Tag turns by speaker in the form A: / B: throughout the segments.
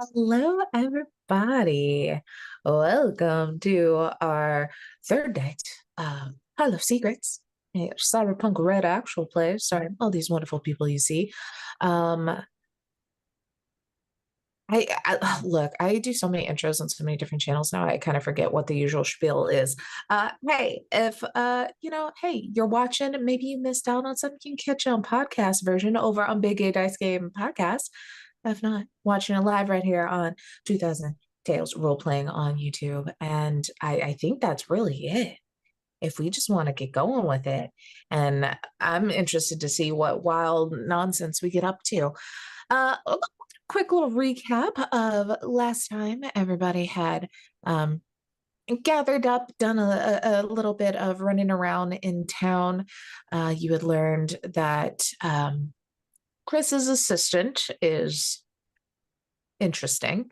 A: Hello, everybody. Welcome to our third night of Pile of Secrets, a Cyberpunk Red actual play starring all these wonderful people you see. Um, look, I do so many intros on so many different channels now. I kind of forget what the usual spiel is. Hey, if hey, you're watching, maybe you missed out on something, you can catch it on podcast version over on Big Gay Dice Game Podcast. If not, watching it live right here on 2000 Tales role playing on YouTube. And I think that's really it. If we just want to get going with it. And I'm interested to see what wild nonsense we get up to. A quick little recap of last time everybody had gathered up, done a little bit of running around in town. You had learned that Chris's assistant is interesting,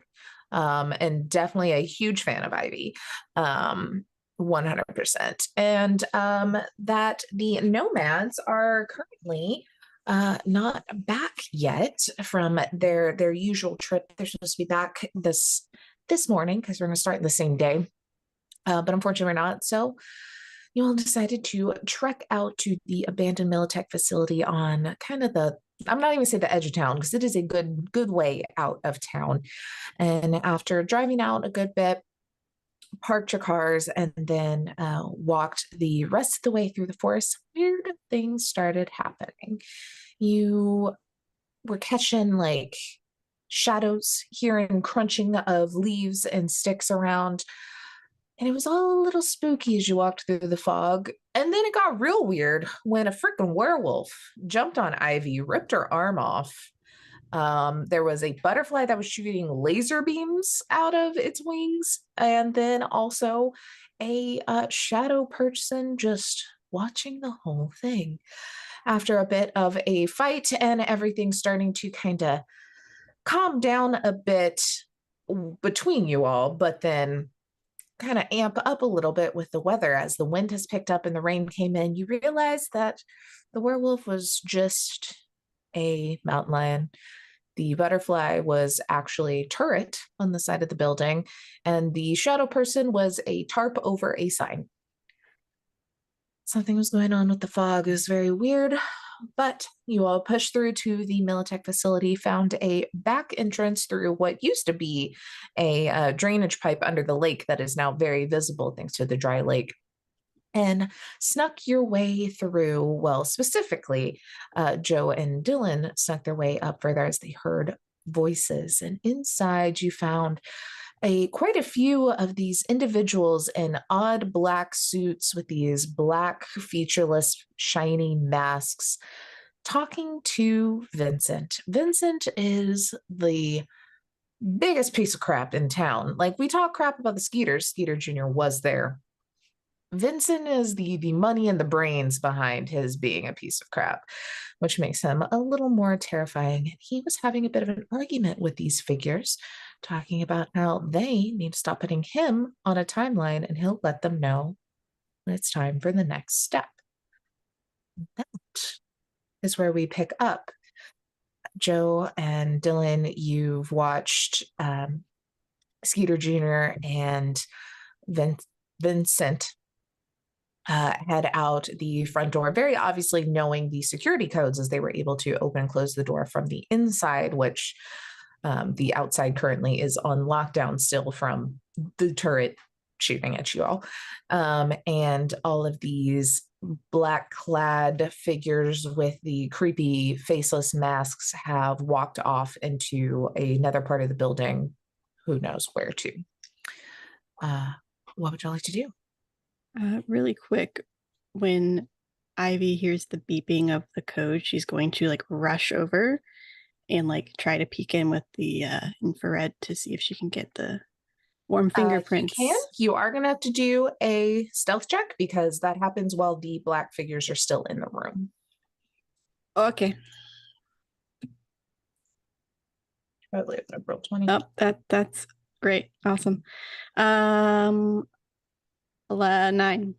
A: and definitely a huge fan of Ivy. 100%. And that the nomads are currently not back yet from their usual trip. They're supposed to be back this morning because we're going to start the same day. But unfortunately, we're not. So you all decided to trek out to the abandoned Militech facility on kind of I'm not even say the edge of town because it is a good way out of town. And after driving out a good bit, parked your cars and then walked the rest of the way through the forest, weird things started happening. You were catching like shadows, hearing crunching of leaves and sticks around. And it was all a little spooky as you walked through the fog. And then it got real weird when a freaking werewolf jumped on Ivy, ripped her arm off. There was a butterfly that was shooting laser beams out of its wings. And then also a shadow person just watching the whole thing. After a bit of a fight and everything starting to kind of calm down a bit between you all, but then kind of amp up a little bit with the weather as the wind has picked up and the rain came in, you realize that the werewolf was just a mountain lion. The butterfly was actually a turret on the side of the building, and the shadow person was a tarp over a sign. Something was going on with the fog. It was very weird, but you all pushed through to the Militech facility, found a back entrance through what used to be a drainage pipe under the lake that is now very visible thanks to the dry lake, and snuck your way through. Well, specifically, Joe and Dylan snuck their way up further as they heard voices. And inside, you found quite a few of these individuals in odd black suits with these black featureless shiny masks talking to Vincent. Vincent is the biggest piece of crap in town. Like, we talk crap about the Skeeter. Skeeter Jr. was there. Vincent is the money and the brains behind his being a piece of crap, which makes him a little more terrifying. He was having a bit of an argument with these figures, talking about how they need to stop putting him on a timeline and he'll let them know when it's time for the next step. That is where we pick up. Joe and Dylan, you've watched Skeeter Jr. and Vincent head out the front door, very obviously knowing the security codes as they were able to open and close the door from the inside, which the outside currently is on lockdown still from the turret shooting at you all. And all of these black clad figures with the creepy faceless masks have walked off into another part of the building. Who knows where to? What would you like to do?
B: Really quick, when Ivy hears the beeping of the code, she's going to like rush over and like try to peek in with the infrared to see if she can get the warm fingerprints.
A: You are going to have to do a stealth check because that happens while the black figures are still in the room.
B: Okay.
A: Probably a roll 20.
B: Oh, that's great. Awesome. 9.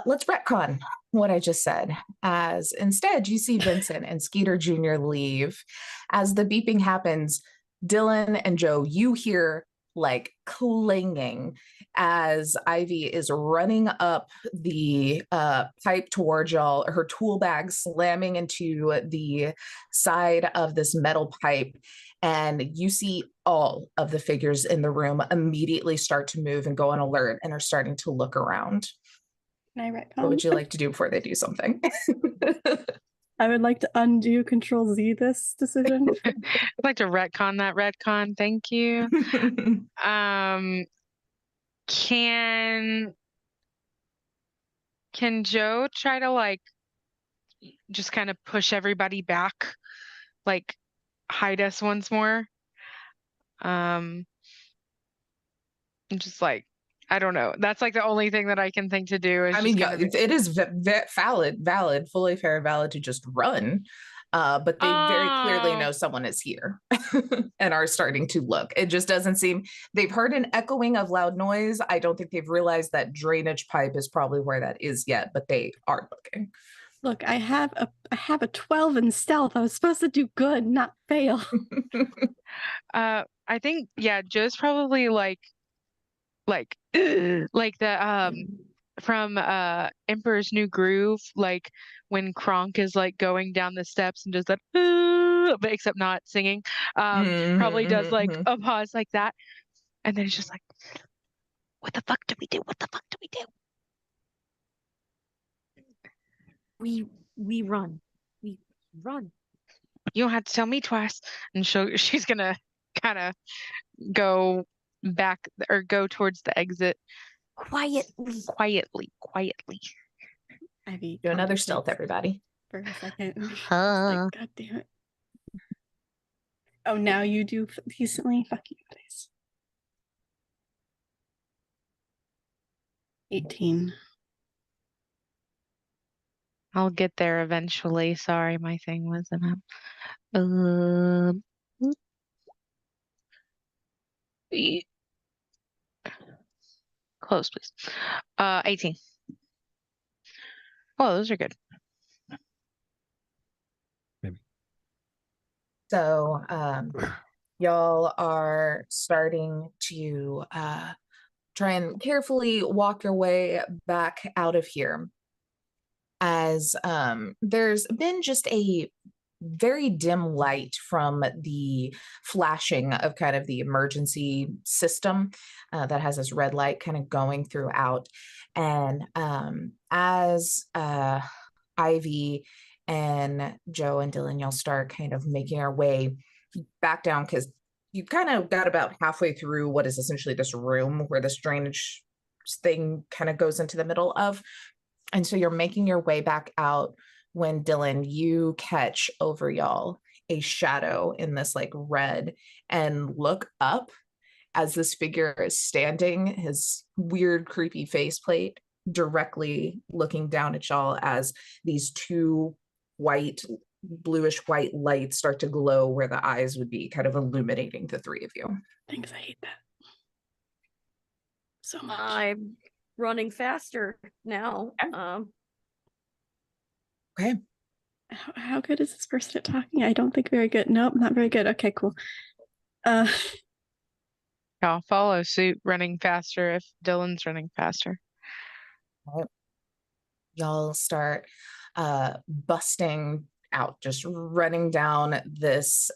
A: Let's retcon what I just said. as instead you see Vincent and Skeeter Jr. leave. As the beeping happens, Dylan and Joe, you hear like clinging as Ivy is running up the pipe towards y'all, her tool bag slamming into the side of this metal pipe. And you see all of the figures in the room immediately start to move and go on alert and are starting to look around.
B: Can I
A: What would
B: retcon?
A: you like to do before they do something?
B: I would like to undo Control Z this decision.
C: I'd like to retcon that retcon. Thank you. Um, can Joe try to like just kind of push everybody back, like hide us once more? Just like I don't know. That's like the only thing that I can think to do is
A: I
C: just
A: mean,
C: kind
A: yeah,
C: of
A: it is valid, fully fair and valid to just run. But they very clearly know someone is here and are starting to look. It just doesn't seem they've heard an echoing of loud noise. I don't think they've realized that drainage pipe is probably where that is yet, but they are looking.
B: Look, I have a 12 in stealth. I was supposed to do good, not fail.
C: I think yeah, Joe's probably like like the from Emperor's New Groove, like when Kronk is like going down the steps and does that but except not singing. Probably does like a pause like that. And then it's just like, what the fuck do we do? What the fuck do we do?
D: We run. We run.
C: You don't have to tell me twice. And she's gonna kind of go back or go towards the exit quietly.
B: Ivy,
A: Do another
B: contemplates
A: stealth, everybody.
B: for a second. Like, God damn it. Oh, now you do decently? Fuck you guys. 18.
C: I'll get there eventually. Sorry, my thing wasn't up. Close, please. 18. Oh, those are good.
E: Maybe.
A: So y'all are starting to try and carefully walk your way back out of here as there's been just a very dim light from the flashing of kind of the emergency system that has this red light kind of going throughout. And as Ivy and Joe and Dylan, y'all start kind of making our way back down because you kind of got about halfway through what is essentially this room where this drainage thing kind of goes into the middle of. And so you're making your way back out when Dylan, you catch over y'all a shadow in this like red and look up as this figure is standing, his weird, creepy faceplate directly looking down at y'all as these two bluish white lights start to glow where the eyes would be, kind of illuminating the three of you.
B: Thanks, I hate that so much.
D: I'm running faster now.
A: Okay.
B: How good is this person at talking? I don't think very good. Nope, not very good. Okay, cool.
C: I'll follow suit, running faster if Dylan's running faster.
A: Right. Y'all start busting out, just running down this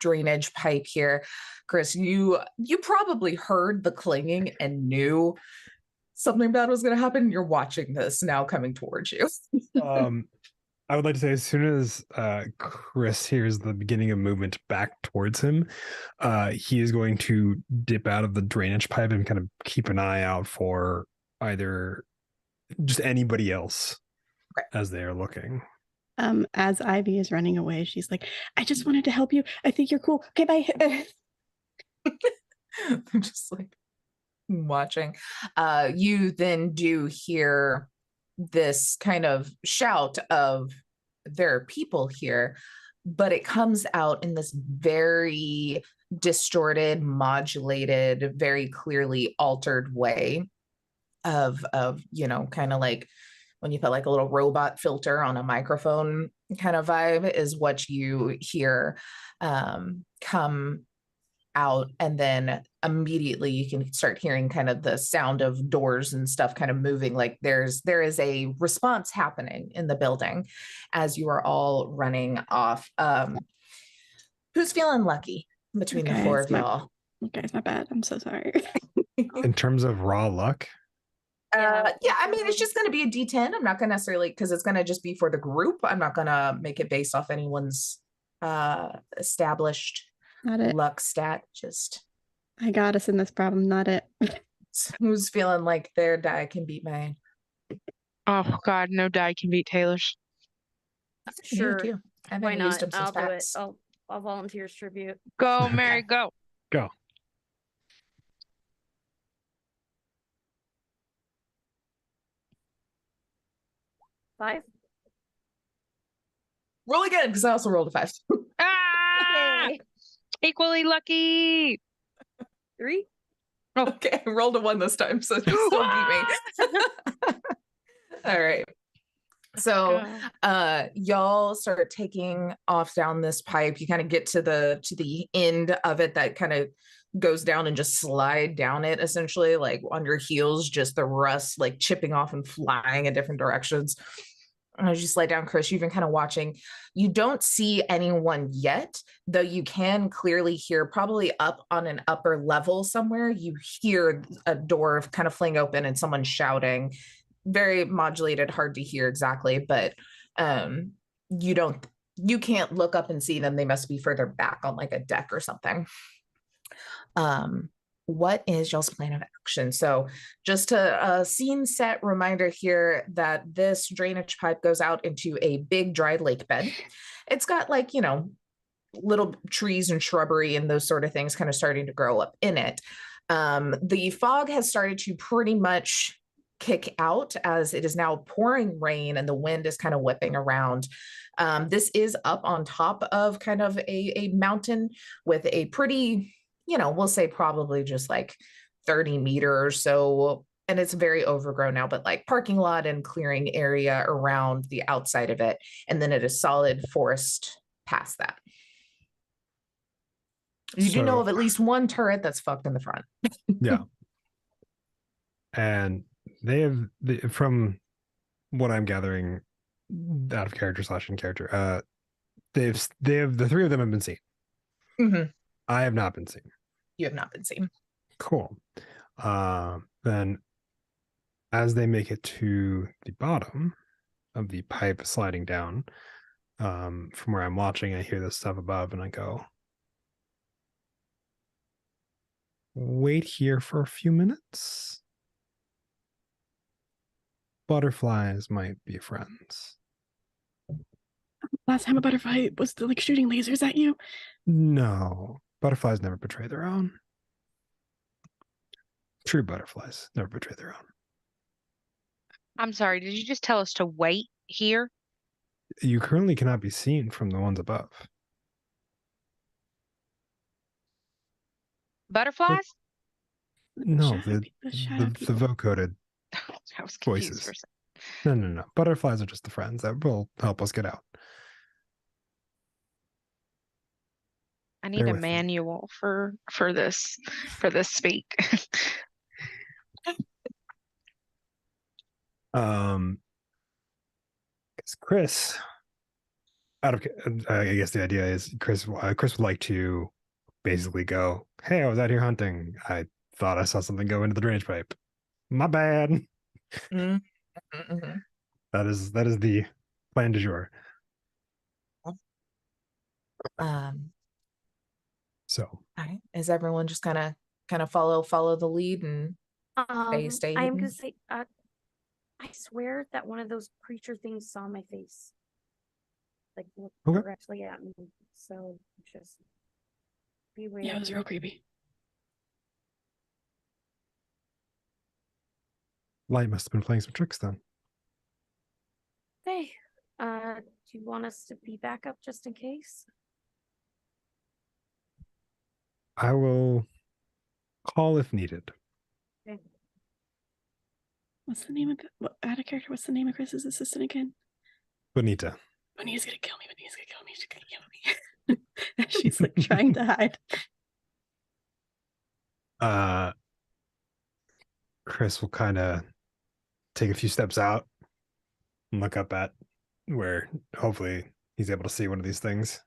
A: drainage pipe here. Chris, you probably heard the clinging and knew something bad was going to happen. You're watching this now coming towards you.
E: I would like to say as soon as Chris hears the beginning of movement back towards him, he is going to dip out of the drainage pipe and kind of keep an eye out for either just anybody else as they are looking.
B: As Ivy is running away, she's like, I just wanted to help you. I think you're cool. Okay, bye.
A: I'm just like watching. You then do hear this kind of shout of there are people here, but it comes out in this very distorted, modulated, very clearly altered way of kind of like when you put like a little robot filter on a microphone kind of vibe is what you hear come out. And then immediately you can start hearing kind of the sound of doors and stuff kind of moving. Like there is a response happening in the building as you are all running off. Who's feeling lucky between the four of y'all?
B: Okay, it's not bad. I'm so sorry.
E: In terms of raw luck,
A: Yeah, I mean, it's just going to be a D10. I'm not going to necessarily, because it's going to just be for the group. I'm not going to make it based off anyone's established
B: Not it.
A: luck stat. Just
B: I got us in this problem, not it.
A: who's feeling like their die can beat mine.
C: Oh God, no die can beat Taylor's.
D: Sure.
A: Too. I
D: Why
A: haven't used
D: not?
A: them since
D: I'll do it.
A: PAX.
D: I'll volunteer as tribute.
C: Go, Mary, go.
E: go.
D: 5.
A: Roll again, because I also rolled a 5.
C: Ah!
D: Yay.
C: Equally lucky.
D: 3.
A: Okay, I rolled a 1 this time, so you still beat me. All right. So y'all start taking off down this pipe. You kind of get to the end of it that kind of goes down and just slide down it, essentially, like on your heels, just the rust like chipping off and flying in different directions. And as you slide down, Chris, you've been kind of watching. You don't see anyone yet, though you can clearly hear, probably up on an upper level somewhere, you hear a door kind of fling open and someone shouting. Very modulated, hard to hear exactly, but you can't look up and see them. They must be further back on like a deck or something. What is y'all's plan of action? So just a scene set reminder here that this drainage pipe goes out into a big dry lake bed. It's got like, little trees and shrubbery and those sort of things kind of starting to grow up in it. The fog has started to pretty much kick out as it is now pouring rain and the wind is kind of whipping around. This is up on top of kind of a mountain with a pretty, we'll say probably just like 30 meters or so. And it's very overgrown now, but like parking lot and clearing area around the outside of it. And then it is solid forest past that. You do know of at least one turret that's fucked in the front.
E: Yeah. And they have, from what I'm gathering out of character / in character, they have the 3 of them have been seen.
A: Mm-hmm.
E: I have not been seen.
A: You have not been seen.
E: Cool. Then as they make it to the bottom of the pipe sliding down, from where I'm watching, I hear this stuff above and I go, wait here for a few minutes. Butterflies might be friends.
B: Last time a butterfly was like shooting lasers at you.
E: No, butterflies never betray their own. True butterflies never betray their own.
C: I'm sorry, did you just tell us to wait here?
E: You currently cannot be seen from the ones above.
C: Butterflies?
E: No, the
B: shadow people.
E: vocoded
C: I was confused
E: voices.
C: for a second.
E: No. Butterflies are just the friends that will help us get out.
C: I need
E: Bear
C: a
E: with me.
C: manual for this speak.
E: Chris, out of I guess the idea is Chris would like to basically go, hey, I was out here hunting. I thought I saw something go into the drainage pipe. My bad.
A: Mm-hmm.
E: That is the plan du jour. So
A: all right. Is everyone just kind of follow the lead and stay
D: I am
A: hidden?
D: gonna say, I swear that one of those creature things saw my face, like looked
E: Okay.
D: directly at me. So just beware.
B: Yeah, it was real creepy.
E: Light must have been playing some tricks then.
D: Hey, do you want us to be back up just in case?
E: I will call if needed.
D: Okay.
B: What's the name of out of character? What's the name of Chris's assistant again?
E: Bonita.
B: Bonita's gonna kill me. Bonita's gonna kill me. She's gonna kill me. She's like trying to hide.
E: Chris will kind of take a few steps out and look up at where hopefully he's able to see one of these things.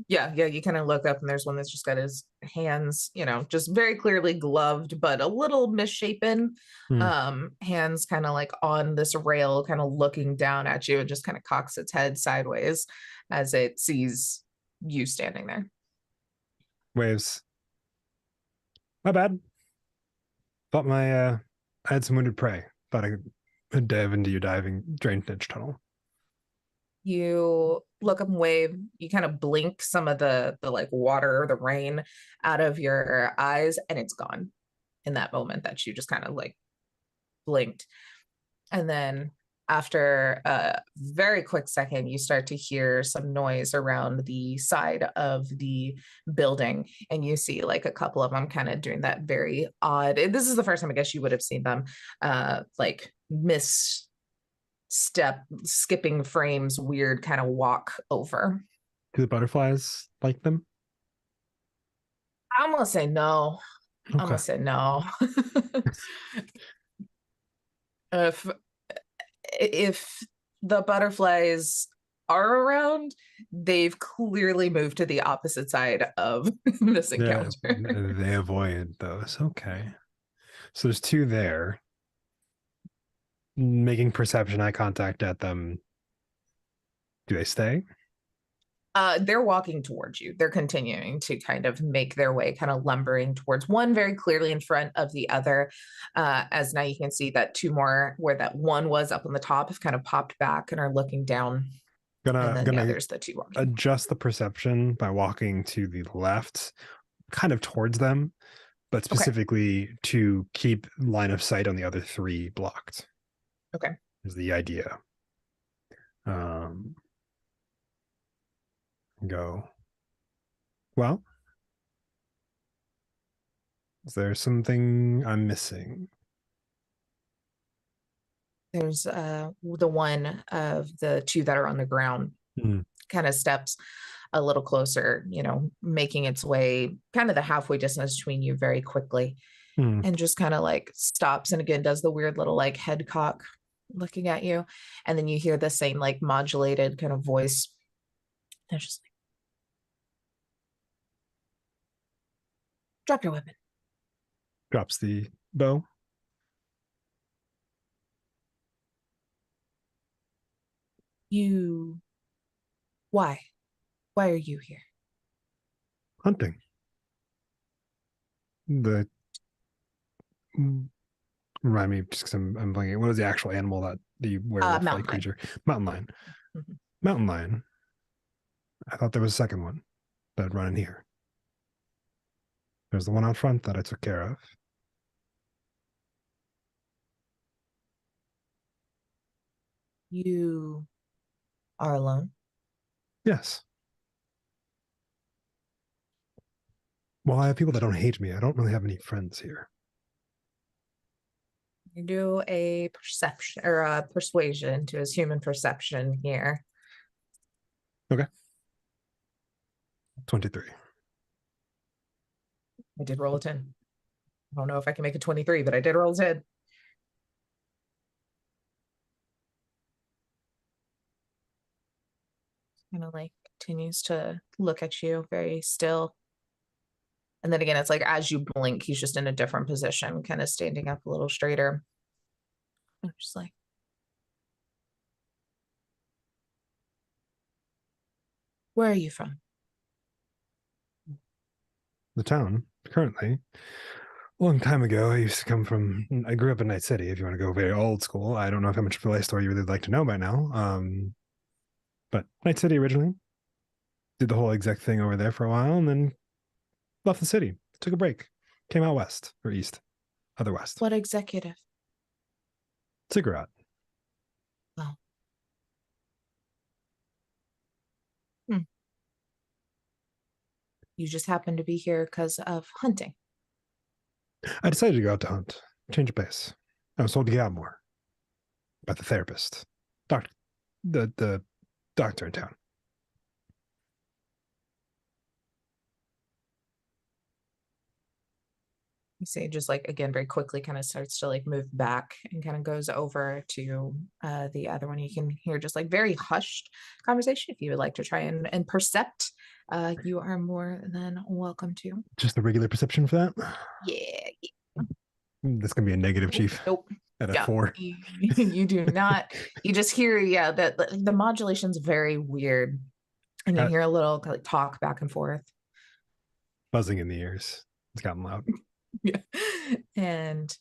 A: Yeah, you kind of look up and there's one that's just got his hands, just very clearly gloved, but a little misshapen. Hands kind of like on this rail, kind of looking down at you, and just kind of cocks its head sideways as it sees you standing there.
E: Waves. My bad. Thought I had some wounded prey. Thought I could dive into your drainage tunnel.
A: You look up and wave. You kind of blink some of the like water or the rain out of your eyes, and it's gone in that moment that you just kind of like blinked. And then after a very quick second, you start to hear some noise around the side of the building, and you see like a couple of them kind of doing that very odd. This is the first time I guess you would have seen them like skipping frames, weird kind of walk over.
E: Do the butterflies like them?
A: I'm gonna say no.
E: Okay.
A: I'm gonna say no. if the butterflies are around, they've clearly moved to the opposite side of this encounter.
E: They avoid those. Okay. So there's two there. Making perception eye contact at them. Do they stay?
A: They're walking towards you. They're continuing to kind of make their way, kind of lumbering towards one very clearly in front of the other. As now you can see that two more where that one was up on the top have kind of popped back and are looking down. And then the others, the two walking.
E: Adjust the perception by walking to the left, kind of towards them, but specifically to keep line of sight on the other three blocked.
A: Okay.
E: Is the idea. Go. Well, is there something I'm missing?
A: There's the one of the two that are on the ground kind of steps a little closer, making its way kind of the halfway distance between you very quickly, and just kind of like stops and again does the weird little like head cock looking at you. And then you hear the same like modulated kind of voice. They're just like, drop your weapon.
E: Drops the bow.
A: Why are you here?
E: Hunting. Remind me, just because I'm blanking. What was the actual animal that the werewolf-like creature? Mountain lion. Mountain lion. I thought there was a second one that'd run in here. There's the one out front that I took care of.
A: You are alone?
E: Yes. Well, I have people that don't hate me. I don't really have any friends here.
A: You do a perception or a persuasion to his human perception here.
E: Okay. 23.
A: I did roll a 10. I don't know if I can make a 23, but I did roll a 10. Kind of like continues to look at you very still. And then again, it's like as you blink, he's just in a different position, kind of standing up a little straighter. I'm just like, where are you from?
E: The town, currently. A long time ago, I grew up in Night City, if you want to go very old school. I don't know how much of a life story you really like to know by now. But Night City originally. Did the whole exec thing over there for a while, and then left the city. Took a break. Came out west, or east. Other west.
A: What executive?
E: Cigarette.
A: Well. You just happen to be here because of hunting.
E: I decided to go out to hunt. Change of pace. I was told to get out more by the therapist, doctor, the doctor in town.
A: You see, just like again, very quickly, kind of starts to like move back and kind of goes over to the other one. You can hear just like very hushed conversation. If you would like to try and percept, you are more than welcome to.
E: Just the regular perception for that.
A: Yeah.
E: That's gonna be a negative, Chief.
A: Nope.
E: At a
A: Yeah.
E: 4.
A: You do not. You just hear, yeah, that the modulation's very weird, and you hear a little like talk back and forth.
E: Buzzing in the ears. It's gotten loud.
A: Yeah. And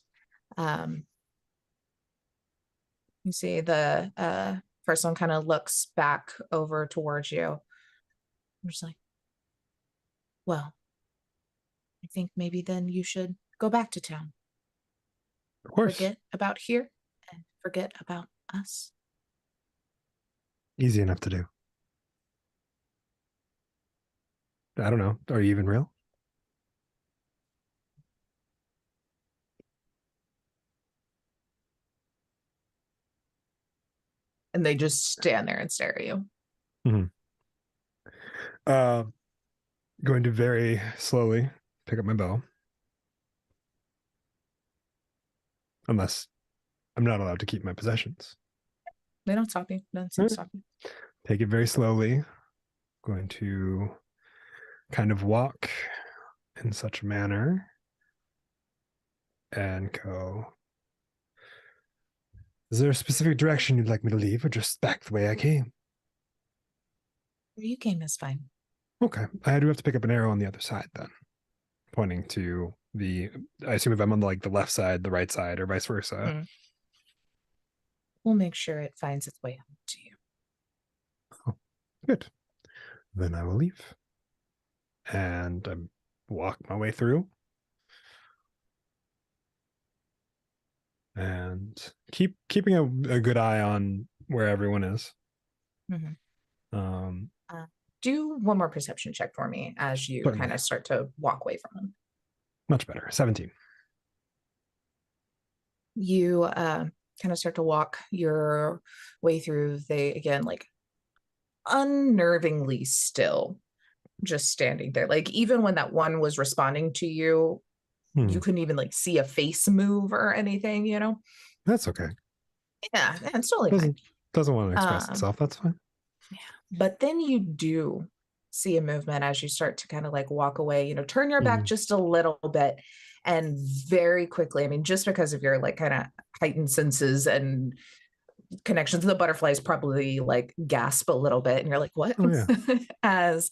A: you see the first one kind of looks back over towards you. I'm just like, well, I think maybe then you should go back to town.
E: Of course.
A: Forget about here and forget about us.
E: Easy enough to do. I don't know. Are you even real?
A: And they just stand there and stare at you.
E: Mm-hmm. Going to very slowly pick up my bow. Unless I'm not allowed to keep my possessions.
A: They don't stop you. They don't seem to stop you.
E: Take it very slowly. Going to kind of walk in such a manner and go, is there a specific direction you'd like me to leave, or just back the way I came?
A: Where you came is fine.
E: Okay. I do have to pick up an arrow on the other side then. Pointing to I assume if I'm on the left side, the right side, or vice versa.
A: Mm. We'll make sure it finds its way home to you.
E: Oh, good. Then I will leave. And I walk my way through. And keeping a good eye on where everyone is.
A: Mm-hmm. Do one more perception check for me as you kind of start to walk away from them.
E: Much better. 17.
A: You kind of start to walk your way through. They again like unnervingly still, just standing there. Like even when that one was responding to you, you couldn't even like see a face move or anything. You know.
E: That's okay.
A: Yeah, it's totally fine.
E: Doesn't want to express itself. That's fine.
A: Yeah, but then you do see a movement as you start to kind of like walk away, turn your back just a little bit, and very quickly, I mean, just because of your like kind of heightened senses and connections, the butterflies probably like gasp a little bit and you're like, what?
E: Oh, yeah.
A: As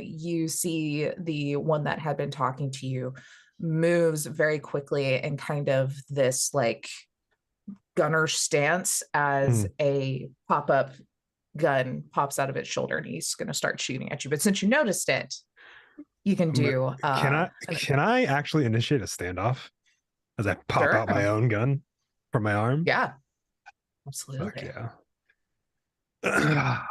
A: you see the one that had been talking to you moves very quickly and kind of this like gunner stance as a pop-up gun pops out of its shoulder and he's going to start shooting at you. But since you noticed it, you can do.
E: Can I actually initiate a standoff as I pop out my own gun from my arm?
A: Yeah, absolutely.
E: Fuck yeah.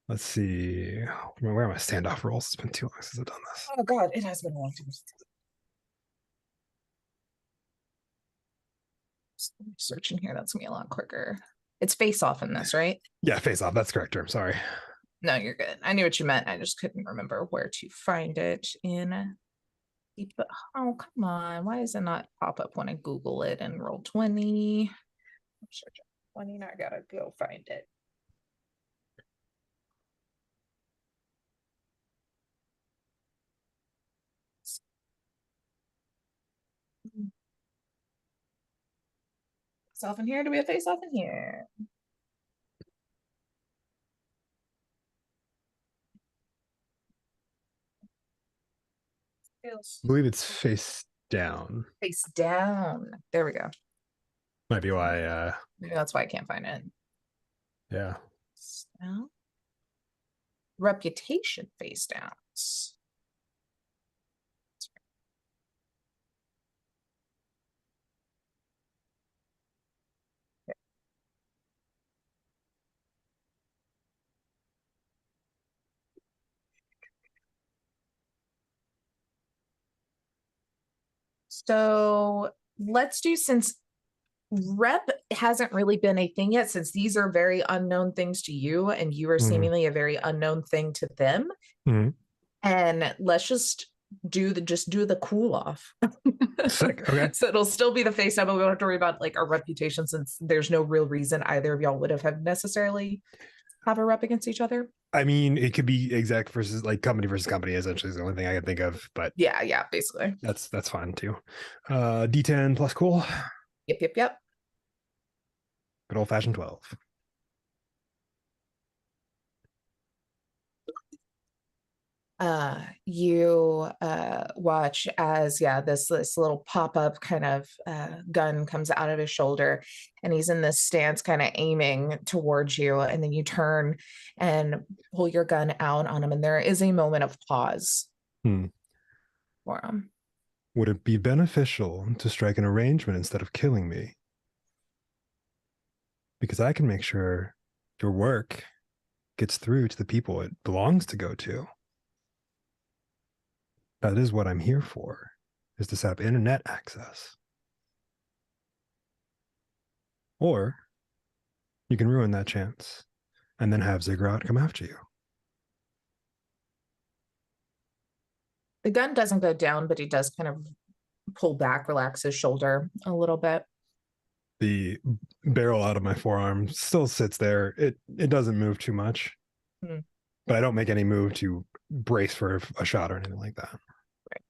E: Let's see. Where are my standoff rolls? It's been too long since I've done this.
A: Oh God, it has been a long time. Searching here, that's gonna be a lot quicker. It's face off in this, right?
E: Yeah, face off. That's correct term. Sorry.
A: No, you're good. I knew what you meant. I just couldn't remember where to find it in. Oh, come on. Why does it not pop up when I Google it and roll 20? Search 20. Now I gotta go find it. Face off in here? Do we have face off in here?
E: I believe it's face down.
A: Face down. There we go.
E: Might be why.
A: Maybe that's why I can't find it.
E: Yeah.
A: Down. Reputation face downs. So let's do, since rep hasn't really been a thing yet, since these are very unknown things to you and you are seemingly a very unknown thing to them. And let's just do the cool off.
E: Sick. Okay.
A: So it'll still be the face up, but we don't have to worry about like our reputation, since there's no real reason either of y'all would have necessarily have a rep against each other.
E: I mean, it could be exec versus like company versus company, essentially is the only thing I can think of, but
A: Yeah, basically.
E: that's fine too. D10 plus cool.
A: Yep.
E: Good old fashioned 12.
A: You watch as this little pop-up kind of gun comes out of his shoulder, and he's in this stance kind of aiming towards you, and then you turn and pull your gun out on him, and there is a moment of pause for him.
E: Would it be beneficial to strike an arrangement instead of killing me? Because I can make sure your work gets through to the people it belongs to go to. That is what I'm here for, is to set up internet access. Or you can ruin that chance and then have Ziggurat come after you.
A: The gun doesn't go down, but he does kind of pull back, relax his shoulder a little bit.
E: The barrel out of my forearm still sits there. It doesn't move too much, but I don't make any move to brace for a shot or anything like that.
A: Right.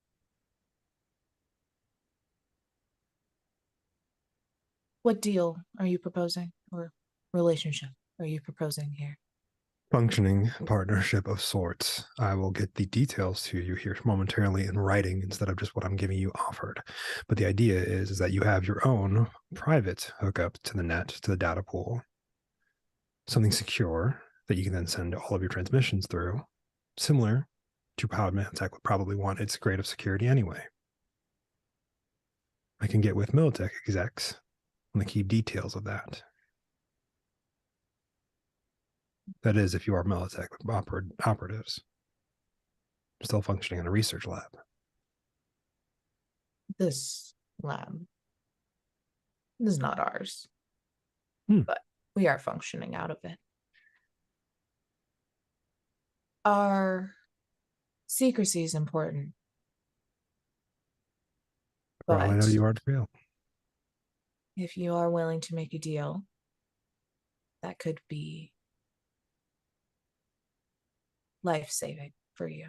A: What deal are you proposing, or relationship are you proposing here?
E: Functioning partnership of sorts. I will get the details to you here momentarily in writing instead of just what I'm giving you offered. But the idea is that you have your own private hookup to the net, to the data pool, something secure that you can then send all of your transmissions through, similar to how Militech would probably want its grade of security anyway. I can get with Militech execs on the key details of that. That is, if you are Militech operatives still functioning in a research lab.
A: This lab is not ours, but we are functioning out of it. Our secrecy is important.
E: For all I know, you aren't real.
A: If you are willing to make a deal, that could be life-saving for you.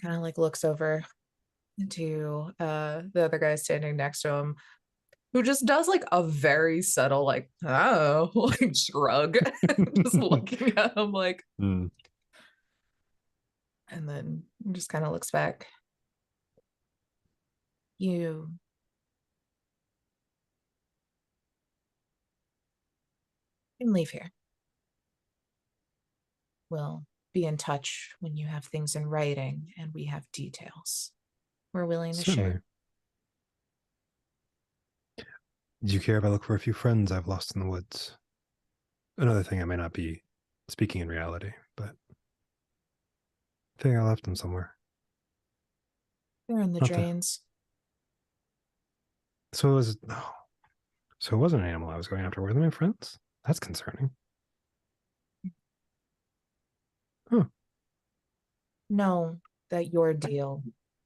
A: Kind of like looks over to the other guy standing next to him, who just does like a very subtle like, oh, like shrug, just looking at him like, and then just kind of looks back. You can leave here. We'll be in touch when you have things in writing and we have details we're willing to share.
E: Do you care if I look for a few friends I've lost in the woods? Another thing, I may not be speaking in reality, but I think I left them somewhere.
A: They're in the drains.
E: So it was, so it wasn't an animal I was going after. Were they my friends? That's concerning. Huh.
A: Know that your deal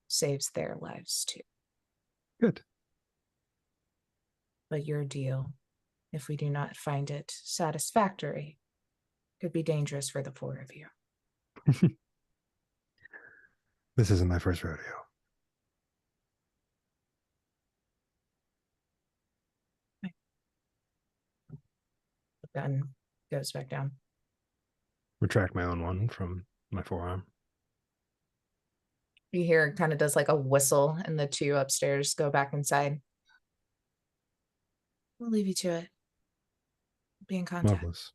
A: saves their lives too.
E: Good.
A: But your deal, if we do not find it satisfactory, could be dangerous for the four of you.
E: This isn't my first rodeo.
A: The gun goes back down.
E: Retract my own one from my forearm.
A: You hear it kind of does like a whistle, and the two upstairs go back inside. We'll leave you to it. Be in contact.
E: Marvelous.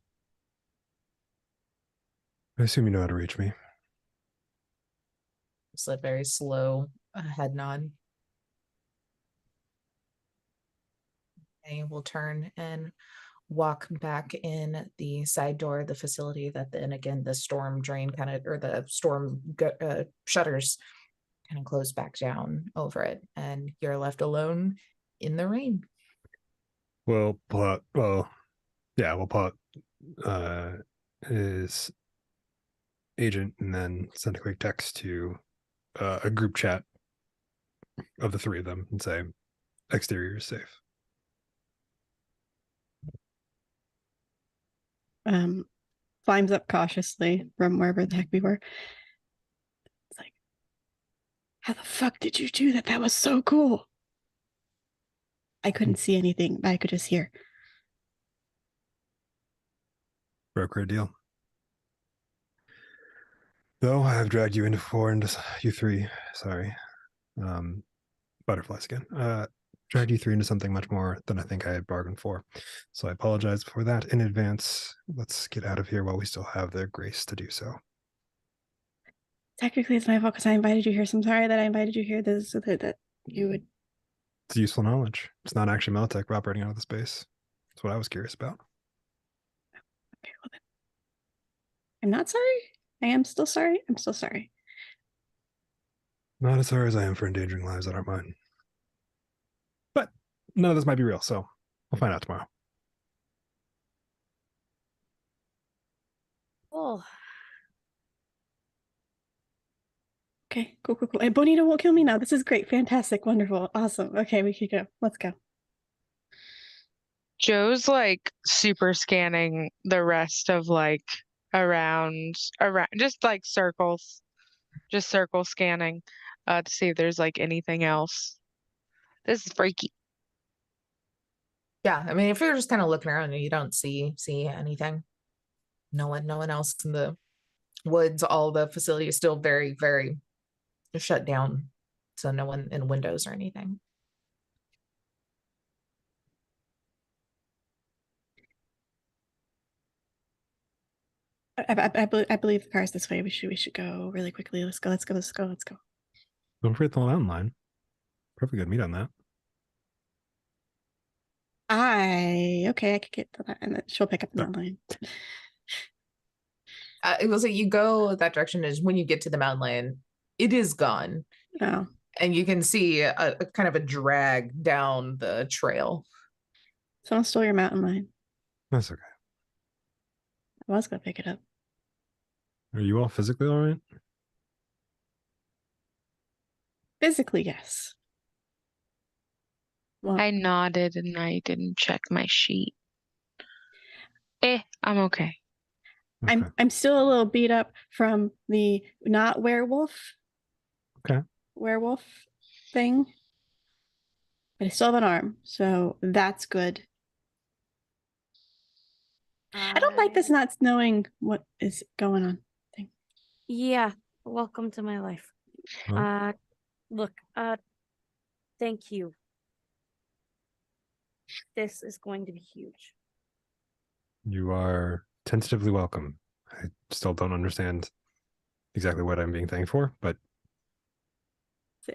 E: I assume you know how to reach me.
A: Just a very slow head nod. And we'll turn and walk back in the side door of the facility that then again the storm drain kind of or the shutters kind of close back down over it, and you're left alone in the rain.
E: We'll pull out. Well, yeah, we'll pull out his agent and then send a quick text to a group chat of the three of them and say exterior is safe.
B: Climbs up cautiously from wherever the heck we were. It's like, how the fuck did you do that? That was so cool. I couldn't see anything, but I could just hear.
E: Broker a deal. Though I have dragged you into you three, sorry. Butterflies again. Dragged you three into something much more than I think I had bargained for. So I apologize for that in advance. Let's get out of here while we still have the grace to do so.
B: Technically, it's my fault because I invited you here. So I'm sorry that I invited you here so that you would.
E: It's useful knowledge. It's not actually Meltech operating out of the space. That's what I was curious about.
B: Okay, well then. I'm not sorry. I am still sorry. I'm still sorry.
E: Not as sorry as I am for endangering lives that aren't mine. But none of this might be real, so we'll find out tomorrow.
D: Oh,
B: Okay, cool. And Bonita won't kill me now. This is great. Fantastic. Wonderful. Awesome. Okay, we could go. Let's go.
C: Joe's like super scanning the rest of like around just like circles. Just circle scanning to see if there's like anything else. This is freaky.
A: Yeah, I mean, if you're just kind of looking around and you don't see anything, no one else in the woods, all the facility is still very, very shut down. So no one in windows or anything.
B: I believe the car is this way. We should go really quickly. Let's go.
E: Don't forget the mountain line. Perfectly good meet on that.
B: I could get to that, and then she'll pick up the line.
A: It was like you go that direction is when you get to the mountain lion, it is gone.
B: Oh,
A: And you can see a kind of a drag down the trail.
B: someone stole your mountain lion.
E: That's okay.
B: I was gonna pick it up.
E: Are you all physically all right?
B: Physically, yes. Well,
C: I nodded and I didn't check my sheet. I'm okay.
E: Okay.
B: I'm still a little beat up from the not werewolf.
E: Okay.
B: Werewolf thing. But I still have an arm, so that's good. I don't like this not knowing what is going on thing.
D: yeah. Welcome to my life.
E: Well,
D: Look, thank you. This is going to be huge.
E: you are tentatively welcome. I still don't understand exactly what I'm being thanked for, but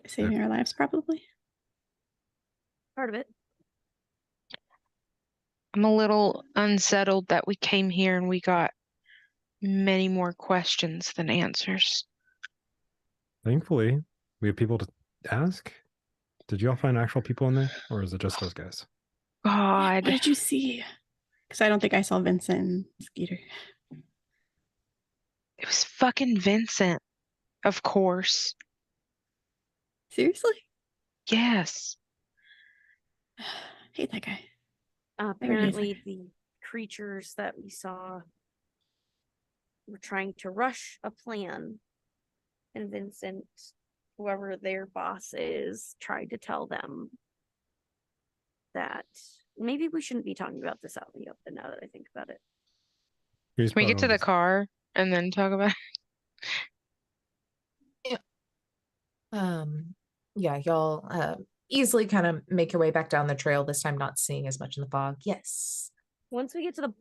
B: Saving our lives, probably.
D: Part of it.
C: I'm a little unsettled that we came here and we got many more questions than answers.
E: thankfully we have people to ask. Did you all find actual people in there, or is it just those guys?
C: God.
B: What did you see? Because I don't think I saw Vincent and Skeeter.
C: It was fucking Vincent. Of course.
B: Seriously?
C: Yes.
B: Hate that guy.
D: Apparently, the creatures that we saw were trying to rush a plan, and Vincent, whoever their boss is, tried to tell them that maybe we shouldn't be talking about this out in the open now that I think about it.
E: Here's
C: Can we get to the car and then talk about it?
A: Yeah, y'all easily kind of make your way back down the trail, this time not seeing as much in the fog. Yes.
D: Once we get to the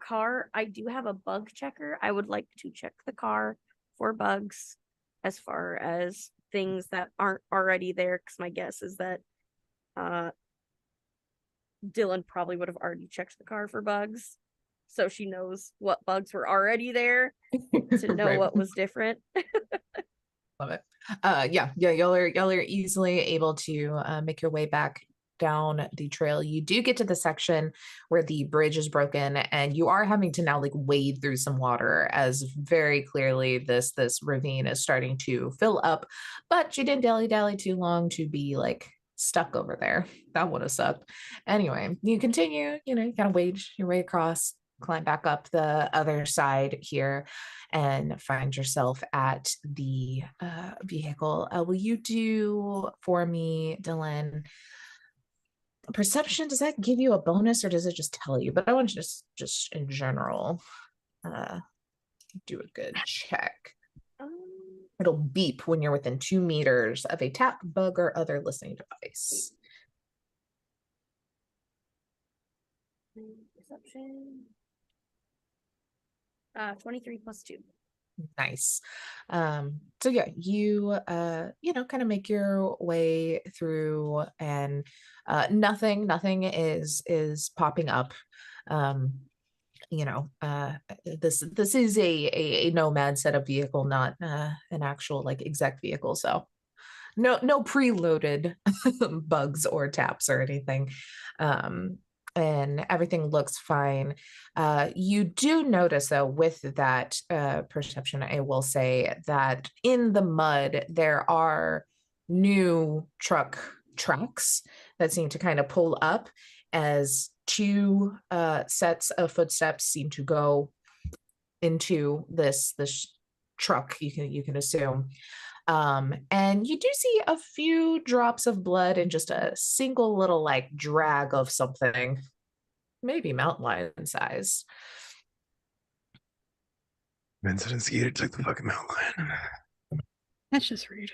D: car, I do have a bug checker. I would like to check the car for bugs as far as things that aren't already there, because my guess is that Dylan probably would have already checked the car for bugs. So she knows what bugs were already there to know
A: Right.
D: what was different.
A: Love it. Yeah, y'all are easily able to make your way back down the trail. You do get to the section where the bridge is broken, and you are having to now like wade through some water, as very clearly this ravine is starting to fill up. But you didn't dally too long to be like stuck over there. That would have sucked. Anyway, you continue, you kind of wade your way across, climb back up the other side here, and find yourself at the vehicle. Will you do for me, Dylan? Perception, does that give you a bonus or does it just tell you? But I want to just in general do a good check. It'll beep when you're within 2 meters of a tap, bug, or other listening device.
D: Perception. 23 plus 2.
A: Nice. So yeah, you kind of make your way through, and nothing is popping up. This is a nomad setup vehicle, not an actual like exec vehicle. So no preloaded bugs or taps or anything. And everything looks fine. You do notice, though, with that perception, I will say that in the mud, there are new truck tracks that seem to kind of pull up as 2 sets of footsteps seem to go into this truck, you can assume. And you do see a few drops of blood and just a single little like drag of something, maybe mountain lion size.
E: Incident skeeted took the fucking mountain lion.
B: That's just rude.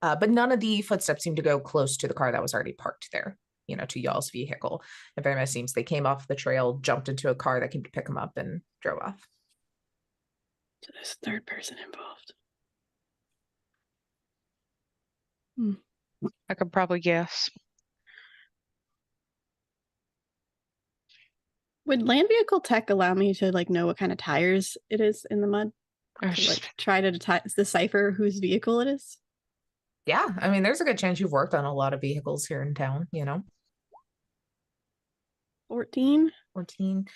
A: But none of the footsteps seem to go close to the car that was already parked there, to y'all's vehicle. It very much seems they came off the trail, jumped into a car that came to pick them up, and drove off.
B: So there's a third person involved.
C: I could probably guess.
B: Would land vehicle tech allow me to like know what kind of tires it is in the mud? To like try to decipher whose vehicle it is?
A: Yeah, I mean, there's a good chance you've worked on a lot of vehicles here in town,
B: 14.
A: 14.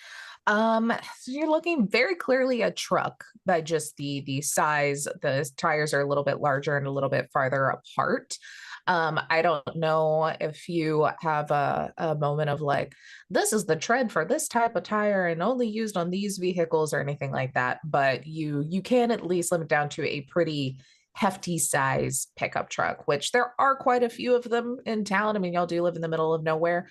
A: So you're looking very clearly a truck by just the size. The tires are a little bit larger and a little bit farther apart. I don't know if you have a moment of like, this is the tread for this type of tire and only used on these vehicles or anything like that, but you can at least limit down to a pretty hefty size pickup truck, which there are quite a few of them in town. I mean, y'all do live in the middle of nowhere.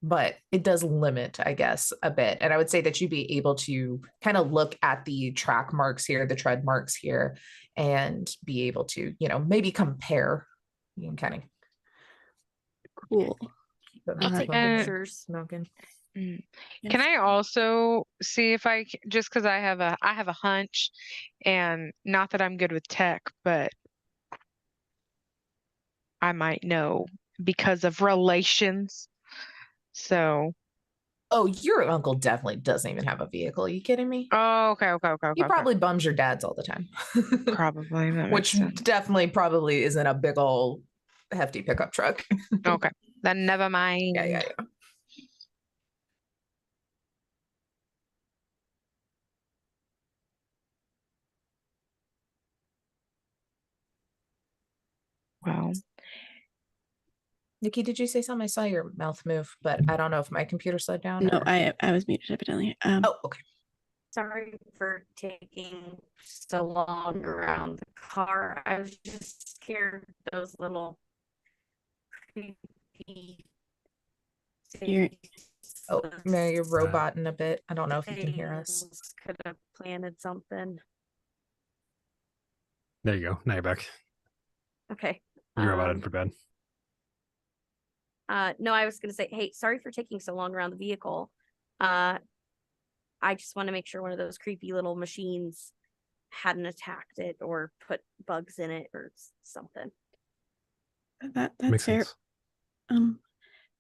A: But it does limit, I guess, a bit. And I would say that you'd be able to kind of look at the track marks here, the tread marks here, and be able to, maybe compare. You can kind of
B: Cool.
D: I'll take pictures.
A: Smoking.
C: Can I also see if just because I have a hunch, and not that I'm good with tech, but I might know because of relations. So.
A: Oh, your uncle definitely doesn't even have a vehicle. Are you kidding me?
C: Oh, okay.
A: He probably bums your dad's all the time.
C: Probably.
A: Which definitely probably isn't a big old hefty pickup truck.
C: Okay. Then never mind.
A: Yeah.
C: Wow.
A: Nikki, did you say something? I saw your mouth move, but I don't know if my computer slowed down.
B: No, I was muted evidently.
A: Oh, okay.
D: Sorry for taking so long around the car. I was just scared those little creepy.
A: Oh, Mary, you're roboting a bit. I don't know if you can hear us.
D: Could have planted something.
E: There you go. Now you're back.
D: Okay.
E: You're roboted for bed.
D: No, I was gonna say, hey, sorry for taking so long around the vehicle. I just want to make sure one of those creepy little machines hadn't attacked it or put bugs in it or something.
B: That's
E: Makes
B: fair.
E: sense.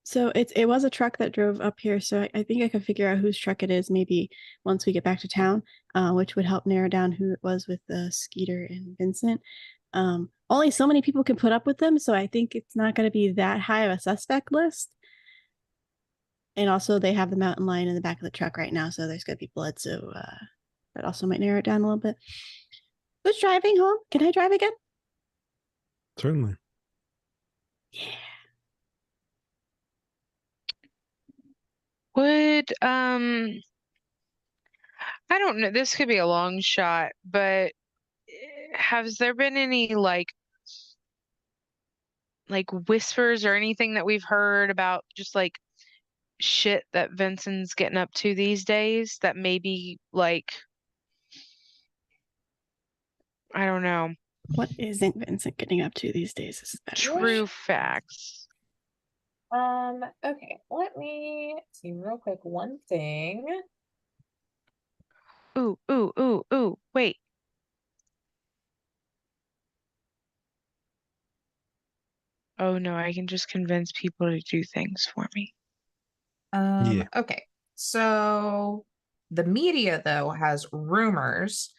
B: So it was a truck that drove up here, so I think I could figure out whose truck it is maybe once we get back to town, which would help narrow down who it was with Skeeter and Vincent. Only so many people can put up with them, so I think it's not going to be that high of a suspect list. And also, they have the mountain lion in the back of the truck right now, so there's going to be blood, so that also might narrow it down a little bit. Who's driving home? Can I drive again?
E: Certainly.
B: Yeah.
C: Would I don't know, this could be a long shot, but has there been any like whispers or anything that we've heard about just like shit that Vincent's getting up to these days that maybe like I don't know,
B: What isn't Vincent getting up to these days? Is a better
C: true
B: question.
C: facts.
A: Okay, let me see real quick one thing.
C: Ooh, wait. Oh no, I can just convince people to do things for me.
E: Yeah.
A: Okay. So the media though has rumors.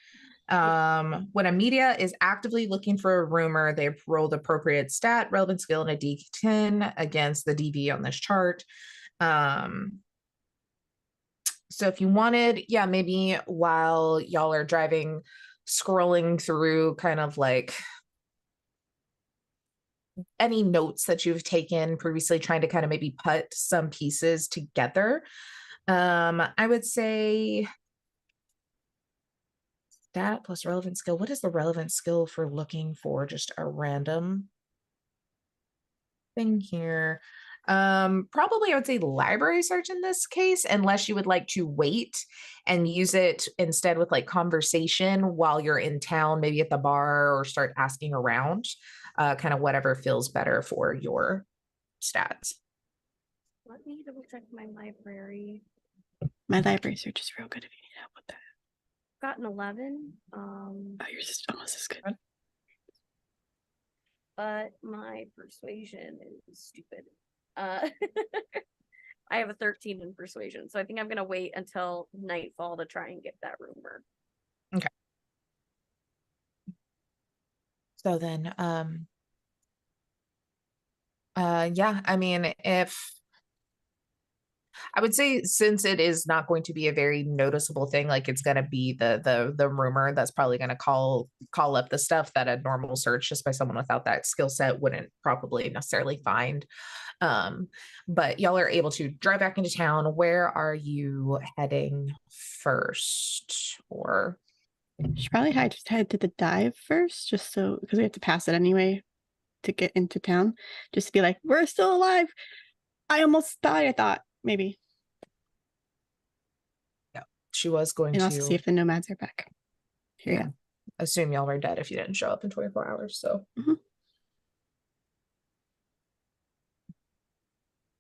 A: When a media is actively looking for a rumor, they've rolled appropriate stat, relevant skill, and a D10 against the DV on this chart. So if you wanted, yeah, maybe while y'all are driving, scrolling through kind of like any notes that you've taken previously, trying to kind of maybe put some pieces together. I would say that plus relevant skill. What is the relevant skill for looking for just a random thing here? Probably I would say library search in this case, unless you would like to wait and use it instead with like conversation while you're in town, maybe at the bar, or start asking around, kind of whatever feels better for your stats.
D: Let me double check my library.
B: My library search is real good if you need help with that.
D: Got an 11.
B: Oh, yours is almost as good.
D: But my persuasion is stupid. I have a 13 in persuasion, so I think I'm gonna wait until nightfall to try and get that rumor.
A: Okay. So then, yeah, I mean, if I would say since it is not going to be a very noticeable thing, like it's gonna be the rumor that's probably gonna call up the stuff that a normal search just by someone without that skill set wouldn't probably necessarily find. But y'all are able to drive back into town. Where are you heading first? Or
B: Should probably head to the dive first, just so because we have to pass it anyway to get into town. Just to be like, we're still alive. I almost died. I thought maybe,
A: yeah, she was going
B: and also see
A: to,
B: if the nomads are back. Here,
A: yeah, assume y'all were dead if you didn't show up in 24 hours. So
B: Mhm.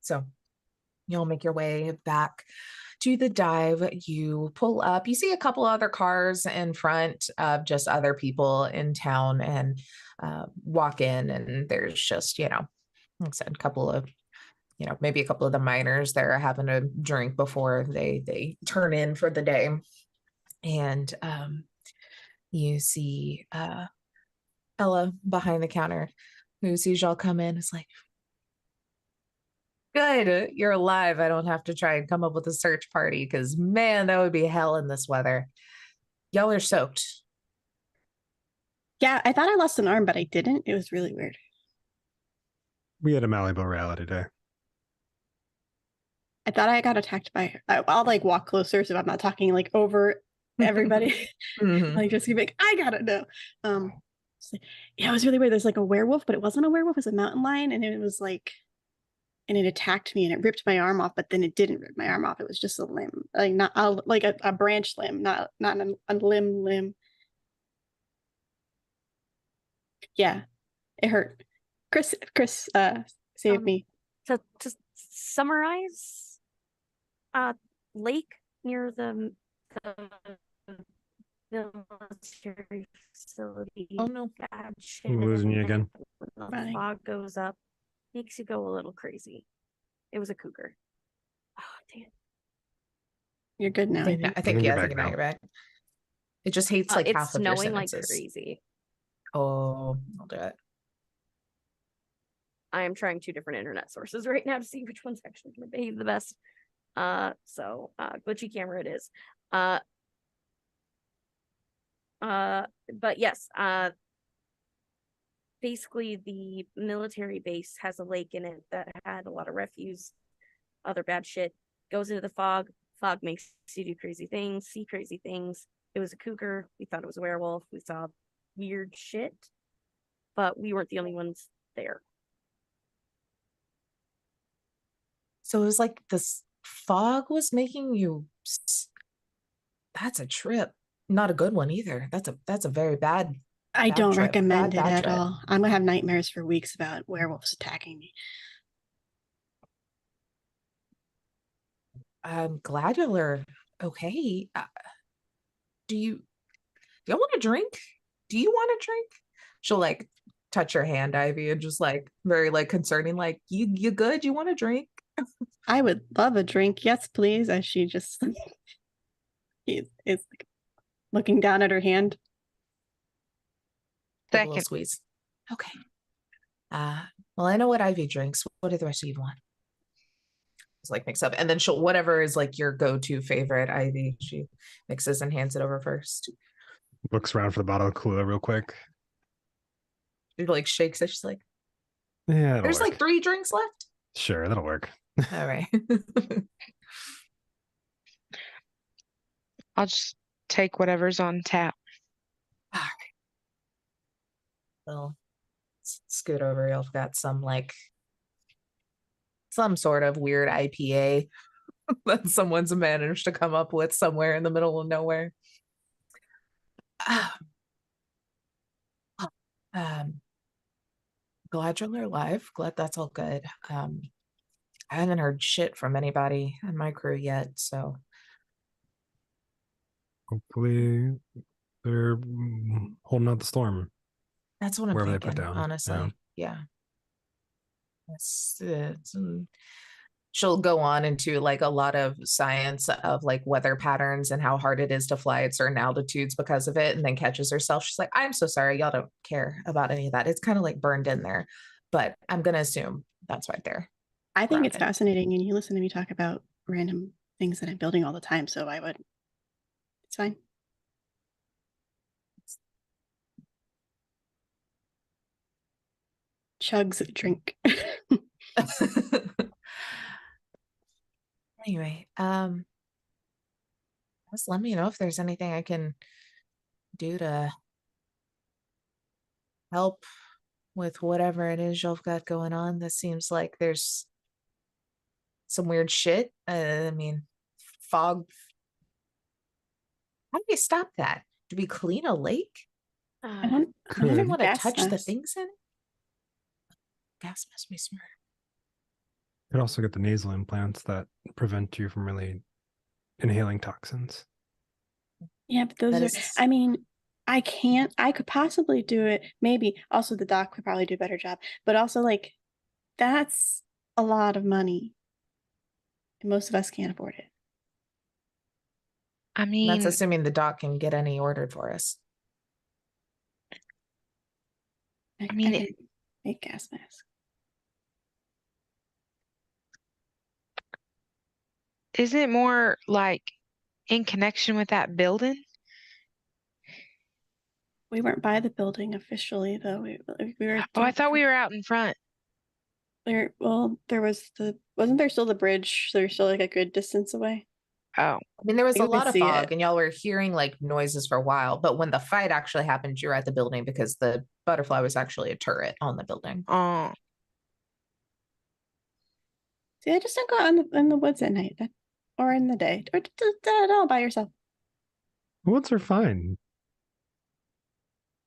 A: So you'll make your way back to the dive. You pull up, you see a couple other cars in front of just other people in town, and walk in, and there's just, like I said, a couple of, maybe a couple of the miners there having a drink before they turn in for the day. And you see Ella behind the counter, who sees y'all come in, is like, good, you're alive. I don't have to try and come up with a search party, because man, that would be hell in this weather. Y'all are soaked.
B: Yeah, I thought I lost an arm, but I didn't. It was really weird.
E: We had a Malibu reality day.
B: I thought I got attacked by. I'll like walk closer so I'm not talking like over everybody.
A: Mhm.
B: Like just be like, I gotta know. Yeah, it was really weird. There's like a werewolf, but it wasn't a werewolf. It was a mountain lion, and it was like, and it attacked me, and it ripped my arm off. But then it didn't rip my arm off. It was just a limb, like not like a branch limb, not a limb. Yeah, it hurt. Chris saved me.
D: To summarize, lake near the military facility.
A: Oh no.
E: I'm losing you again.
D: The
B: Bye.
D: fog goes up, makes you go a little crazy. It was a cougar. Oh, damn.
B: You're good now.
A: I
B: I
A: think,
E: you're
A: I
E: back
A: think now
E: now.
A: you're back. It just hates like
D: It's
A: half of your
D: snowing like
A: sentences.
D: crazy.
A: Oh, I'll do it.
D: I am trying 2 different internet sources right now to see which one's actually going to behave the best. Glitchy camera it is. But yes, basically the military base has a lake in it that had a lot of refuse, other bad shit. Goes into the fog. Fog makes you do crazy things, see crazy things. It was a cougar. We thought it was a werewolf. We saw weird shit, but we weren't the only ones there.
A: So it was like this fog was making you. That's a trip. Not a good one either. That's a very bad. Bad
B: don't
A: trip.
B: recommend
A: Bad
B: it at
A: trip.
B: all. I'm gonna have nightmares for weeks about werewolves attacking me.
A: I'm glad y'all are okay. Do you want a drink? Do you want a drink? She'll like touch your hand, Ivy, and just like very like concerning, like you good? You want a drink?
B: I would love a drink. Yes, please. As she just is like looking down at her hand.
A: Give a little
C: Second.
A: squeeze. Okay. Well, I know what Ivy drinks. What do the rest of you want? It's like mix up, and then she'll whatever is like your go-to favorite, Ivy. She mixes and hands it over first.
E: Looks around for the bottle of Kahlua real quick.
A: She like shakes it. She's like,
E: Yeah, that'll
A: "There's
E: work.
A: like 3 drinks left."
E: Sure, that'll work.
A: All right.
C: I'll just take whatever's on tap.
A: All right. Well, scoot over. You've got some sort of weird IPA that someone's managed to come up with somewhere in the middle of nowhere. Glad you're alive. Glad that's all good. I haven't heard shit from anybody on my crew yet, so
E: Hopefully they're holding out the storm.
A: that's what I'm
E: Wherever they put
A: thinking,
E: down.
A: honestly. Yeah. She'll go on into like a lot of science of like weather patterns and how hard it is to fly at certain altitudes because of it, and then catches herself. She's like, I'm so sorry, y'all don't care about any of that. It's kind of like burned in there, but I'm gonna assume that's right there.
B: I think it's
A: Grounded.
B: fascinating, and you listen to me talk about random things that I'm building all the time, so I would. It's fine. Chugs drink.
A: Anyway, just let me know if there's anything I can do to help with whatever it is you've got going on. This seems like there's some weird shit. I mean, fog. How do we stop that? Do we clean a lake?
B: I
A: I
E: Could.
A: don't want to
B: gas
A: touch the
B: mask.
A: things in it. Gas must be smart.
E: Could also get the nasal implants that prevent you from really inhaling toxins.
B: Yeah, but those
A: That
B: are.
A: is-
B: I mean, I can't. I could possibly do it. Maybe also the doc could probably do a better job. But also, like, that's a lot of money. And most of us can't afford it.
C: I
A: That's
C: mean,
A: assuming the doc can get any ordered for us.
B: I
C: mean,
B: can make gas masks.
C: isn't it more like in connection with that building?
B: We weren't by the building officially, though. We were.
C: Oh, I thought we were out in front.
B: Well, there was wasn't there still the bridge? There's still like a good distance away.
C: Oh,
A: I mean, there was
B: I
A: a
B: could
A: lot of
B: see
A: fog,
B: it.
A: and y'all were hearing like noises for a while. But when the fight actually happened, you were at the building because the butterfly was actually a turret on the building.
C: oh,
B: See, I just don't go out in the woods at night, or in the day, or at all by yourself.
E: Woods are fine.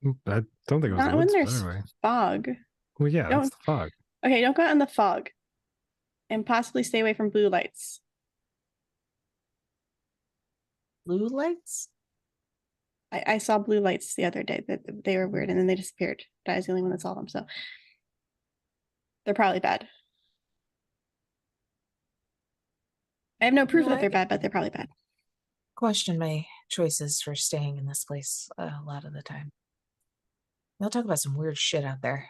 E: I don't think it was
B: Not
E: the
B: when
E: woods,
B: there's
E: by the way.
B: fog.
E: Well, yeah,
B: Don't-
E: that's the fog.
B: Okay, don't go out in the fog, and possibly stay away from blue lights.
A: Blue lights?
B: I saw blue lights the other day that they were weird, and then they disappeared. But I was the only one that saw them. So They're probably bad. I have no proof
A: No,
B: that
A: I
B: they're bad, but they're probably bad.
A: question my choices for staying in this place a lot of the time. They'll talk about some weird shit out there.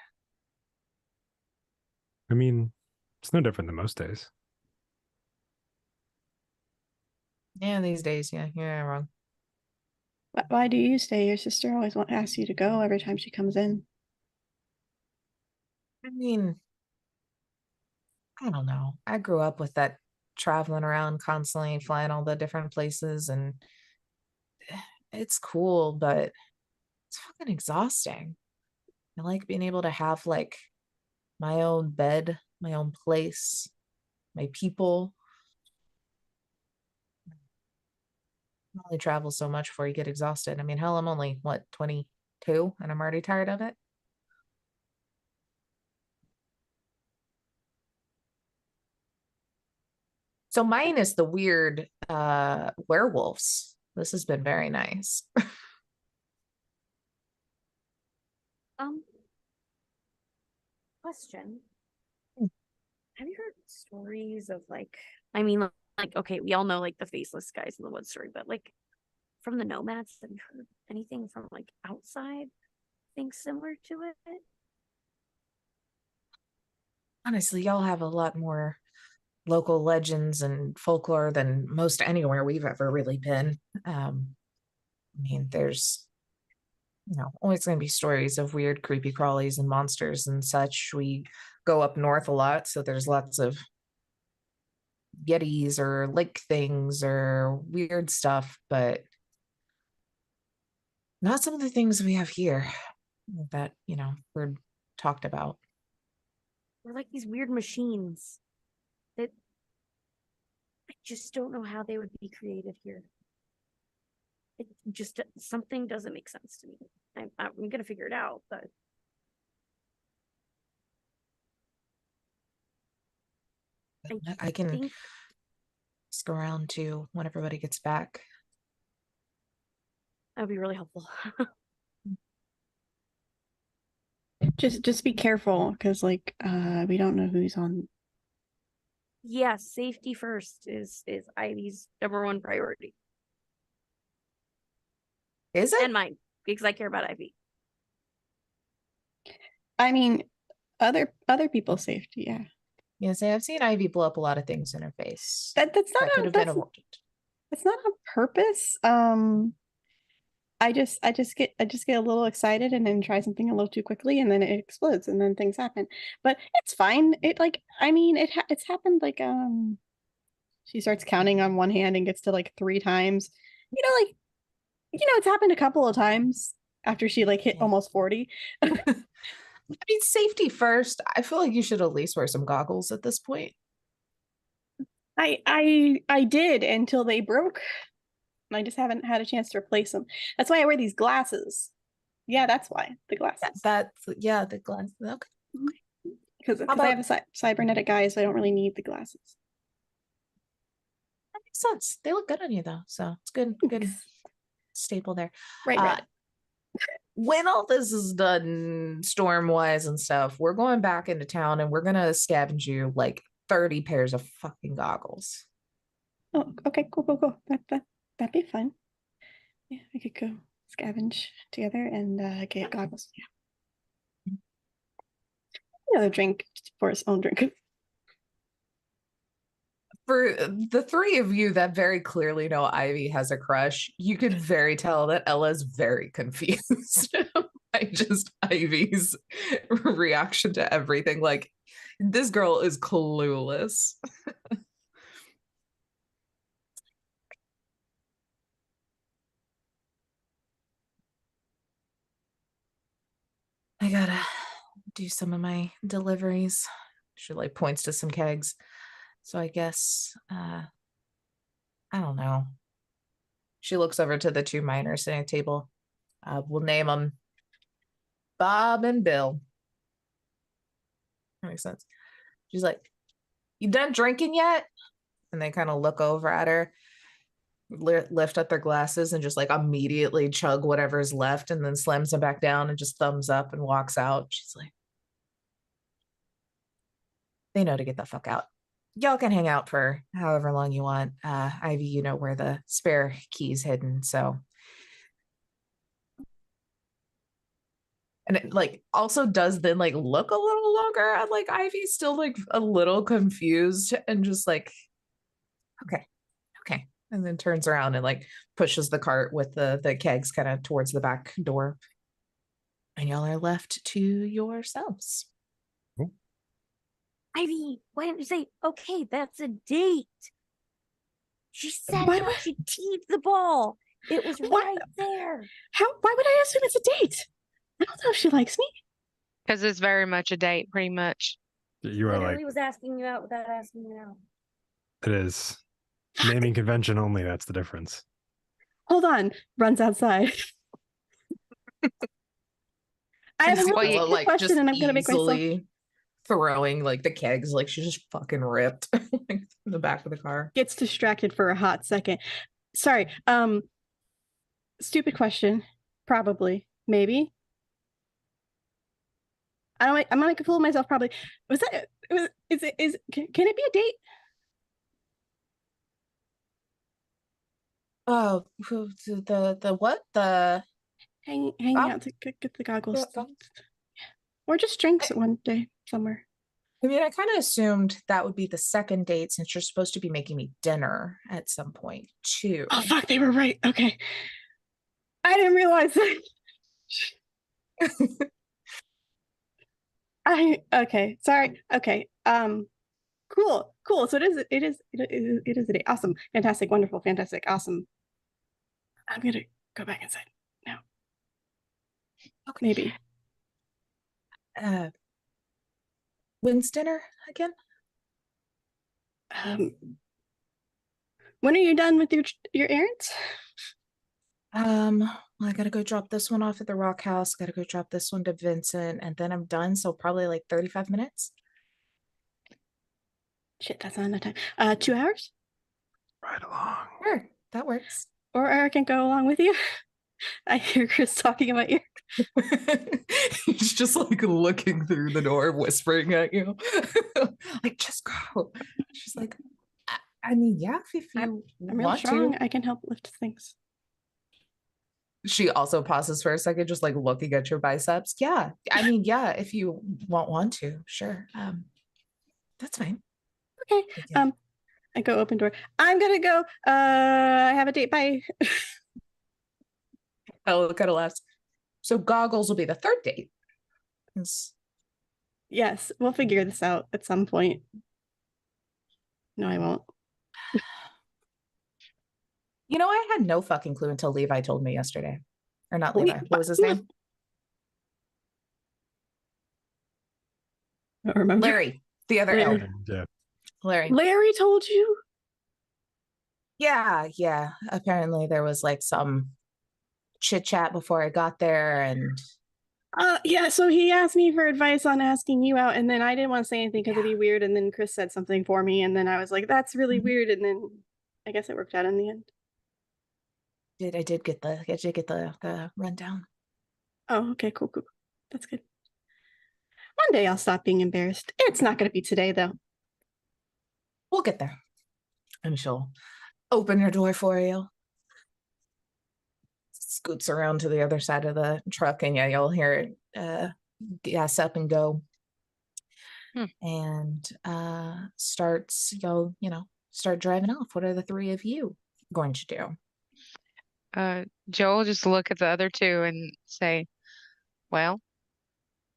E: I mean, it's no different than most days.
A: Yeah, these days, yeah, you're not wrong.
B: Why do you stay? Your sister always asks you to go every time she comes in.
A: I mean, I don't know. I grew up with that traveling around constantly, flying all the different places, and it's cool, but it's fucking exhausting. I like being able to have like my own bed, my own place, my people. You only travel so much before you get exhausted. I mean, hell, I'm only what, 22 and I'm already tired of it. So mine is the weird werewolves. This has been very nice.
D: Um, question.
A: Hmm.
D: Have you heard stories of I mean, okay, we all know like the faceless guys in the woods story, but like from the nomads, have you heard anything from like outside things similar to it?
A: Honestly, y'all have a lot more local legends and folklore than most anywhere we've ever really been. I mean, there's always going to be stories of weird, creepy crawlies and monsters and such. We go up north a lot, so there's lots of yetis or lake things or weird stuff, but not some of the things we have here that, were talked about.
D: Or like these weird machines that I just don't know how they would be created here. It just something doesn't make sense to me. I'm gonna figure it out, but
A: I can
D: think
A: ask around too when everybody gets back.
D: that would be really helpful.
B: Just be careful, because like we don't know who's on.
D: Yeah, safety first is Ivy's #1 priority.
A: Is it?
D: And mine, because I care about Ivy.
B: I mean, other people's safety, yeah.
A: Yes, I've seen Ivy blow up a lot of things in her face.
B: That's not
A: That could have been avoided.
B: It's not on purpose. I just get a little excited and then try something a little too quickly and then it explodes and then things happen. But it's fine. It's happened like she starts counting on one hand and gets to like 3 times. It's happened a couple of times after she like hit
A: Yeah.
B: almost 40.
A: I mean, safety first. I feel like you should at least wear some goggles at this point.
B: I did until they broke. And I just haven't had a chance to replace them. That's why I wear these glasses. Yeah, that's why the glasses.
A: The glasses. Okay.
B: Because I have a cybernetic eye, so I don't really need the glasses.
A: That makes sense. They look good on you though, so it's good. Good staple there.
B: Right.
A: When all this is done, storm wise and stuff, we're going back into town and we're gonna scavenge you like 30 pairs of fucking goggles.
B: Oh, okay, cool. That'd be fun. Yeah, we could go scavenge together and get goggles. Yeah. Another drink for his own drink.
A: For the 3 of you that very clearly know Ivy has a crush, you could very tell that Ella's very confused by just Ivy's reaction to everything. Like, this girl is clueless. I gotta do some of my deliveries. She like points to some kegs. So I guess I don't know. She looks over to the 2 miners sitting at the table. We'll name them Bob and Bill. That makes sense. She's like, "You done drinking yet?" And they kind of look over at her, lift up their glasses, and just like immediately chug whatever's left, and then slams them back down and just thumbs up and walks out. She's like, they know to get the fuck out. Y'all can hang out for however long you want. Ivy, you know where the spare key's hidden, so. And it like also does then like look a little longer at like Ivy, still like a little confused and just like, okay, okay. And then turns around and like pushes the cart with the kegs kind of towards the back door. And y'all are left to yourselves.
D: Ivy, why didn't you say, okay, that's a date? She said
B: Why
D: that.
B: would-
D: She teed the ball. It was
B: Why-
D: right there.
B: Why would I assume it's a date? I don't know if she likes me.
C: Because it's very much a date, pretty much.
E: You are like,
D: Literally was asking you out without asking you out.
E: it is naming convention only. That's the difference.
B: Hold on. Runs outside. I have a
C: Well,
B: really
C: you-
B: good question, and I'm gonna make myself.
A: Throwing like the kegs, like she's just fucking ripped like, in the back of the car.
B: Gets distracted for a hot second. Sorry. Stupid question. Probably. Maybe. I'm gonna make a fool of myself. Probably. Was that? Can it be a date?
A: Oh, the what? The
B: Hanging out to get the goggles, or just drinks one day somewhere.
A: I mean, I kind of assumed that would be the second date since you're supposed to be making me dinner at some point too.
B: Oh fuck, they were right. Okay, I didn't realize that. Okay, sorry. Okay, cool. So it is a date. Awesome, fantastic, wonderful, fantastic, awesome. I'm gonna go back inside now.
A: Okay.
B: Maybe.
A: When's dinner again?
B: When are you done with your errands?
A: Well, I gotta go drop this one off at the Rock House. Gotta go drop this one to Vincent, and then I'm done. So probably like 35 minutes.
B: Shit, that's not enough time. 2 hours?
E: Right along.
A: Sure, that works.
B: Or I can go along with you. I hear Chris talking in my ear.
A: He's just like looking through the door, whispering at you, like, just go. She's like, I mean, yeah, if you
B: I'm real
A: want
B: strong.
A: to.
B: I can help lift things.
A: She also pauses for a second, just like looking at your biceps. Yeah, I mean, yeah, if you want to, sure. That's fine.
B: Okay.
A: Yeah.
B: I go open door. I'm gonna go. I have a date. Bye.
A: Oh, kind of laughs. So goggles will be the third date.
B: Yes, we'll figure this out at some point. No, I won't.
A: You know, I had no fucking clue until Levi told me yesterday. Or not Levi. What was his name?
B: I don't remember.
A: Larry. The other
B: Larry.
A: L.
E: Yeah.
A: Larry.
B: Larry told you?
A: Yeah. Apparently there was like some chit chat before I got there, and
B: Yeah, so he asked me for advice on asking you out, and then I didn't want to say anything because it'd be weird, and then Chris said something for me, and then I was like, that's really weird, and then I guess it worked out in the end.
A: I did get the rundown.
B: Oh, okay, cool. That's good. One day I'll stop being embarrassed. It's not going to be today, though.
A: We'll get there. And she'll open your door for you. Scoots around to the other side of the truck, and yeah, you'll hear it gas up and go. And starts, start driving off. What are the three of you going to do?
C: Joel just look at the other two and say, well,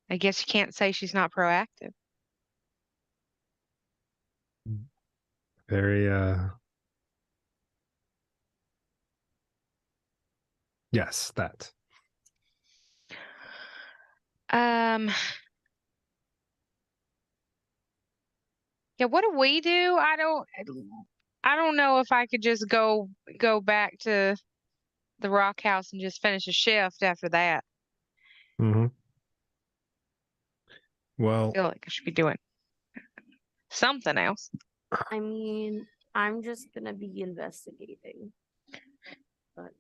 C: I guess you can't say she's not proactive.
E: Very yes, that.
C: Yeah, what do we do? I don't know if I could just go back to the Rock House and just finish a shift after that.
E: Mm-hmm. Well,
C: I feel like I should be doing something else.
D: I mean, I'm just gonna be investigating. But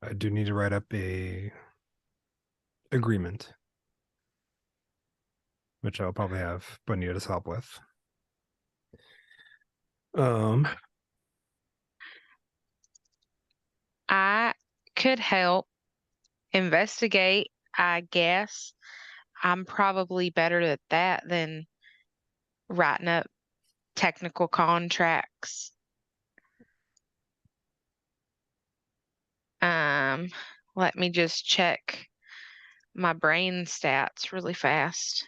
E: I do need to write up a agreement. which I'll probably have Bonita's help with.
C: I could help investigate, I guess. I'm probably better at that than writing up technical contracts. Let me just check my brain stats really fast.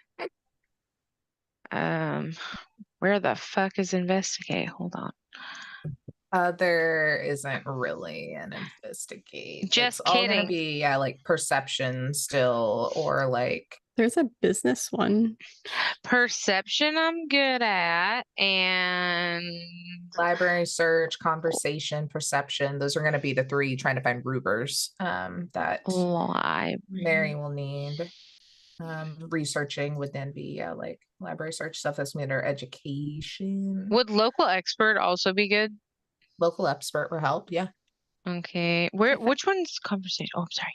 C: Where the fuck is investigate? Hold on.
A: There isn't really an investigate.
C: Just
A: It's all gonna
C: kidding.
A: be like perception still, or like
B: There's a business one.
C: Perception I'm good at, and
A: library search, conversation, perception. Those are gonna be the three trying to find Rubers that Mary will need. Researching would then be like library search stuff that's made her education.
C: Would local expert also be good?
A: Local expert will help, yeah.
C: Okay. Which one's conversation? Oh, I'm sorry.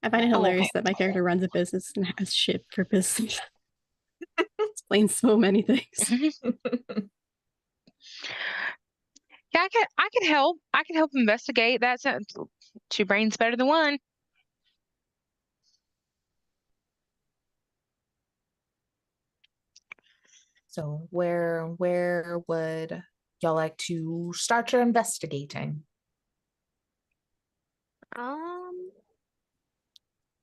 B: I find it
C: Oh,
B: hilarious
C: okay.
B: that my character runs a business and has shit for business. Explains so many things.
C: Yeah, I could help. I could help investigate. That's two brains better than one.
A: So where would y'all like to start your investigating?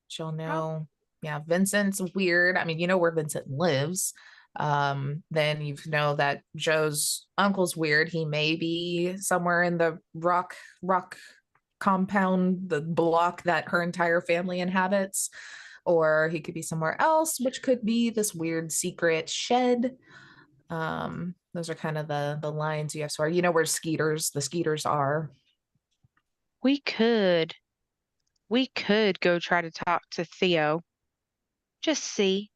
A: She'll know. Yeah, Vincent's weird. I mean, you know where Vincent lives. Then you know that Joe's uncle's weird. He may be somewhere in the rock compound, the block that her entire family inhabits, or he could be somewhere else, which could be this weird secret shed. Those are kind of the lines you have. So you know where the Skeeters are.
C: We could go try to talk to Theo. Just see.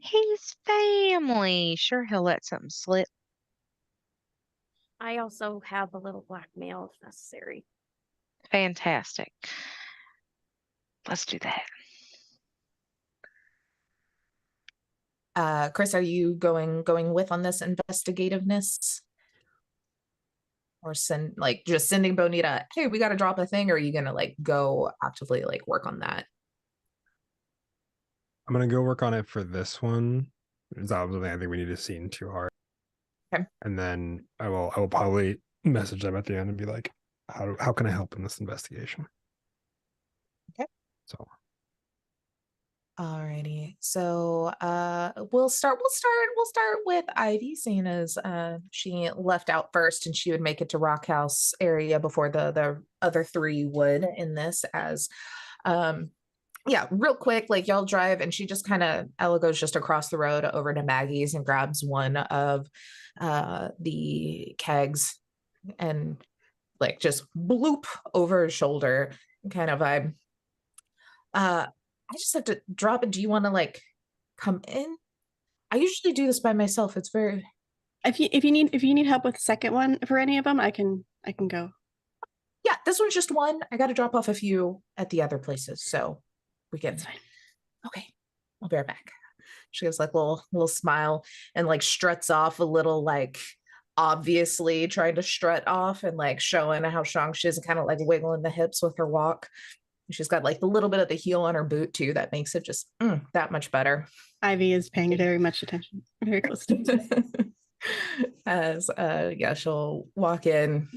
C: He's family. Sure, he'll let something slip.
D: I also have a little blackmail if necessary.
C: Fantastic. Let's do that.
A: Chris, are you going with on this investigativeness? Or just sending Bonita, hey, we got to drop a thing, or are you gonna like go actively like work on that?
E: I'm gonna go work on it for this one. It's obviously I think we need a scene too hard.
A: Okay.
E: And then I will probably message them at the end and be like, how can I help in this investigation?
A: Okay.
E: So
A: alrighty. So we'll start with Ivy, seeing as she left out first and she would make it to Rock House area before the other three would in this as yeah, real quick, like y'all drive and she just Ella goes just across the road over to Maggie's and grabs one of the kegs and like just bloop over her shoulder kind of vibe. I just have to drop it. Do you want to like come in? I usually do this by myself. It's very
B: If you need help with the second one for any of them, I can go.
A: yeah, this one's just one. I gotta drop off a few at the other places. So we can okay. I'll be right back. She gives like little smile and like struts off a little like obviously trying to strut off and like showing how strong she is and kind of like wiggling the hips with her walk. She's got like the little bit of the heel on her boot too that makes it just that much better.
B: Ivy is paying very much attention, very close to
A: as yeah, she'll walk in.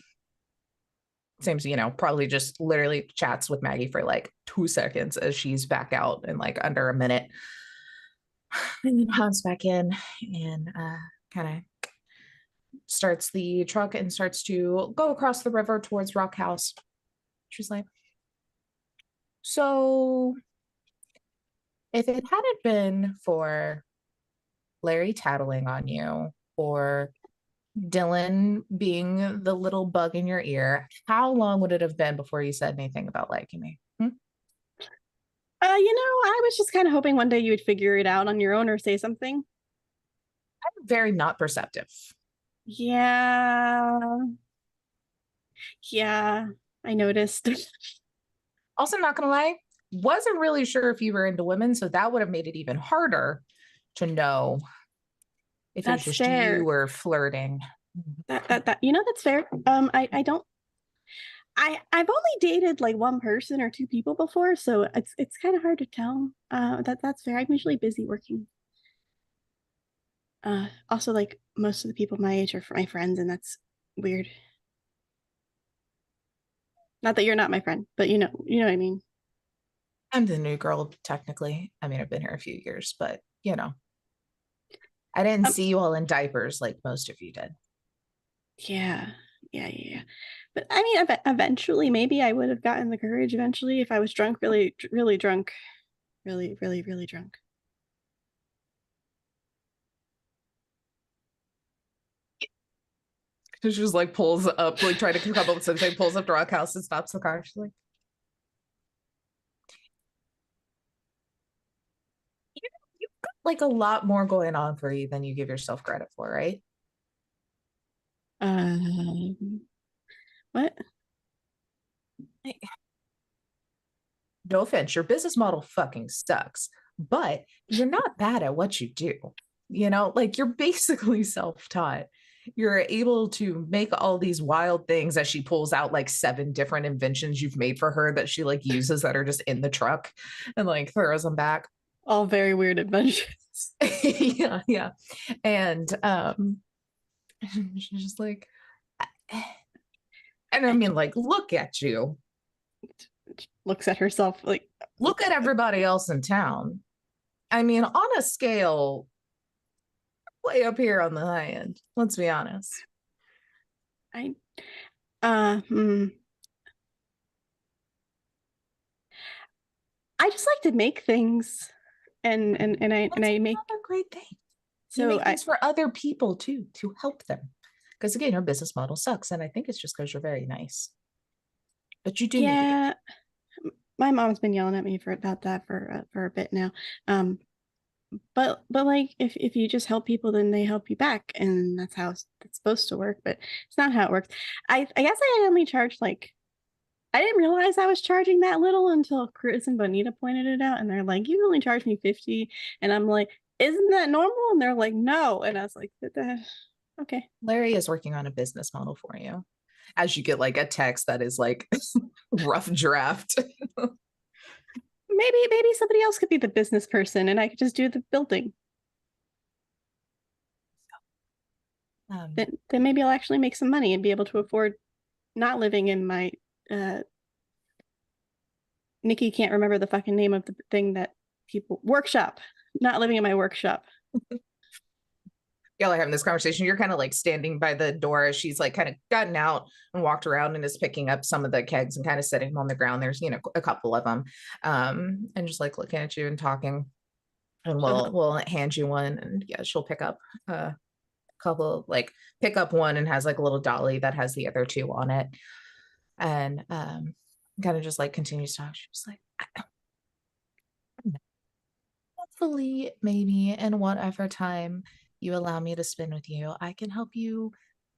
A: Seems, probably just literally chats with Maggie for like 2 seconds as she's back out in like under a minute. And then hops back in and kind of starts the truck and starts to go across the river towards Rock House. She's like, so if it hadn't been for Larry tattling on you or Dylan being the little bug in your ear, how long would it have been before you said anything about liking me?
B: I was just kind of hoping one day you would figure it out on your own or say something.
A: I'm very not perceptive.
B: Yeah, I noticed.
A: Also, not gonna lie, wasn't really sure if you were into women, so that would have made it even harder to know if it was
B: That's
A: just
B: fair.
A: you were flirting.
B: That that's fair. I don't. I've only dated like one person or two people before, so it's kind of hard to tell. That's fair. I'm usually busy working. Also, like most of the people my age are my friends, and that's weird. Not that you're not my friend, but you know what I mean.
A: I'm the new girl, technically. I mean, I've been here a few years, but I didn't see you all in diapers like most of you did.
B: Yeah. But I mean, eventually, maybe I would have gotten the courage eventually if I was drunk, really, really drunk, really, really, really drunk.
A: She just like pulls up, like trying to come up with something, pulls up to Rock House and stops the car. She's like, you've got like a lot more going on for you than you give yourself credit for, right?
B: What?
A: No offense, your business model fucking sucks, but you're not bad at what you do. Like you're basically self-taught. You're able to make all these wild things as she pulls out like 7 different inventions you've made for her that she like uses that are just in the truck and like throws them back.
B: All very weird inventions.
A: Yeah. And she's just like, and I mean, like, look at you.
B: Looks at herself like,
A: look at everybody else in town. I mean, on a scale way up here on the high end, let's be honest.
B: I just like to make things, and I make
A: a great thing.
B: So
A: you make things for other people too, to help them. Because again, your business model sucks, and I think it's just because you're very nice. But you do.
B: Yeah, my mom's been yelling at me about that for a bit now. But like if you just help people, then they help you back, and that's how it's supposed to work. But it's not how it works. I guess I only charged like, I didn't realize I was charging that little until Chris and Bonita pointed it out, and they're like, "You only charged me 50," and I'm like, "Isn't that normal?" And they're like, "No," and I was like, "Okay."
A: Larry is working on a business model for you. As you get like a text that is like rough draft.
B: Maybe somebody else could be the business person, and I could just do the building. Then maybe I'll actually make some money and be able to afford not living in my Nikki can't remember the fucking name of the thing that people workshop. Not living in my workshop.
A: Y'all are having this conversation. You're kind of like standing by the door as she's like kind of gotten out and walked around and is picking up some of the kegs and kind of setting them on the ground. There's a couple of them, and just like looking at you and talking. And we'll hand you one, and yeah, she'll pick up a couple, like pick up one and has like a little dolly that has the other 2 on it, and kind of just like continues to talk. She's like, hopefully, maybe in whatever time you allow me to spend with you, I can help you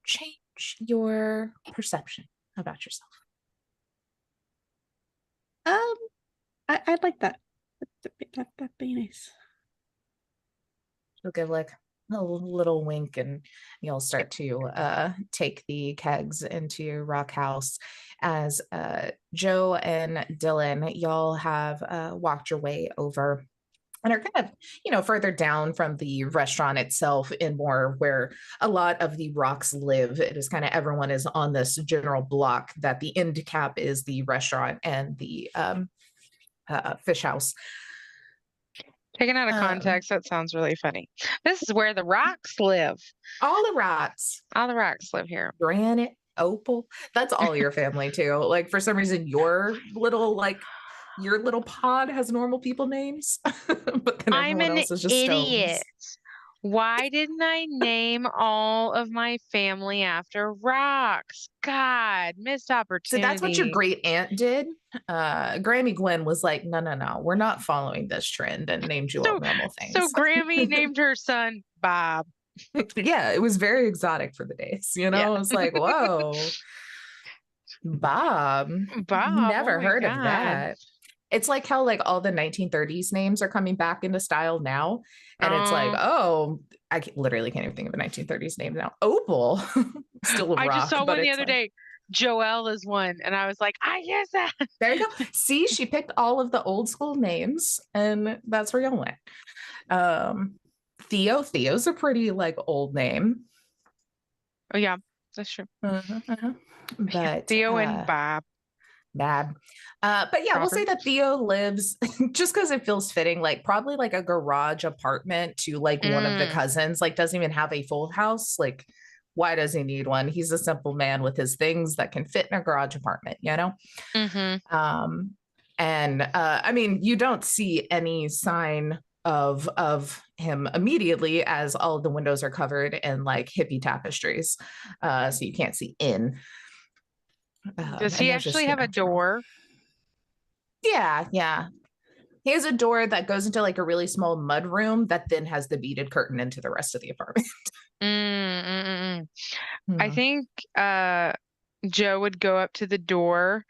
A: change your perception about yourself.
B: I'd like that. That'd be nice.
A: She'll give like a little wink, and you'll start to take the kegs into Rock House as Joe and Dylan, y'all have walked your way over and are kind of, further down from the restaurant itself in more where a lot of the rocks live. It is kind of everyone is on this general block that the end cap is the restaurant and the fish house.
C: Taken out of context, that sounds really funny. This is where the rocks live.
A: All the rocks.
C: All the rocks live here.
A: Granite, opal. That's all your family too. Like for some reason, your little pod has normal people names, but then
C: I'm
A: everyone
C: an
A: else is just
C: idiot.
A: stones.
C: Why didn't I name all of my family after rocks? God, missed opportunity.
A: So that's what your great aunt did. Grammy Gwen was like, no, we're not following this trend, and named you all normal things.
C: So Grammy named her son Bob.
A: Yeah, it was very exotic for the days. Yeah. It's like, whoa, Bob.
C: Never
A: heard of that. It's like how like all the 1930s names are coming back into style now. And it's like,
C: Uh,
A: oh, literally can't even think of a 1930s name now. Opal, still a
C: I just
A: rock,
C: saw
A: but
C: one the
A: it's
C: other
A: like,
C: day. Joelle is one, and I was like, I use that.
A: there you go. See, she picked all of the old school names, and that's where you went. Theo's a pretty like old name.
C: Oh yeah, that's true.
A: But
C: Theo and Bob.
A: bad. But yeah, we'll say
C: Robert.
A: that Theo lives just because it feels fitting, like probably like a garage apartment to like one of the
C: Mm,
A: cousins, like doesn't even have a full house. Like, why does he need one? He's a simple man with his things that can fit in a garage apartment, you know?
C: mm-hmm.
A: And I mean, you don't see any sign of him immediately as all of the windows are covered in like hippie tapestries. So you can't see in.
C: Does
A: And
C: he
A: there's just,
C: actually have a
A: general.
C: door?
A: Yeah, yeah. He has a door that goes into like a really small mud room that then has the beaded curtain into the rest of the apartment.
C: Mm. I
A: Hmm.
C: think Joe would go up to the door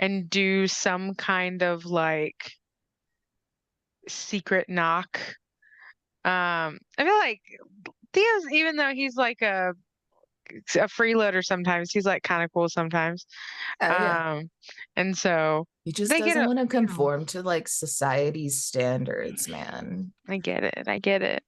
C: and do some kind of like secret knock. I feel like Theo's, even though he's like a freeloader sometimes, he's like kind of cool sometimes.
A: Oh yeah.
C: And so
A: He just
C: they get
A: doesn't
C: a,
A: want to
C: you know,
A: conform to like society's standards, man.
C: I get it. I get it.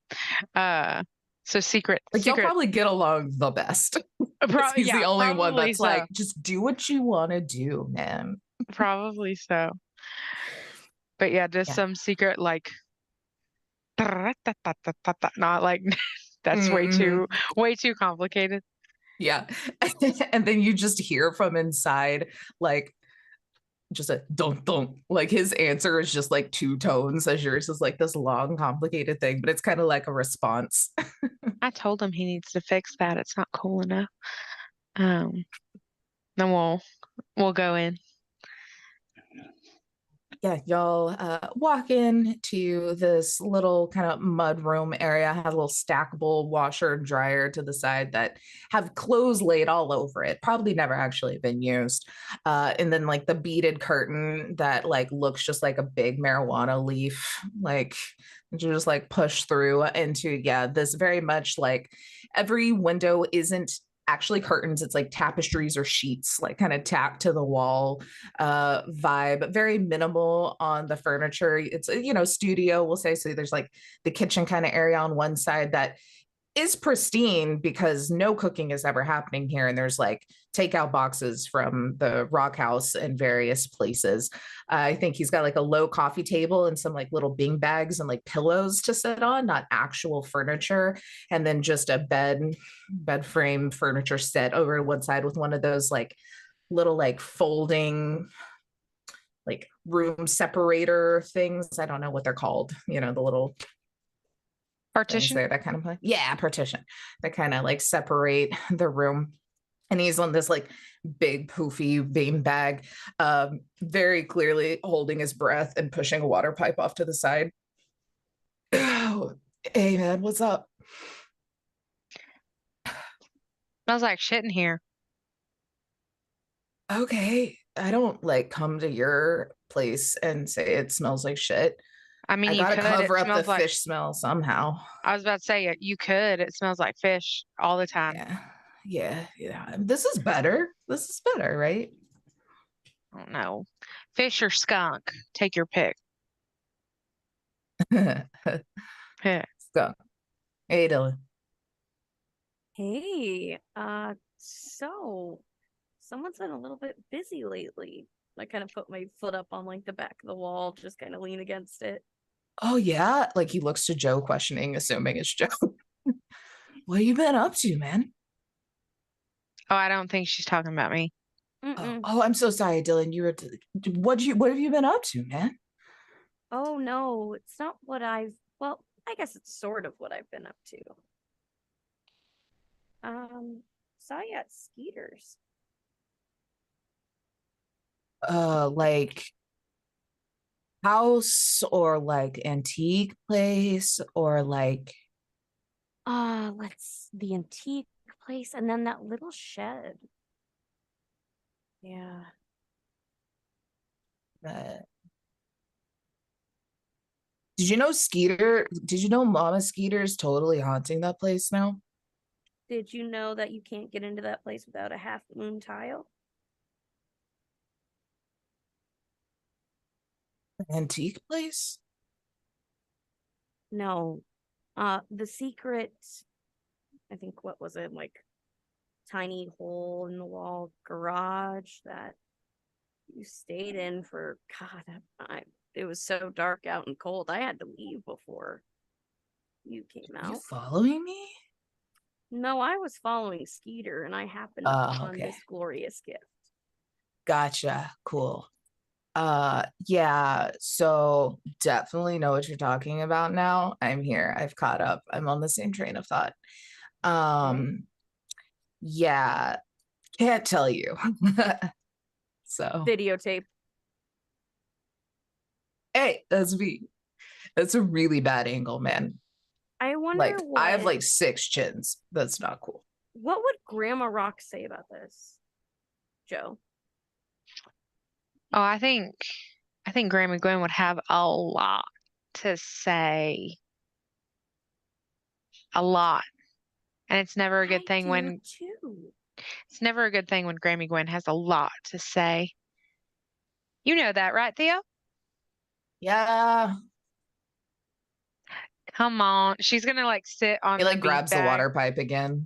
C: Uh, so
A: Like y'all
C: secret,
A: probably get along the best. 'Cause he's the
C: yeah,
A: only one
C: probably
A: that's
C: so.
A: like, just do what you want to do, man.
C: Probably so. But yeah, just
A: Yeah.
C: some secret like not like that's
A: Mm-hmm.
C: way too complicated.
A: Yeah. And then you just hear from inside, like, just a don't. Like his answer is just like two tones, as yours is like this long, complicated thing, but it's kind of like a response.
C: I told him he needs to fix that. It's not cool enough. Um, then we'll go in.
A: Yeah, y'all walk in to this little kind of mud room area, has a little stackable washer and dryer to the side that have clothes laid all over it, probably never actually been used. And then like the beaded curtain that like looks just like a big marijuana leaf, like you just like push through into, yeah, this very much like every window isn't actually curtains, it's like tapestries or sheets like kind of tacked to the wall vibe, very minimal on the furniture. It's studio, we'll say. So there's like the kitchen kind of area on one side that is pristine because no cooking is ever happening here, and there's like takeout boxes from the rock house in various places. I think he's got like a low coffee table and some like little bing bags and like pillows to sit on, not actual furniture, and then just a bed frame furniture set over one side with one of those like little like folding like room separator things. I don't know what they're called, the little things
C: Partition.
A: there that kind of like, yeah, partition that kind of like separate the room. And he's on this like big poofy bean bag, very clearly holding his breath and pushing a water pipe off to the side. Oh, hey man, what's up?
C: Smells like shit in here.
A: Okay, I don't like come to your place and say it smells like shit.
C: I mean,
A: I
C: you
A: gotta
C: could. It
A: cover up the
C: smells like.
A: fish smell somehow.
C: I was about to say it. You could. It smells like fish all the time.
A: Yeah. Yeah. This is better. This is better, right?
C: I don't know. Fish or skunk? Take your pick. Yeah.
A: So, hey, Dylan.
D: Hey, so someone's been a little bit busy lately. I kind of put my foot up on like the back of the wall, just kind of lean against it.
A: Oh, yeah. Like he looks to Joe, questioning, assuming it's Joe. What you been up to, man?
C: Oh, I don't think she's talking about me.
D: Mm-mm.
A: I'm so sorry, Dylan. What have you been up to, man?
D: Oh no, it's not what well, I guess it's sort of what I've been up to. Saw you at Skeeter's.
A: Like house or like antique place or like
D: The antique place and then that little shed. Yeah.
A: uh, Did you know Mama Skeeter's totally haunting that place now?
D: Did you know that you can't get into that place without a half moon tile?
A: Antique place?
D: No. The secret, I think, what was it, like tiny hole in the wall garage that you stayed in for, God, it was so dark out and cold. I had to leave before you came
A: Are you
D: out.
A: following me?
D: No, I was following Skeeter and I happened upon
A: Okay.
D: this glorious gift.
A: Gotcha. Cool. Yeah, so definitely know what you're talking about now. I'm here. I've caught up. I'm on the same train of thought. Um, yeah, can't tell you. So,
D: Videotape.
A: hey, that's me. That's a really bad angle, man.
D: I wonder
A: Like, I have
D: what
A: like 6 chins. That's not cool.
D: would Grandma Rock say about this, Joe?
C: Oh, I think Grandma Gwen would have a lot to say. A lot. And it's never a good
D: I
C: thing
D: do
C: when
D: too.
C: it's never a good thing when Grammy Gwen has a lot to say. You know that, right, Theo?
A: Yeah.
C: Come on. She's gonna like sit
A: He
C: on the
A: like grabs the
C: beanbag.
A: water pipe again.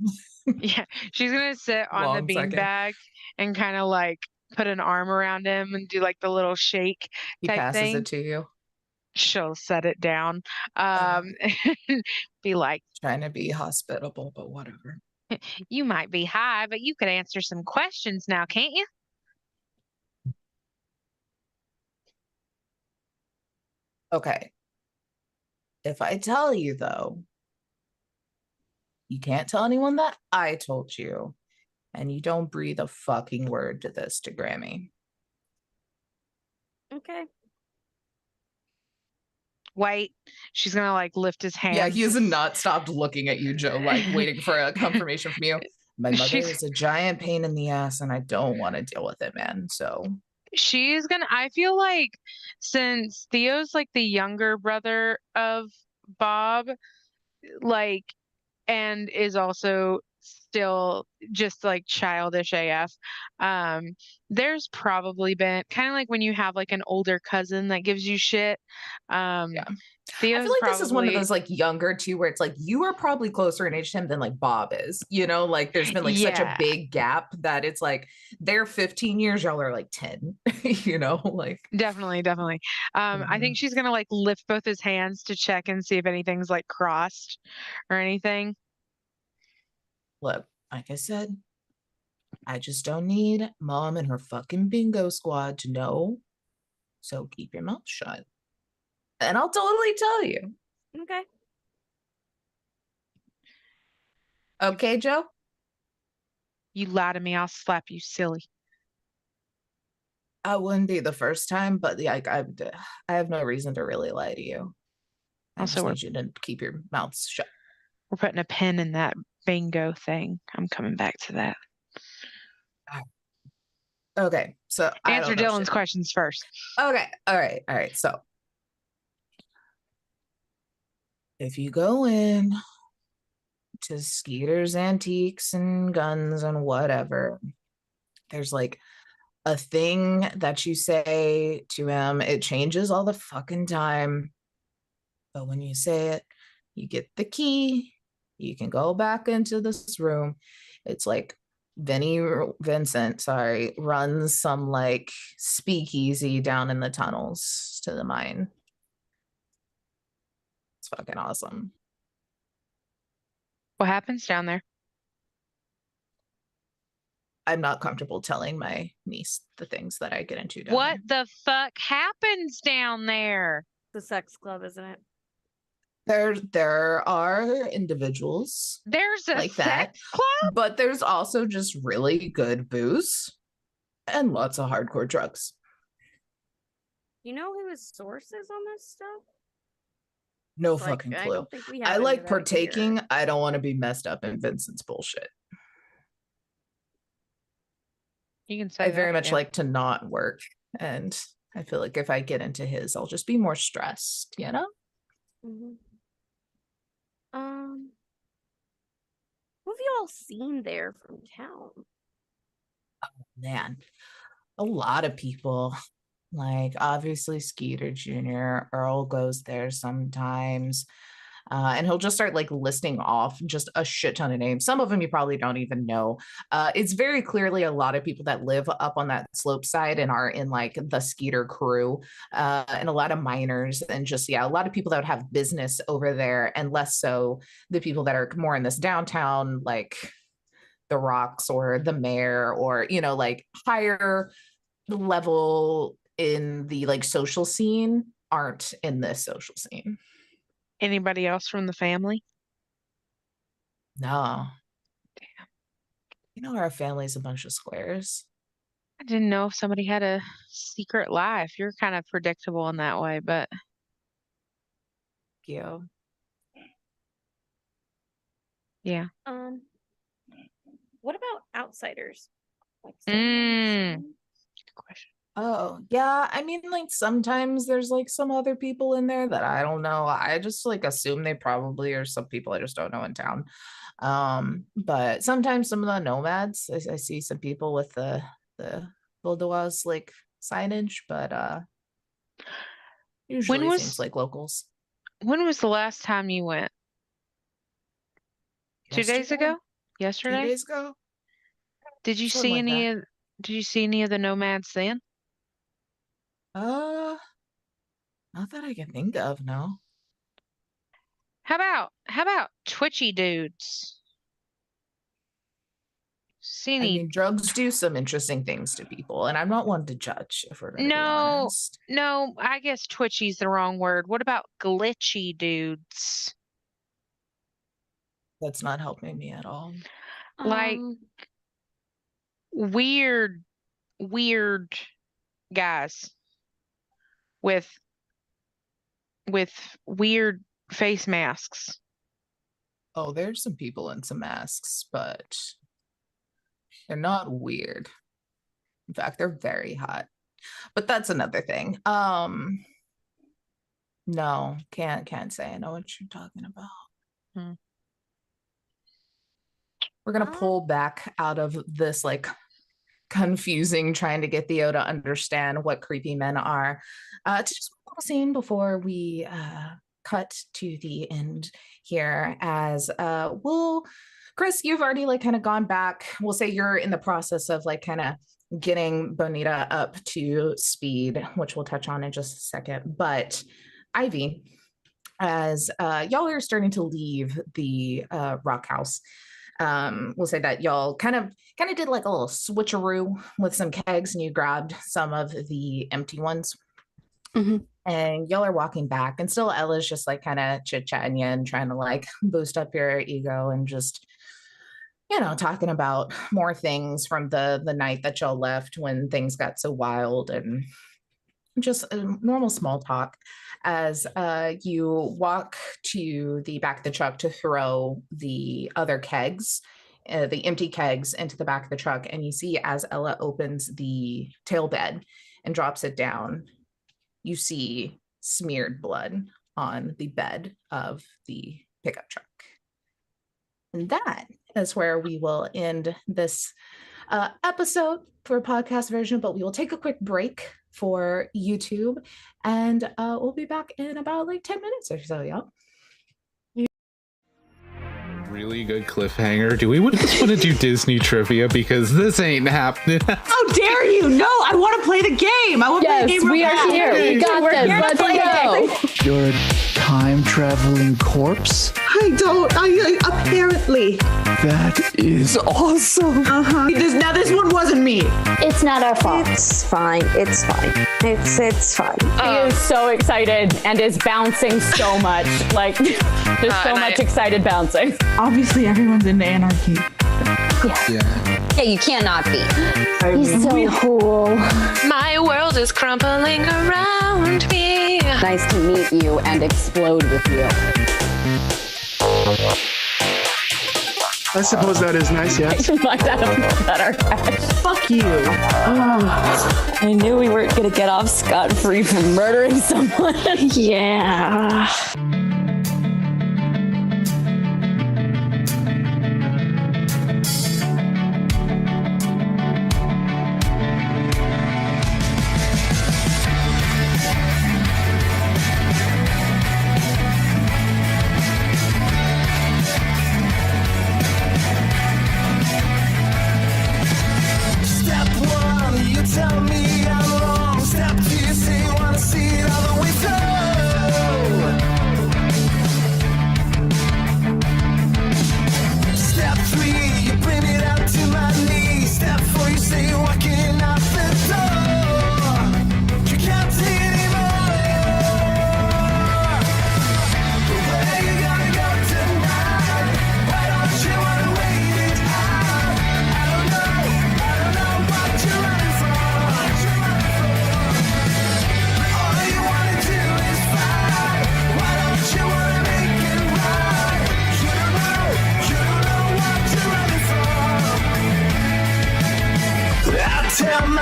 C: Yeah, she's gonna sit on the
A: Long second.
C: beanbag and kind of like put an arm around him and do like the little shake
A: He
C: type
A: passes
C: thing.
A: it to you.
C: She'll set it down.
A: Uh,
C: And be like,
A: trying to be hospitable, but whatever.
C: you might be high, but you could answer some questions now, can't you?
A: Okay. If I tell you though, you can't tell anyone that I told you, and you don't breathe a fucking word to this to Grammy.
D: Okay.
C: Wait, she's gonna like lift his hands.
A: Yeah, he has not stopped looking at you, Joe, like waiting for a confirmation from you. My mother
C: She's
A: is a giant pain in the ass, and I don't want to deal with it, man. So
C: she's gonna, I feel like since Theo's like the younger brother of Bob, like, and is also still just like childish AF. There's probably been kind of like when you have like an older cousin that gives you shit.
A: yeah. I
C: Theo's
A: feel like this is one of
C: probably,
A: those like younger too, where it's like you are probably closer in age to him than like Bob is. You know, like there's been like such a
C: yeah,
A: big gap that it's like they're 15 years, y'all are like 10, you know, like
C: definitely, definitely. I think she's gonna like lift both his hands to check and see if anything's like crossed or anything.
A: look, like I said, I just don't need mom and her fucking bingo squad to know. So keep your mouth shut. And I'll totally tell you.
D: Okay.
A: Okay, Joe?
C: You lie to me, I'll slap you silly.
A: I wouldn't be the first time, but yeah, I have no reason to really lie to you. I
C: Also,
A: just need you to keep your mouth shut.
C: we're putting a pin in that bingo thing. I'm coming back to that.
A: Okay, so I
C: Answer
A: don't know
C: Dylan's
A: shit.
C: questions first.
A: Okay, all right. So if you go in to Skeeter's Antiques and Guns and whatever, there's like a thing that you say to him. It changes all the fucking time. But when you say it, you get the key. You can go back into this room. It's like Vincent, sorry, runs some like speakeasy down in the tunnels to the mine. It's fucking awesome.
C: What happens down there?
A: I'm not comfortable telling my niece the things that I get into down
C: What
A: there.
C: the fuck happens down there?
D: The sex club, isn't it?
A: There are individuals
C: There's a
A: like
C: sex
A: that,
C: club?
A: but there's also just really good booze and lots of hardcore drugs.
D: You know who his source is on this stuff?
A: No
D: Like,
A: fucking
D: I
A: clue.
D: don't think we have
A: I
D: any
A: like
D: of that
A: partaking.
D: here.
A: I don't want to be messed up in Vincent's bullshit.
C: You can say
A: I
C: that
A: very much
C: again.
A: like to not work. And I feel like if I get into his, I'll just be more stressed, you know?
D: Mhm. What have you all seen there from town?
A: Man, a lot of people. Like obviously Skeeter Jr. Earl goes there sometimes. And he'll just start like listing off just a shit ton of names. Some of them you probably don't even know. It's very clearly a lot of people that live up on that slope side and are in like the Skeeter crew, and a lot of miners, and just, yeah, a lot of people that would have business over there, and less so the people that are more in this downtown, like the Rocks or the mayor, or, like higher level in the like social scene aren't in this social scene.
C: Anybody else from the family?
A: No. Our family's a bunch of squares.
C: I didn't know if somebody had a secret life. You're kind of predictable in that way, but
A: You.
C: yeah.
D: What about outsiders? Like
C: Good question.
A: Oh, yeah. I mean, like sometimes there's like some other people in there that I don't know. I just like assume they probably are some people I just don't know in town. But sometimes some of the nomads, I see some people with the Buldawas like signage, but usually seems like locals.
C: When was the last time you went? 2 days ago? Yesterday?
A: 2 days ago?
C: Did you
A: Something
C: see
A: like
C: any
A: that.
C: of Did you see any of the nomads then?
A: Not that I can think of, no.
C: How about twitchy dudes? See
A: I
C: any?
A: mean, drugs do some interesting things to people, and I'm not one to judge, if we're going to be honest.
C: No, I guess twitchy's the wrong word. What about glitchy dudes?
A: That's not helping me at all.
C: Like weird guys with weird face masks.
A: Oh, there's some people in some masks, but they're not weird. In fact, they're very hot. But that's another thing. No, can't say I know what you're talking about. We're gonna pull back out of this like confusing trying to get Theo to understand what creepy men are, to just a little scene before we cut to the end here, as Chris, you've already like kind of gone back. We'll say you're in the process of like kind of getting Bonita up to speed, which we'll touch on in just a second. But Ivy, as y'all are starting to leave the rock house, we'll say that y'all kind of did like a little switcheroo with some kegs, and you grabbed some of the empty ones. And y'all are walking back, and still Ella's just like kind of chit-chatting you and trying to like boost up your ego, and just talking about more things from the night that y'all left when things got so wild, and just normal small talk, as you walk to the back of the truck to throw the other kegs, the empty kegs, into the back of the truck. And you see, as Ella opens the tail bed and drops it down, you see smeared blood on the bed of the pickup truck. And that is where we will end this episode for a podcast version, but we will take a quick break for YouTube, and we'll be back in about like 10 minutes or so, y'all.
F: Really good cliffhanger. Do we just want to do Disney trivia? Because this ain't happening.
G: How dare you? No, I want to play the game. I want to play the game.
H: We are here. We got this. Let's go.
I: You're a time traveling corpse?
G: I apparently.
I: That is awesome.
G: Now this one wasn't me.
H: It's not our fault.
J: It's fine. It's fine. It's fine.
H: He is so excited and is bouncing so much. Like, there's so much excited bouncing.
G: Obviously, everyone's into anarchy.
J: Yeah, you cannot be.
H: He's so cool.
K: My world is crumbling around me.
H: Nice to meet you and explode with you.
I: I suppose that is nice, yes.
H: Might have better.
G: Fuck you.
H: I knew we weren't going to get off scot-free from murdering someone.
J: Yeah.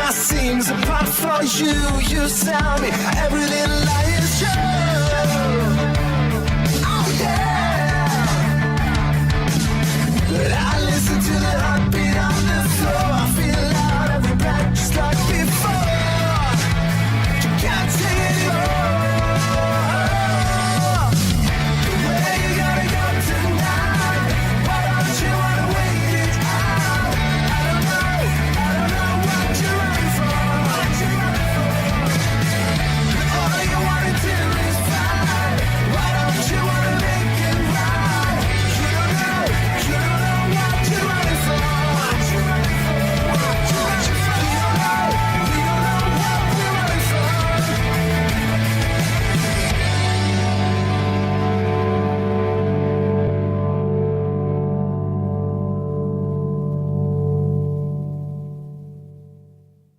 L: my seams apart for you. You tell me every little lie is true. Oh yeah. But I listen to the heartbeat on the floor. I feel loud every breath just like before. You can't take it anymore. The way you gotta go tonight. Why don't you wanna wait it out? I don't know what you're running from. All you wanna do is fight. Why don't you wanna make it right? You don't know what you're running from. What you running from? What you running from? We don't know what we're running from.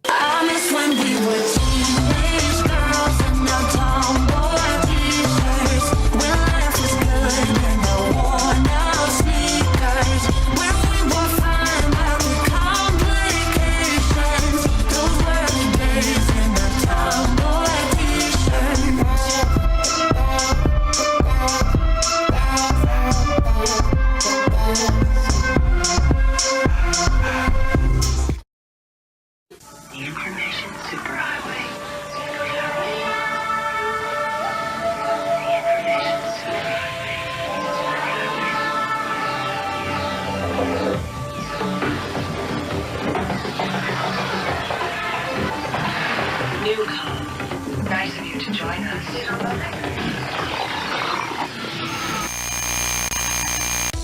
L: I miss when we were teenage girls in our tomboy t-shirts. When life was good and the worn out sneakers. When we were fine about the complications. Those were the days in the tomboy t-shirts.
M: The information superhighway. The information superhighway. Newcom. Nice of you to join us.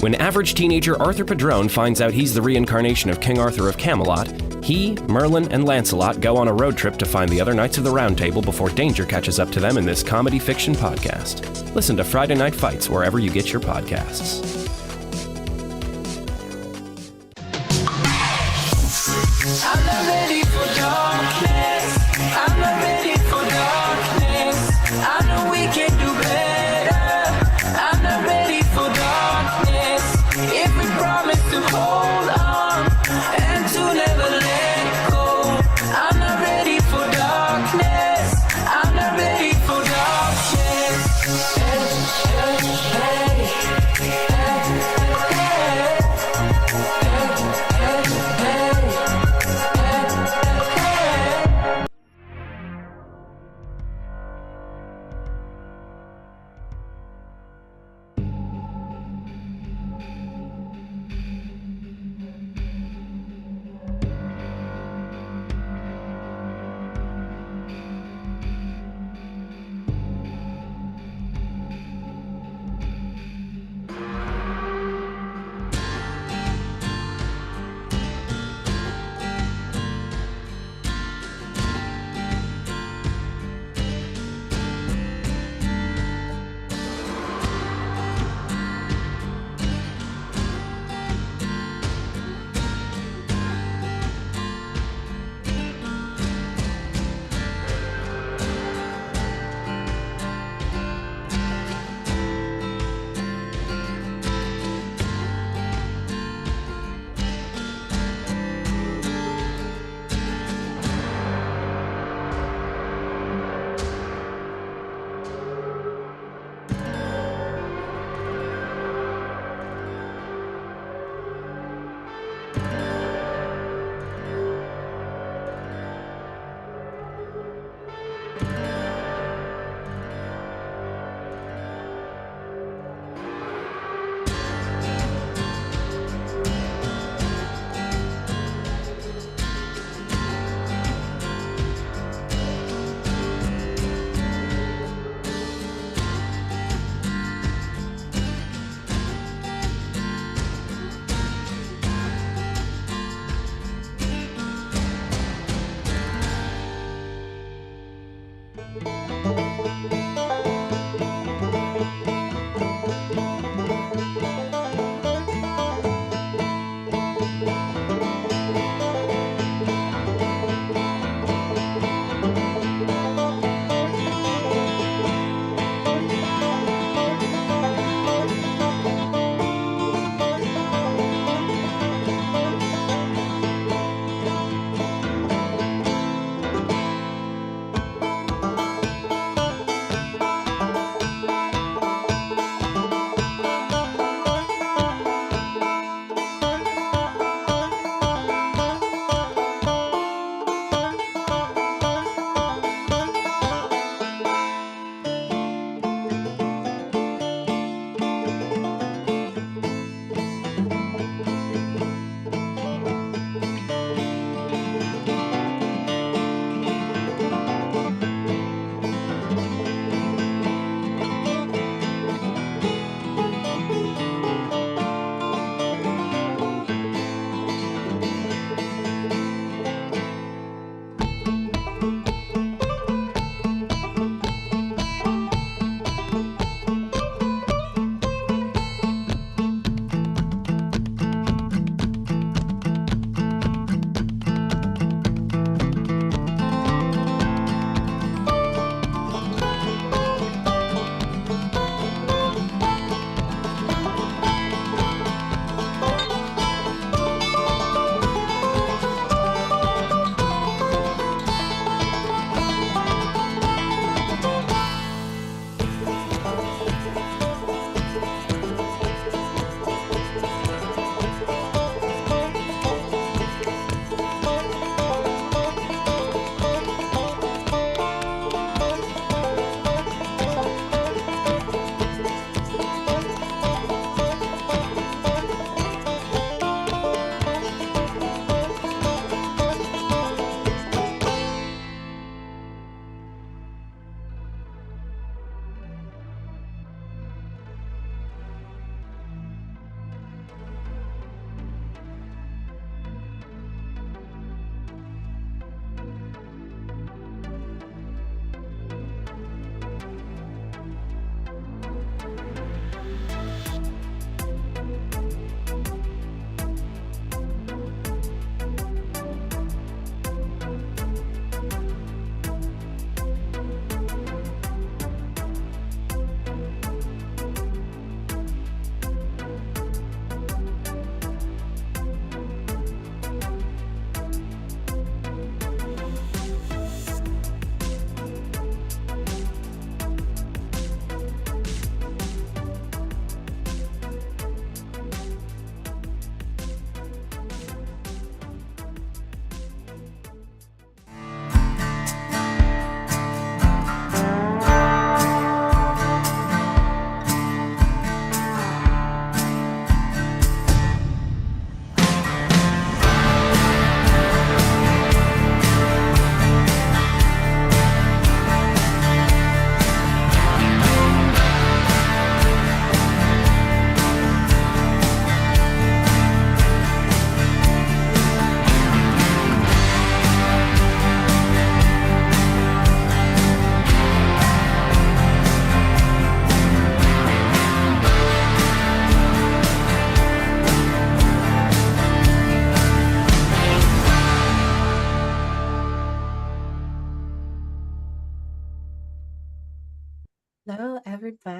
N: When average teenager Arthur Padrone finds out he's the reincarnation of King Arthur of Camelot, he, Merlin, and Lancelot go on a road trip to find the other Knights of the Round Table before danger catches up to them in this comedy fiction podcast. Listen to Friday Night Fights wherever you get your podcasts.
L: I'm not ready for darkness. I'm not ready for darkness. I know we can do better. I'm not ready for darkness. If we promise to hold on and to never let go. I'm not ready for darkness. I'm not ready for darkness.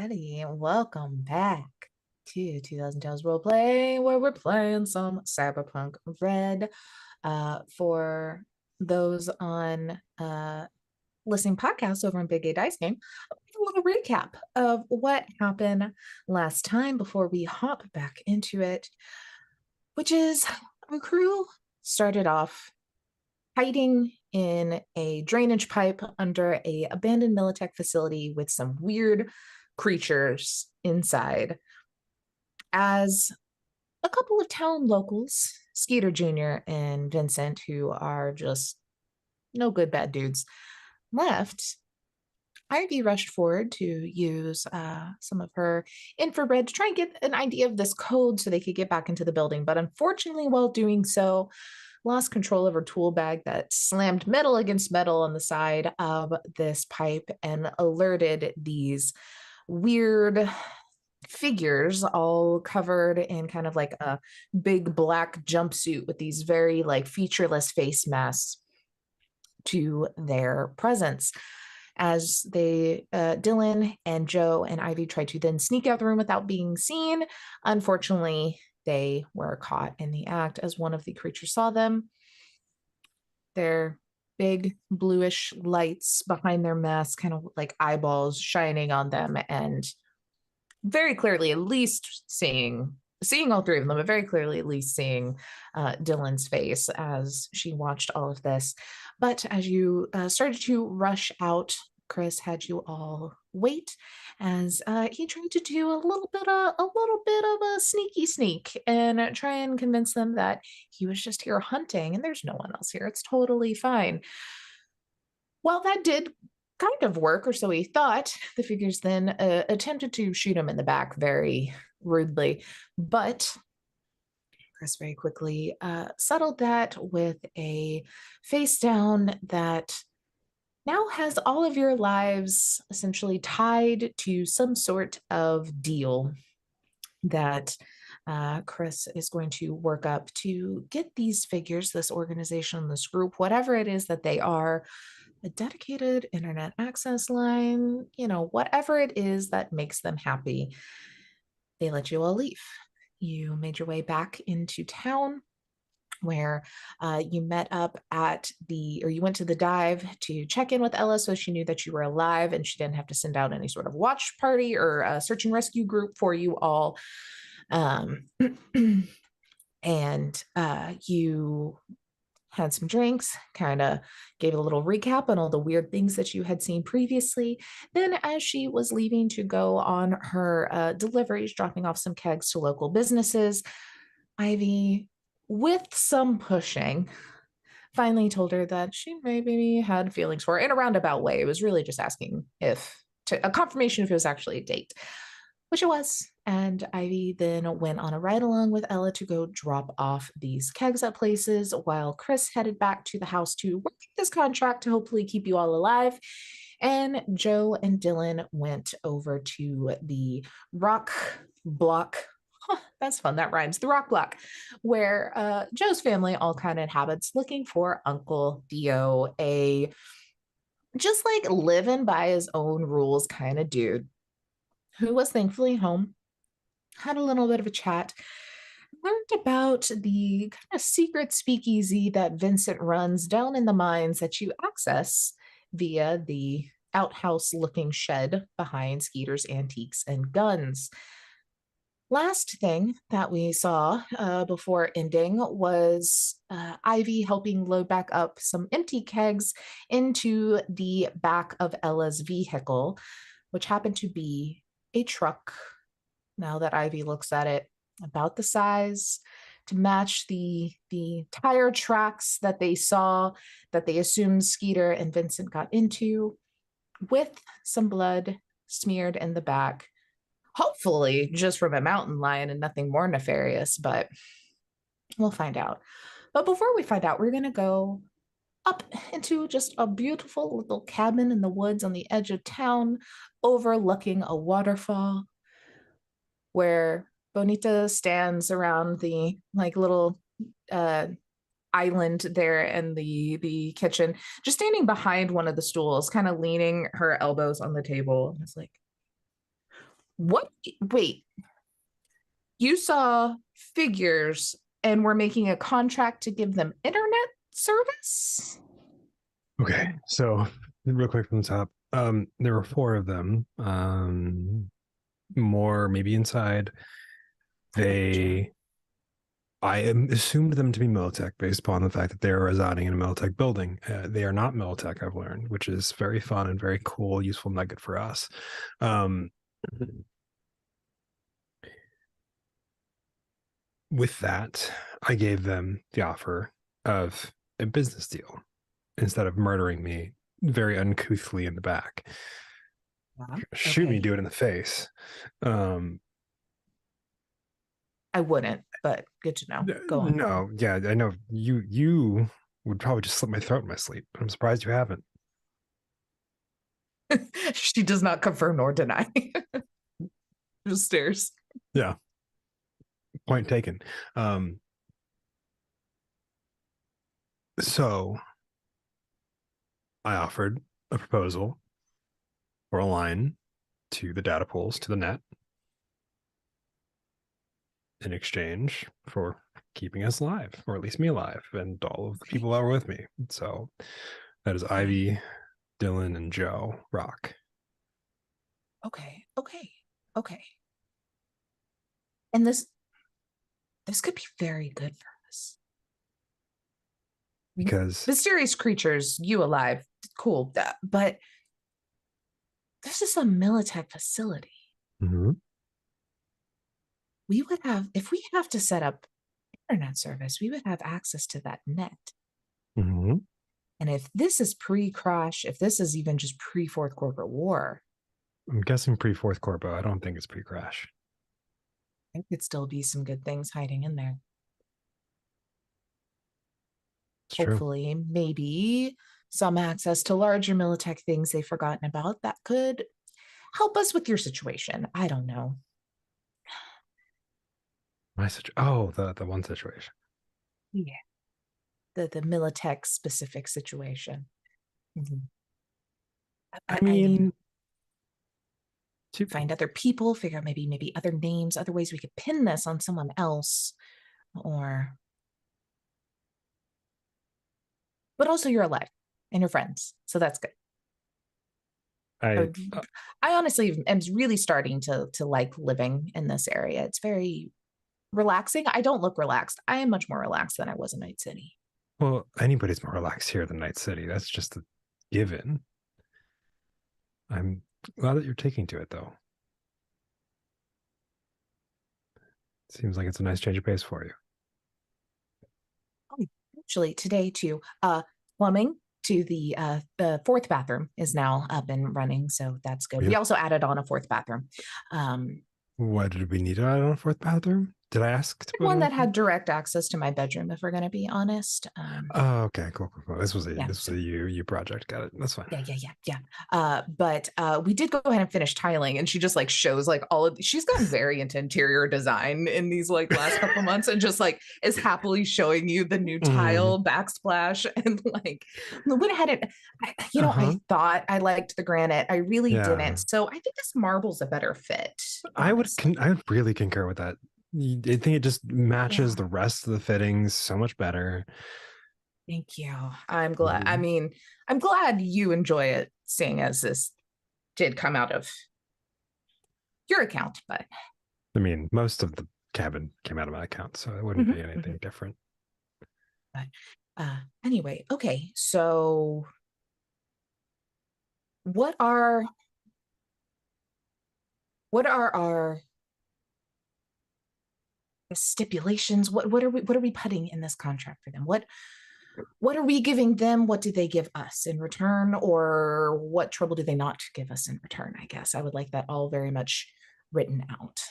A: everybody. Welcome back to 2000 Tales Roleplay, where we're playing some Cyberpunk Red. For those on listening podcasts over in Big A Dice Game, a little recap of what happened last time before we hop back into it, which is our crew started off hiding in a drainage pipe under a abandoned Militech facility with some weird creatures inside. As a couple of town locals, Skeeter Jr. and Vincent, who are just no good bad dudes, left, Ivy rushed forward to use some of her infrared to try and get an idea of this code so they could get back into the building. But unfortunately, while doing so, lost control of her tool bag that slammed metal against metal on the side of this pipe and alerted these weird figures all covered in kind of like a big black jumpsuit with these very like featureless face masks to their presence. As they, Dylan and Joe and Ivy tried to then sneak out the room without being seen, unfortunately, they were caught in the act as one of the creatures saw them. Their big bluish lights behind their masks, kind of like eyeballs shining on them, and very clearly at least seeing all three of them, but very clearly at least seeing Dylan's face as she watched all of this. But as you started to rush out, Chris had you all wait as he tried to do a little bit of a sneaky sneak and try and convince them that he was just here hunting and there's no one else here. It's totally fine. Well, that did kind of work, or so he thought. The figures then attempted to shoot him in the back very rudely, but Chris very quickly settled that with a face down that now has all of your lives essentially tied to some sort of deal that Chris is going to work up to get these figures, this organization, this group, whatever it is that they are, a dedicated internet access line, whatever it is that makes them happy. They let you all leave. You made your way back into town where you met up you went to the dive to check in with Ella so she knew that you were alive and she didn't have to send out any sort of watch party or a search and rescue group for you all. And you had some drinks, kind of gave a little recap on all the weird things that you had seen previously. Then as she was leaving to go on her deliveries, dropping off some kegs to local businesses, Ivy, with some pushing, finally told her that she maybe had feelings for her in a roundabout way. It was really just asking a confirmation if it was actually a date, which it was. And Ivy then went on a ride along with Ella to go drop off these kegs at places while Chris headed back to the house to work this contract to hopefully keep you all alive. And Joe and Dylan went over to the rock block. That's fun. That rhymes. The rock block, where Joe's family all kind of inhabits, looking for Uncle Theo, a just like living by his own rules kind of dude who was thankfully home. Had a little bit of a chat, learned about the kind of secret speakeasy that Vincent runs down in the mines that you access via the outhouse looking shed behind Skeeter's Antiques and Guns. Last thing that we saw before ending was Ivy helping load back up some empty kegs into the back of Ella's vehicle, which happened to be a truck. Now that Ivy looks at it, about the size to match the tire tracks that they saw, that they assumed Skeeter and Vincent got into, with some blood smeared in the back. Hopefully just from a mountain lion and nothing more nefarious, but we'll find out. But before we find out, we're going to go up into just a beautiful little cabin in the woods on the edge of town, overlooking a waterfall, where Bonita stands around the like little island there in the kitchen, just standing behind one of the stools, kind of leaning her elbows on the table. And it's like, What? Wait, you saw figures and we're making a contract to give them internet service?
E: Okay, so real quick from the top, there were 4 of them, more maybe inside. I assumed them to be Militech based upon the fact that they're residing in a Militech building. They are not Militech, I've learned, which is very fun and very cool, useful nugget for us. With that, I gave them the offer of a business deal instead of murdering me very uncouthly in the back. Shoot me, do it in the face.
A: I wouldn't, but good to know. Go on.
E: No, yeah, I know you would probably just slit my throat in my sleep. I'm surprised you haven't.
A: She does not confirm nor deny. Just stares.
E: Yeah. Point taken. So I offered a proposal for a line to the data pools, to the net, in exchange for keeping us alive, or at least me alive, and all of the people that were with me. So that is Ivy, Dylan, and Joe Rock.
A: Okay. And this could be very good for us.
E: Because
A: mysterious creatures, you alive, cool. But this is a Militech facility.
E: Mm-hmm.
A: We would have, if we have to set up internet service, we would have access to that net.
E: Mm-hmm.
A: And if this is pre-crash, if this is even just pre-Fourth Corporate War,
E: I'm guessing pre-Fourth Corpo. I don't think it's pre-crash.
A: there could still be some good things hiding in there.
E: It's
A: Hopefully, maybe some access to larger Militech things they've forgotten about that could help us with your situation. I don't know.
E: The one situation.
A: Yeah. The Militech specific situation. Mm-hmm.
E: I mean,
A: to find other people, figure out maybe other names, other ways we could pin this on someone else, but also you're alive and your friends, so that's good. I honestly am really starting to like living in this area. It's very relaxing. I don't look relaxed. I am much more relaxed than I was in Night City.
E: Well, anybody's more relaxed here than Night City. That's just a given. I'm glad that you're taking to it, though. Seems like it's a nice change of pace for you.
A: Oh, actually, today too, plumbing to the 4th bathroom is now up and running, so that's good. We also added on a 4th bathroom.
E: What did we need to add on a 4th bathroom? Did I ask?
A: One that had direct access to my bedroom, if we're going to be honest.
E: Oh, okay, cool. This was a you project. Got it. That's fine.
A: Yeah. But we did go ahead and finish tiling, and she just like shows like all of. She's gotten very into interior design in these like last couple months, and just like is happily showing you the new tile backsplash, and like went ahead and I thought I liked the granite. I really didn't. So I think this marble's a better fit.
E: I would really concur with that. I think it just matches the rest of the fittings so much better.
A: Thank you. I'm glad. I mean, I'm glad you enjoy it, seeing as this did come out of your account. But
E: I mean, most of the cabin came out of my account, so it wouldn't be anything different.
A: But anyway, okay. So, what are our stipulations? What are we putting in this contract for them? What are we giving them? What do they give us in return? Or what trouble do they not give us in return? I guess I would like that all very much written out.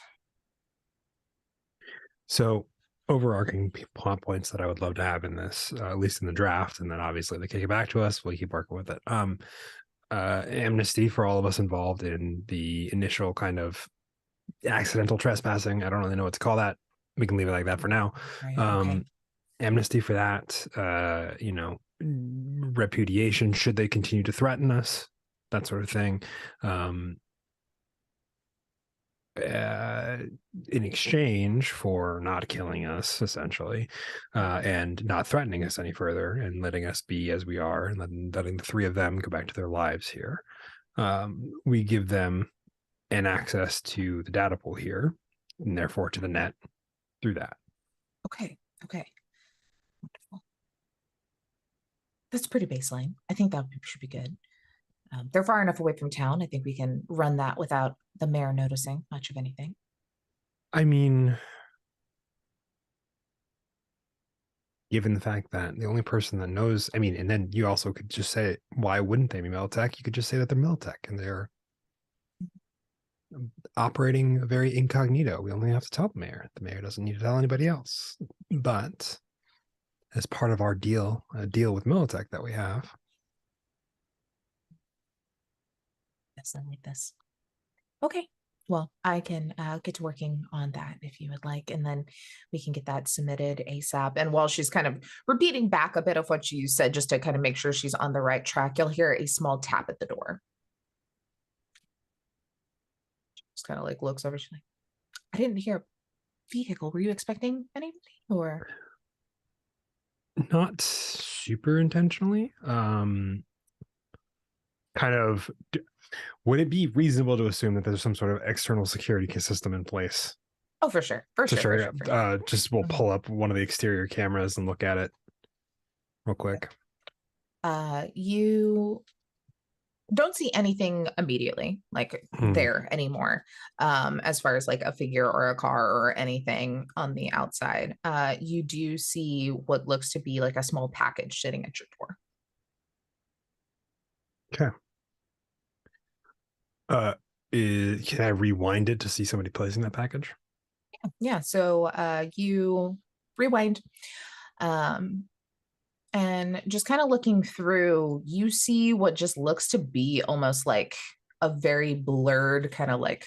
E: So overarching plot points that I would love to have in this, at least in the draft, and then obviously they kick it back to us, we'll keep working with it. Amnesty for all of us involved in the initial kind of accidental trespassing. I don't really know what to call that. We can leave it like that for now.
A: Okay.
E: Amnesty for that, repudiation should they continue to threaten us, that sort of thing. in exchange for not killing us, essentially, and not threatening us any further, and letting us be as we are, and letting the three of them go back to their lives here. We give them an access to the data pool here, and therefore to the net through that.
A: Okay. Wonderful. That's pretty baseline. I think that should be good. They're far enough away from town. I think we can run that without the mayor noticing much of anything.
E: I mean, given the fact that the only person that knows, I mean, and then you also could just say, why wouldn't they be Militech? You could just say that they're Militech and they're operating very incognito. We only have to tell the mayor. The mayor doesn't need to tell anybody else. But as part of our deal, a deal with Militech that we have.
A: Yes, I like this. Okay. Well, I can get to working on that if you would like, and then we can get that submitted ASAP. And while she's kind of repeating back a bit of what you said, just to kind of make sure she's on the right track, you'll hear a small tap at the door. Just kind of like looks over. She's like, I didn't hear a vehicle. Were you expecting anybody or?
E: Not super intentionally. Kind of, would it be reasonable to assume that there's some sort of external security system in place?
A: Oh, for sure.
E: Just we'll pull up one of the exterior cameras and look at it real quick.
A: You don't see anything immediately like there anymore, as far as like a figure or a car or anything on the outside. You do see what looks to be like a small package sitting at your door.
E: Okay. Can I rewind it to see somebody placing that package?
A: Yeah. So you rewind, and just kind of looking through, you see what just looks to be almost like a very blurred kind of like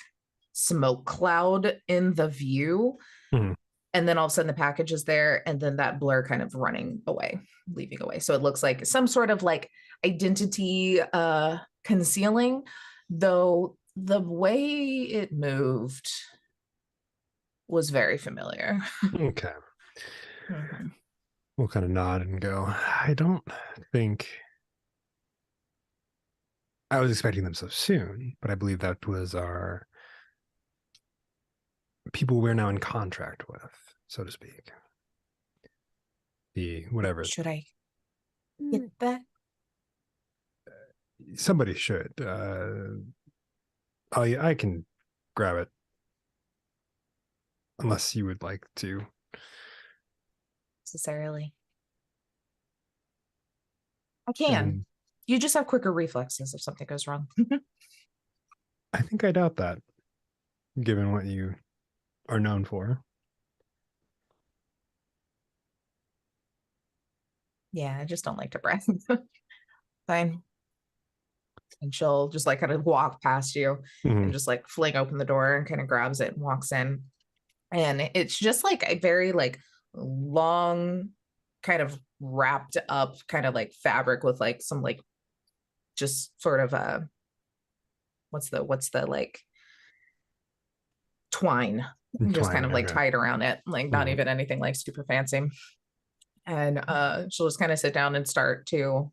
A: smoke cloud in the view. And then all of a sudden the package is there, and then that blur kind of running away, leaving away. So it looks like some sort of like identity concealing, though the way it moved was very familiar.
E: Okay. We'll kind of nod and go, I don't think I was expecting them so soon, but I believe that was our people we're now in contract with, so to speak. The whatever.
A: Should I get that?
E: Somebody should. I can grab it. Unless you would like to.
A: Necessarily. I can. You just have quicker reflexes if something goes wrong.
E: I think I doubt that, given what you are known for.
A: Yeah, I just don't like to brag. Fine. And she'll just like kind of walk past you and just like fling open the door and kind of grabs it and walks in. And it's just like a very like long kind of wrapped up kind of like fabric with like some like just sort of what's the like twine just kind of like tied around it, like not even anything like super fancy. And she'll just kind of sit down and start to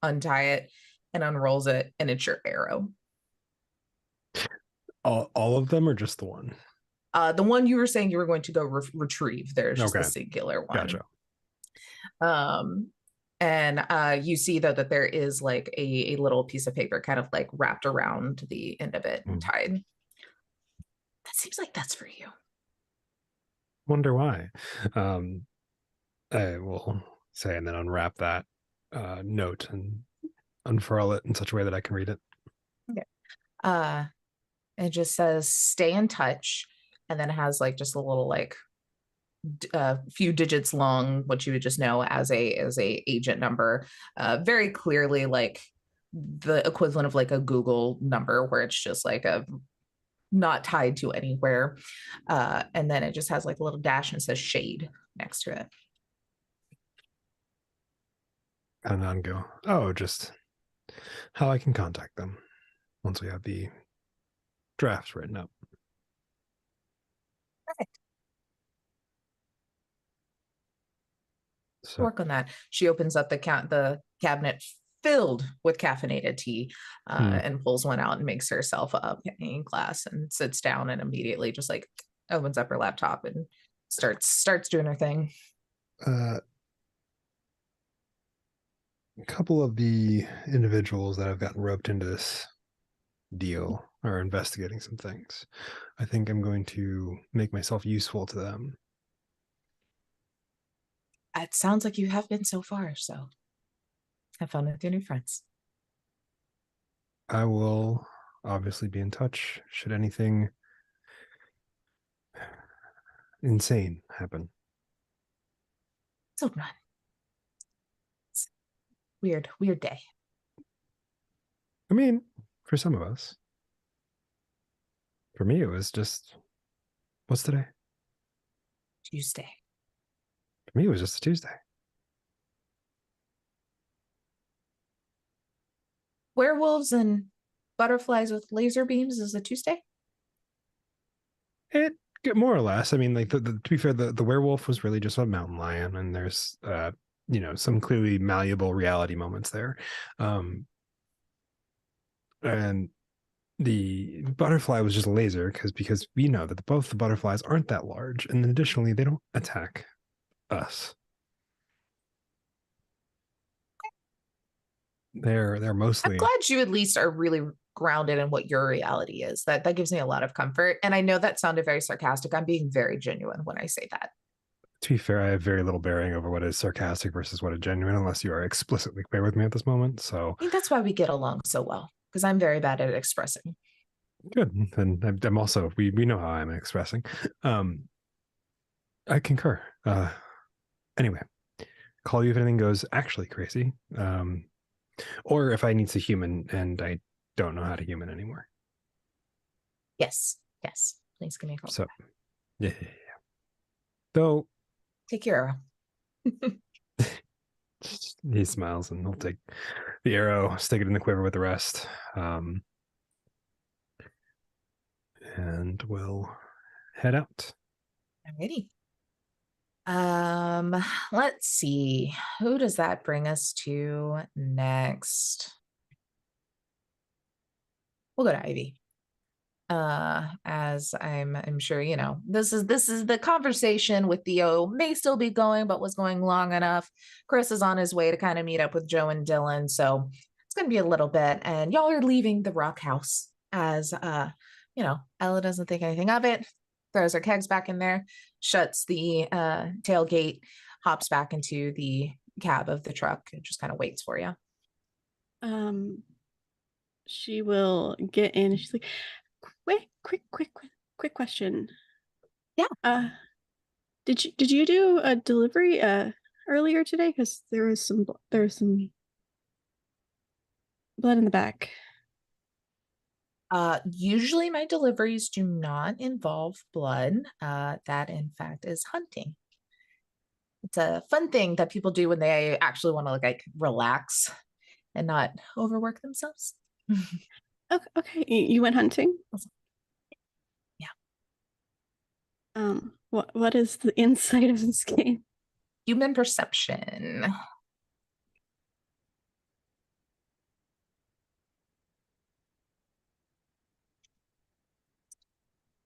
A: untie it and unrolls it, and it's your arrow.
E: All of them or just the one?
A: The one you were saying you were going to go retrieve. There's just the singular one.
E: Gotcha.
A: And you see though that there is like a little piece of paper kind of like wrapped around the end of it and tied. That seems like that's for you.
E: Wonder why. I will say and then unwrap that note and unfurl it in such a way that I can read it.
A: Okay. It just says stay in touch, and then it has like just a little like few digits long, what you would just know as a agent number, very clearly like the equivalent of like a Google number where it's just like a not tied to anywhere, and then it just has like a little dash and it says shade next to it.
E: And then go, oh, just how I can contact them once we have the drafts written up. So
A: Work on that. She opens up the cabinet filled with caffeinated tea, and pulls one out and makes herself a in glass and sits down and immediately just like opens up her laptop and starts doing her thing.
E: a couple of the individuals that have gotten roped into this deal are investigating some things. I think I'm going to make myself useful to them.
A: It sounds like you have been so far, so have fun with your new friends.
E: I will obviously be in touch should anything insane happen.
A: So run. It's weird day.
E: I mean, for some of us. For me, it was just, what's today?
A: Tuesday.
E: For me, it was just a Tuesday.
A: Werewolves and butterflies with laser beams is a Tuesday?
E: It more or less. I mean, like to be fair, the werewolf was really just a mountain lion, and there's some clearly malleable reality moments there. And the butterfly was just a laser because we know that both the butterflies aren't that large, and then additionally they don't attack us. They're mostly.
A: I'm glad you at least are really grounded in what your reality is. That gives me a lot of comfort. And I know that sounded very sarcastic. I'm being very genuine when I say that.
E: To be fair, I have very little bearing over what is sarcastic versus what is genuine, unless you are explicitly clear with me at this moment. So
A: I think that's why we get along so well, because I'm very bad at expressing.
E: good. And I'm also we know how I'm expressing. I concur. Anyway, call you if anything goes actually crazy. Or if I need to human and I don't know how to human anymore.
A: Yes. Please give me a call.
E: So yeah. Though
A: take your arrow.
E: He smiles and he'll take the arrow, stick it in the quiver with the rest. And we'll head out.
A: Alrighty. Let's see. Who does that bring us to next? We'll go to Ivy. As I'm sure you know, this is the conversation with Theo may still be going, but was going long enough. Chris is on his way to kind of meet up with Joe and Dylan, so it's gonna be a little bit, and y'all are leaving the rock house as Ella doesn't think anything of it, throws her kegs back in there, shuts the tailgate, hops back into the cab of the truck, and just kind of waits for you.
B: She will get in. She's like, quick question.
A: Yeah.
B: Did you do a delivery earlier today? Because there was some blood in the back.
A: Usually my deliveries do not involve blood. That in fact is hunting. It's a fun thing that people do when they actually want to like relax and not overwork themselves.
B: Okay. You went hunting?
A: Yeah.
B: What is the insight of this game?
A: Human perception.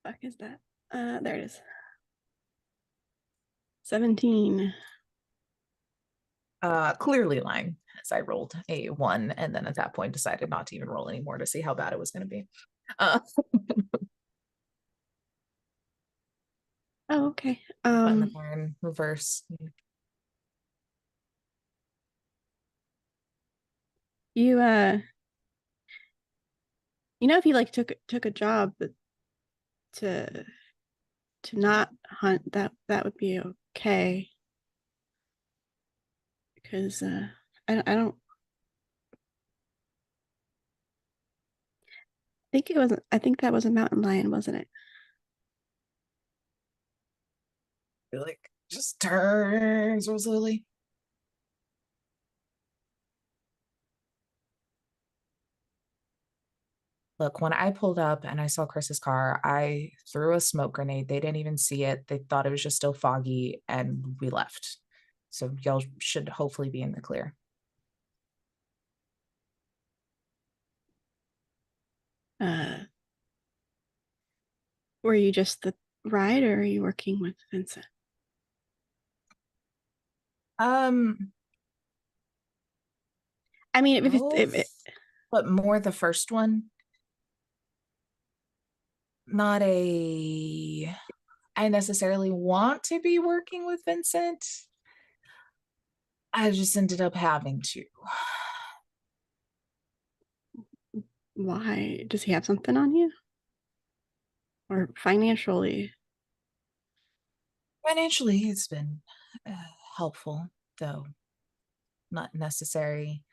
B: Fuck is that? There it is. 17.
A: Clearly lying, as I rolled a 1 and then at that point decided not to even roll anymore to see how bad it was going to be.
B: Oh, okay.
A: Button the barn, reverse.
B: You if you like took a job to not hunt, that would be okay. Because I don't think it wasn't. I think that was a mountain lion, wasn't it?
A: Like just turns real slowly. Look, when I pulled up and I saw Chris's car, I threw a smoke grenade. They didn't even see it. They thought it was just still foggy and we left. So y'all should hopefully be in the clear.
B: Were you just the ride, or are you working with Vincent? I mean,
A: but more the first one. Not I necessarily want to be working with Vincent. I just ended up having to.
B: Why? Does he have something on you? Or financially?
A: Financially, it's been helpful, though not necessary.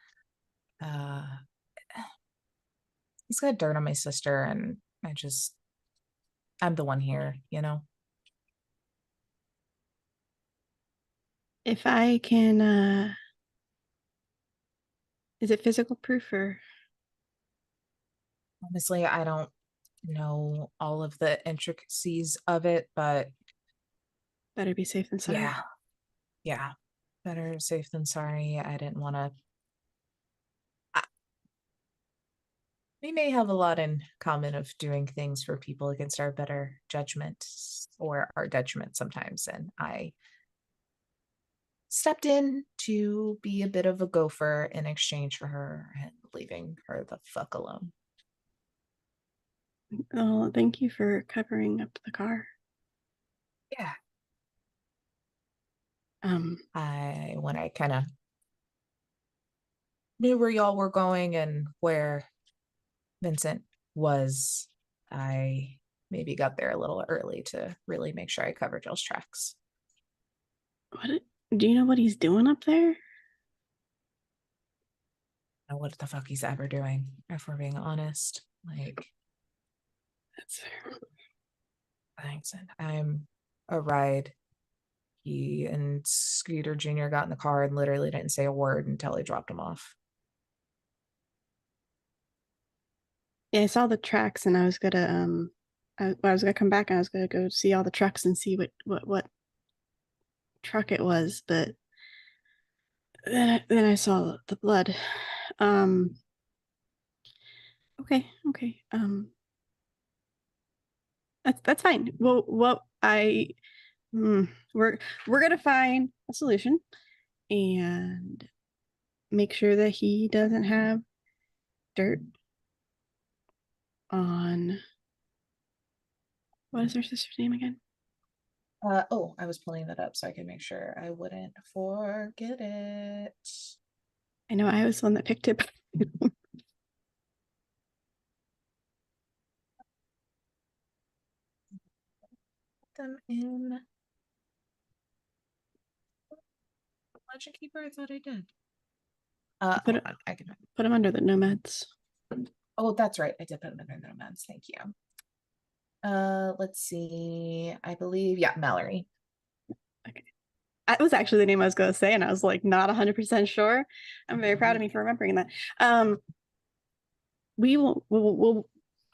A: He's got dirt on my sister, and I'm the one here, you know?
B: If I can, is it physical proof or?
A: Honestly, I don't know all of the intricacies of it, but
B: better be safe than sorry.
A: Yeah. Better safe than sorry. I didn't want to. We may have a lot in common of doing things for people against our better judgment or our detriment sometimes, and I stepped in to be a bit of a gopher in exchange for her and leaving her the fuck alone.
B: Oh, thank you for covering up the car.
A: Yeah. When I kind of knew where y'all were going and where Vincent was, I maybe got there a little early to really make sure I covered y'all's tracks.
B: Do you know what he's doing up there?
A: Know what the fuck he's ever doing, if we're being honest. Like,
B: that's fair.
A: Thanks. And I'm a ride. He and Scooter Jr. got in the car and literally didn't say a word until I dropped him off.
B: Yeah, I saw the tracks, and I was gonna I was gonna come back and I was gonna go see all the trucks and see what truck it was, but then I saw the blood. Okay. That's fine. Well, we're gonna find a solution and make sure that he doesn't have dirt on, what is her sister's name again?
A: I was pulling that up so I could make sure I wouldn't forget it.
B: I know I was the one that picked it.
A: Them in Legend Keeper. I thought I did. I can
B: put him under the nomads.
A: Oh, that's right. I did put him under the nomads. Thank you. Let's see. I believe, Mallory.
B: Okay. That was actually the name I was going to say, and I was like not 100% sure. I'm very proud of me for remembering that. We'll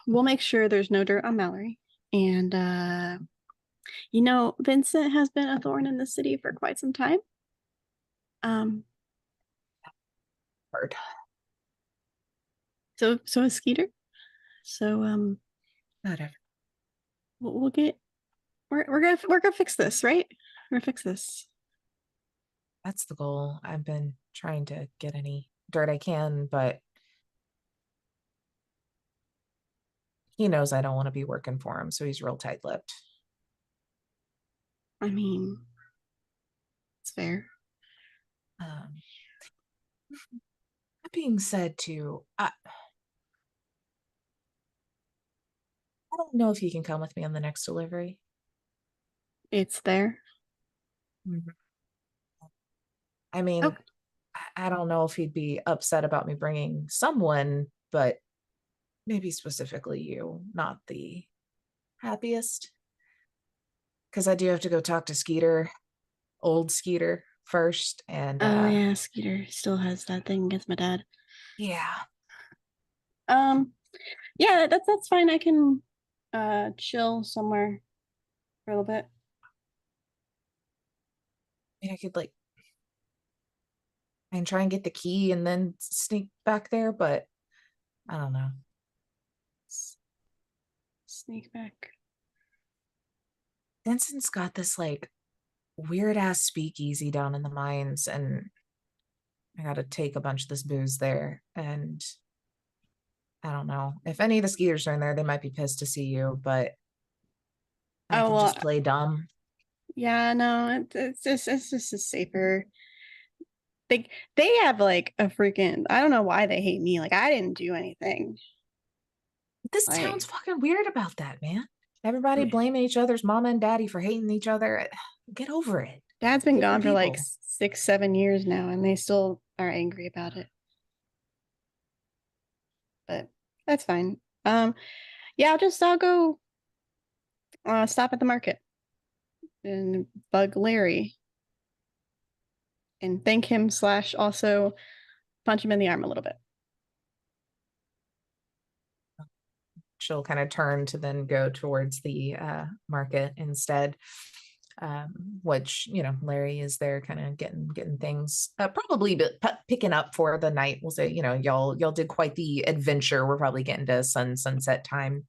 B: make sure there's no dirt on Mallory, and Vincent has been a thorn in the city for quite some time.
A: Heard.
B: So is Skeeter. So
A: whatever.
B: We're gonna fix this, right? We're gonna fix this.
A: That's the goal. I've been trying to get any dirt I can, but he knows I don't want to be working for him, so he's real tight-lipped.
B: I mean, it's fair.
A: That being said, too, I don't know if you can come with me on the next delivery.
B: It's there.
A: Mm-hmm. I mean, I don't know if he'd be upset about me bringing someone, but maybe specifically you, not the happiest. Because I do have to go talk to Skeeter, old Skeeter, first. And
B: yeah, Skeeter still has that thing against my dad.
A: Yeah.
B: Yeah, that's fine. I can chill somewhere for a little bit.
A: I mean, I could and try and get the key and then sneak back there, but I don't know.
B: Sneak back.
A: Vincent's got this like weird ass speakeasy down in the mines, and I gotta take a bunch of this booze there. And I don't know. If any of the skiers are in there, they might be pissed to see you, but I
B: Oh,
A: can
B: well,
A: just play dumb.
B: yeah, no, it's just a safer. They have like a freaking, I don't know why they hate me. Like I didn't do anything.
A: This
B: Like,
A: town's fucking weird about that, man. Everybody blaming each other's mama and daddy for hating each other. Get over it.
B: Dad's been
A: Different
B: gone for like
A: people.
B: 6-7 years now, and they still are angry about it. But that's fine. Yeah, I'll go stop at the market and bug Larry and thank him / also punch him in the arm a little bit.
A: She'll kind of turn to then go towards the market instead. Which, you know, Larry is there kind of getting things probably picking up for the night. We'll say, you know, y'all did quite the adventure. We're probably getting to sunset time.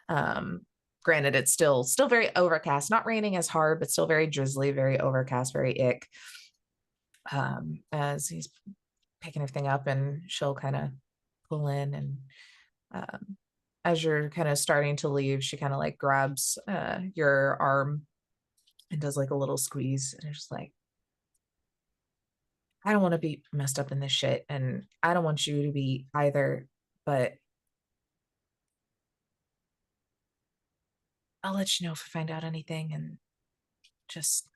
A: Granted, it's still very overcast, not raining as hard, but still very drizzly, very overcast, very ick. As he's picking everything up, and she'll kind of pull in, and as you're kind of starting to leave, she kind of like grabs your arm and does like a little squeeze, and it's just like, I don't want to be messed up in this shit, and I don't want you to be either, but I'll let you know if I find out anything, and just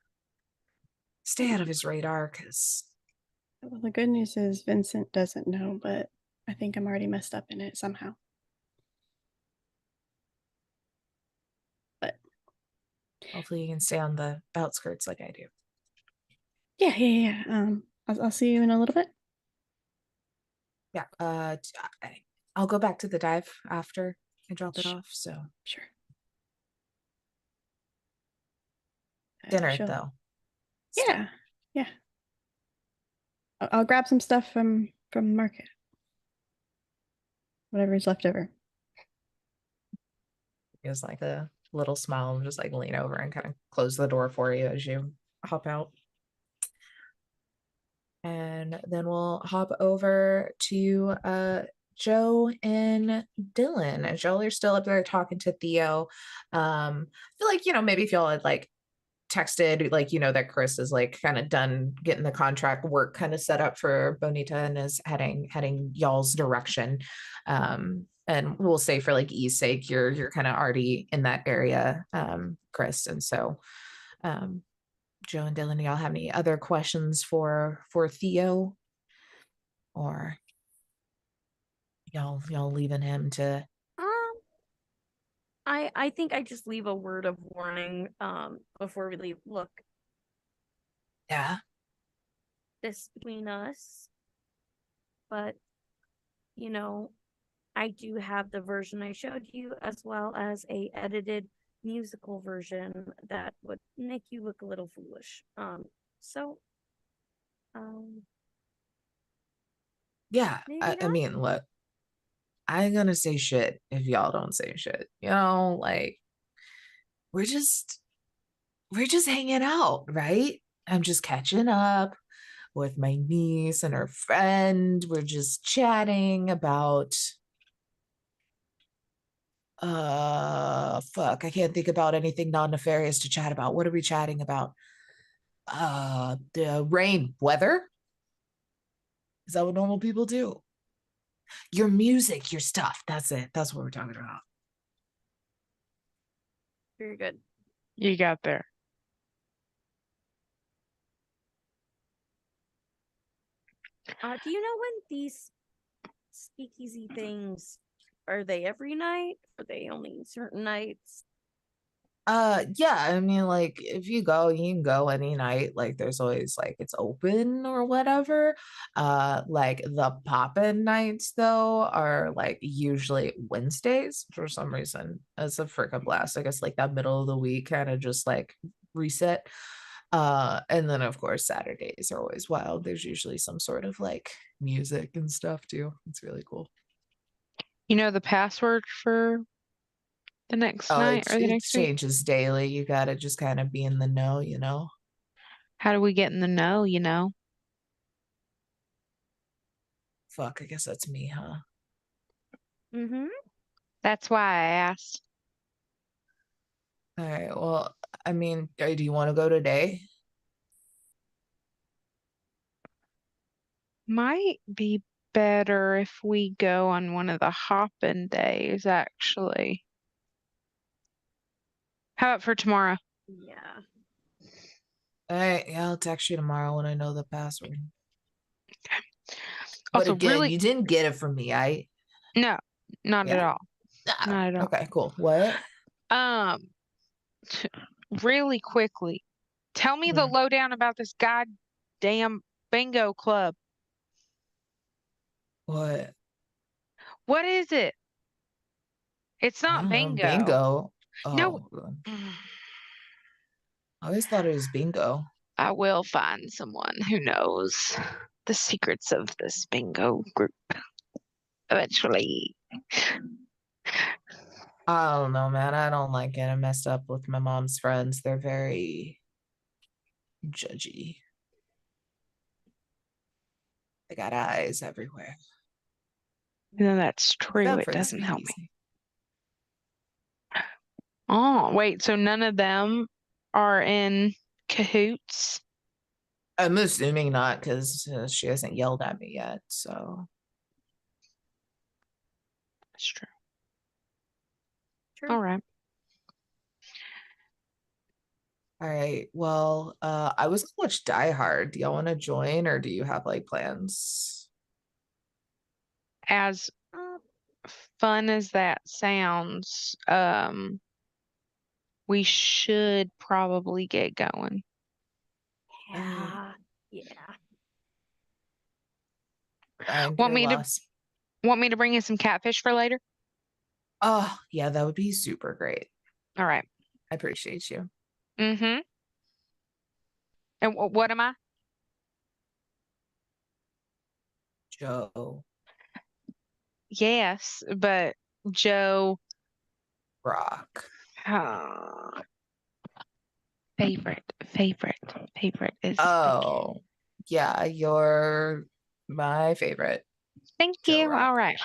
A: stay out of his radar, because
B: Well, the good news is Vincent doesn't know, but I think I'm already messed up in it somehow. But
A: hopefully you can stay on the outskirts like I do.
B: yeah. I'll see you in a little bit.
A: Yeah. I'll go back to the dive after I drop it off. So
B: sure.
A: Dinner
B: Sure.
A: though.
B: Yeah. I'll grab some stuff from the market. Whatever is left over.
A: Gives like a little smile and just like lean over and kind of close the door for you as you hop out. And then we'll hop over to Joe and Dylan. And Joe, you're still up there talking to Theo. I feel like, you know, maybe if y'all had like texted, like, you know, that Chris is like kind of done getting the contract work kind of set up for Bonita and is heading y'all's direction. And we'll say for like ease sake, you're kind of already in that area, Chris. And so Joe and Dylan, do y'all have any other questions for Theo? Or y'all leaving him to
D: I think I just leave a word of warning before we leave. Look.
A: Yeah.
D: This between us. But you know, I do have the version I showed you as well as a edited musical version that would make you look a little foolish.
A: Yeah,
D: maybe
A: I
D: not.
A: mean, look, I ain't gonna say shit if y'all don't say shit. You know, like we're just hanging out, right? I'm just catching up with my niece and her friend. We're just chatting about fuck, I can't think about anything non-nefarious to chat about. What are we chatting about? The rain, weather? Is that what normal people do? Your music, your stuff. That's it. That's what we're talking about.
D: Very good.
C: You got there.
D: Do you know when these speakeasy things are they every night? Are they only certain nights?
A: Yeah, I mean, like if you go, you can go any night. Like there's always like it's open or whatever. Like the pop-in nights though are like usually Wednesdays for some reason. It's a freaking blast. I guess like that middle of the week kind of just like reset. And then of course Saturdays are always wild. There's usually some sort of like music and stuff too. It's really cool.
C: You know the password for the next
A: Oh,
C: night or the
A: it
C: next week?
A: changes daily. You gotta just kind of be in the know,
C: How do we get in the know,
A: Fuck, I guess that's me, huh?
D: Mm-hmm.
C: That's why I asked.
A: All right. Well, I mean, do you want to go today?
C: Might be better if we go on one of the hopping days, actually. How about for tomorrow?
D: Yeah.
A: All right. Yeah, I'll text you tomorrow when I know the password. But
C: Also,
A: again,
C: really,
A: you didn't get it from me.
C: no, not at
A: Yeah.
C: all. Not at all.
A: Okay, cool. What?
C: Really quickly, tell me the lowdown about this goddamn bingo club.
A: What?
C: What is it? It's
A: I
C: not
A: don't know.
C: bingo.
A: Bingo.
C: No.
A: Oh, I always thought it was bingo.
C: I will find someone who knows the secrets of this bingo group eventually.
A: I don't know, man. I don't like getting messed up with my mom's friends. They're very judgy. They got eyes everywhere.
C: No, that's true.
A: Except
C: It
A: for the
C: doesn't help me.
A: speakeasy.
C: Oh, wait. So none of them are in cahoots?
A: I'm assuming not, because she hasn't yelled at me yet. So
C: That's true.
D: True.
C: All right.
A: all right. Well, I was gonna watch Die Hard. Do y'all want to join, or do you have like plans?
C: As fun as that sounds, we should probably get going.
D: Yeah. Yeah.
A: Fine,
C: Want
A: get
C: me
A: lost.
C: to bring you some catfish for later?
A: Oh, yeah, that would be super great.
C: All right.
A: I appreciate you.
C: Mm-hmm. And what am I?
A: Joe
C: Yes, but Joe.
A: Rock.
C: Favorite is.
A: Oh, yeah, you're my favorite.
C: Thank
A: Joe
C: you.
A: Rock.
C: All right.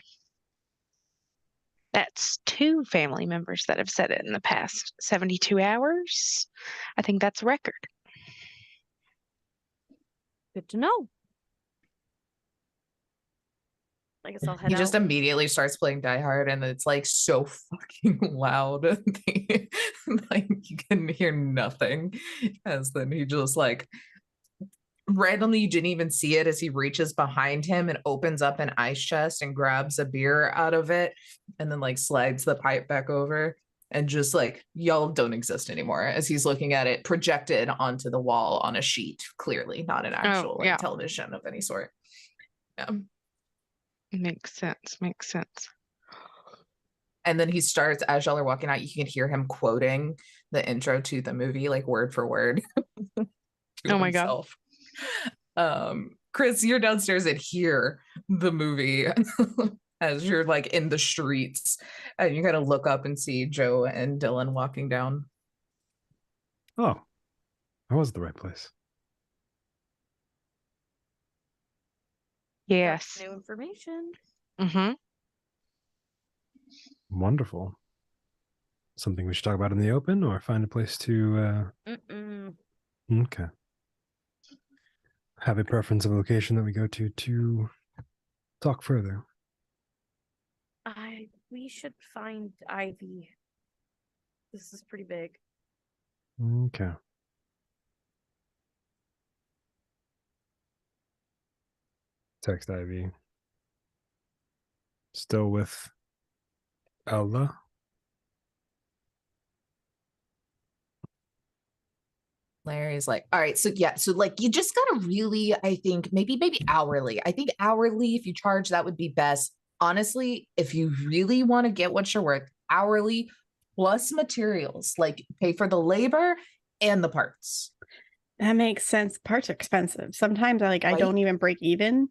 C: That's 2 family members that have said it in the past 72 hours. I think that's a record.
D: Good to know. I guess I'll head
A: He
D: out.
A: just immediately starts playing Die Hard, and it's like so fucking loud. Like you can hear nothing. As then he just like randomly, you didn't even see it as he reaches behind him and opens up an ice chest and grabs a beer out of it, and then like slides the pipe back over, and just like y'all don't exist anymore as he's looking at it projected onto the wall on a sheet, clearly not an actual like television of any sort. Yeah.
C: Makes sense.
A: And then he starts, as y'all are walking out, you can hear him quoting the intro to the movie, like word for word.
C: Oh my God.
A: Chris, you're downstairs and hear the movie as you're like in the streets, and you kind of look up and see Joe and Dylan walking down.
E: Oh, I was at the right place.
C: Yes.
D: New information.
C: Mm-hmm.
E: Wonderful. Something we should talk about in the open, or find a place to okay. Have a preference of a location that we go to talk further.
D: We should find Ivy. This is pretty big.
E: Okay. Text Ivy. Still with Ella?
A: Larry's like, all right, so yeah, so like you just gotta really, I think maybe hourly. I think hourly, if you charge, that would be best. Honestly, if you really want to get what you're worth, hourly plus materials, like pay for the labor and the parts.
B: That makes sense. Parts are expensive. Sometimes I
A: Right?
B: don't even break even.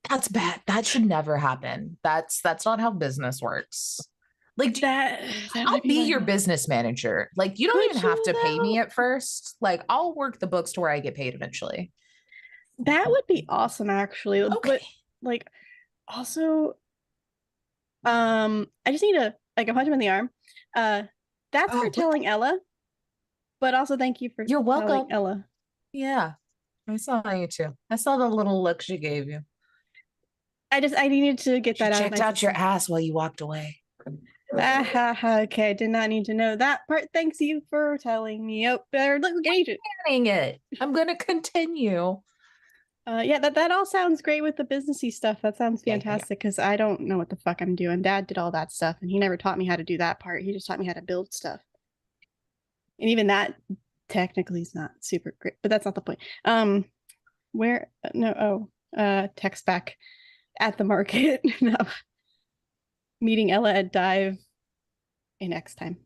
A: That's bad. That should never happen. That's not how business works. Like
B: That
A: I'll
B: might
A: be
B: why
A: your
B: not.
A: business manager. Like you don't
B: Could
A: even have
B: you,
A: to pay
B: though?
A: me at first. Like I'll work the books to where I get paid eventually.
B: That would be awesome, actually.
A: Okay.
B: But like, also, I just need to like punch him in the arm. That's
A: Oh,
B: for
A: what
B: telling Ella. But also, thank you for
A: You're
B: telling
A: welcome.
B: Ella.
A: Yeah. I saw you too. I saw the little look she gave you.
B: I needed to get
A: She
B: that out of
A: checked
B: my
A: out your
B: system.
A: ass while you walked away.
B: Okay, I did not need to know that part. Thanks you for telling me. Oh, better look agent.
A: Dang it. I'm gonna continue.
B: Yeah, that all sounds great with the businessy stuff. That sounds
A: Yeah.
B: fantastic because I don't know what the fuck I'm doing. Dad did all that stuff, and he never taught me how to do that part. He just taught me how to build stuff, and even that technically is not super great. But that's not the point. Where no text back at the market. No, meeting Ella at Dive in X time.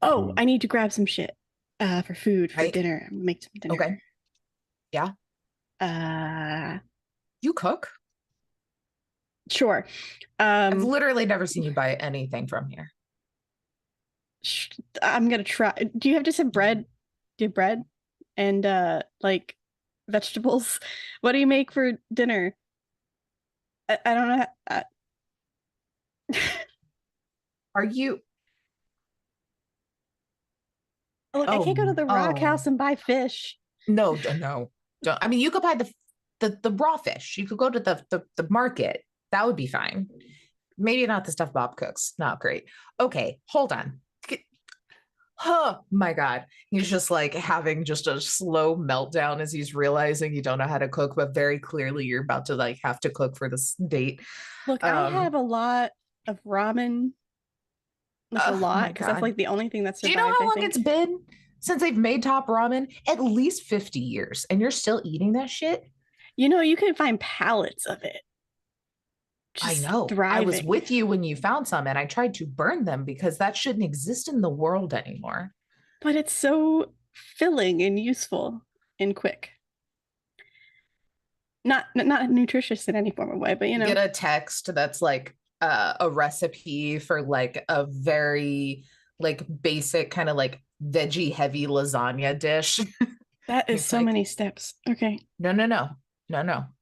B: Oh, I need to grab some shit for food for dinner. I'm gonna make some dinner.
A: Okay. Yeah. You cook?
B: Sure.
A: I've literally never seen you buy anything from here.
B: I'm gonna try. Do you have just some bread? Do you have bread and like vegetables? What do you make for dinner? I don't know.
A: Are you?
B: Look, I can't go to the rock house and buy fish.
A: No, don't. I mean, you could buy the raw fish. You could go to the market. That would be fine. Maybe not the stuff Bob cooks. Not great. Okay, hold on. Oh my God. He's just like having just a slow meltdown as he's realizing you don't know how to cook, but very clearly you're about to like have to cook for this date.
B: Look, I have a lot of ramen. Like a lot, because that's like the only thing that's survived.
A: Do you know how long it's been since they've made top ramen? At least 50 years, and you're still eating that shit?
B: You know, you can find pallets of it.
A: I know. I was with you when you found some, and I tried to burn them because that shouldn't exist in the world anymore.
B: But it's so filling and useful and quick. Not nutritious in any form of way, but you know.
A: Get a text that's like a recipe for like a very like basic kind of like veggie heavy lasagna dish.
B: That is so many steps. Okay.
A: No.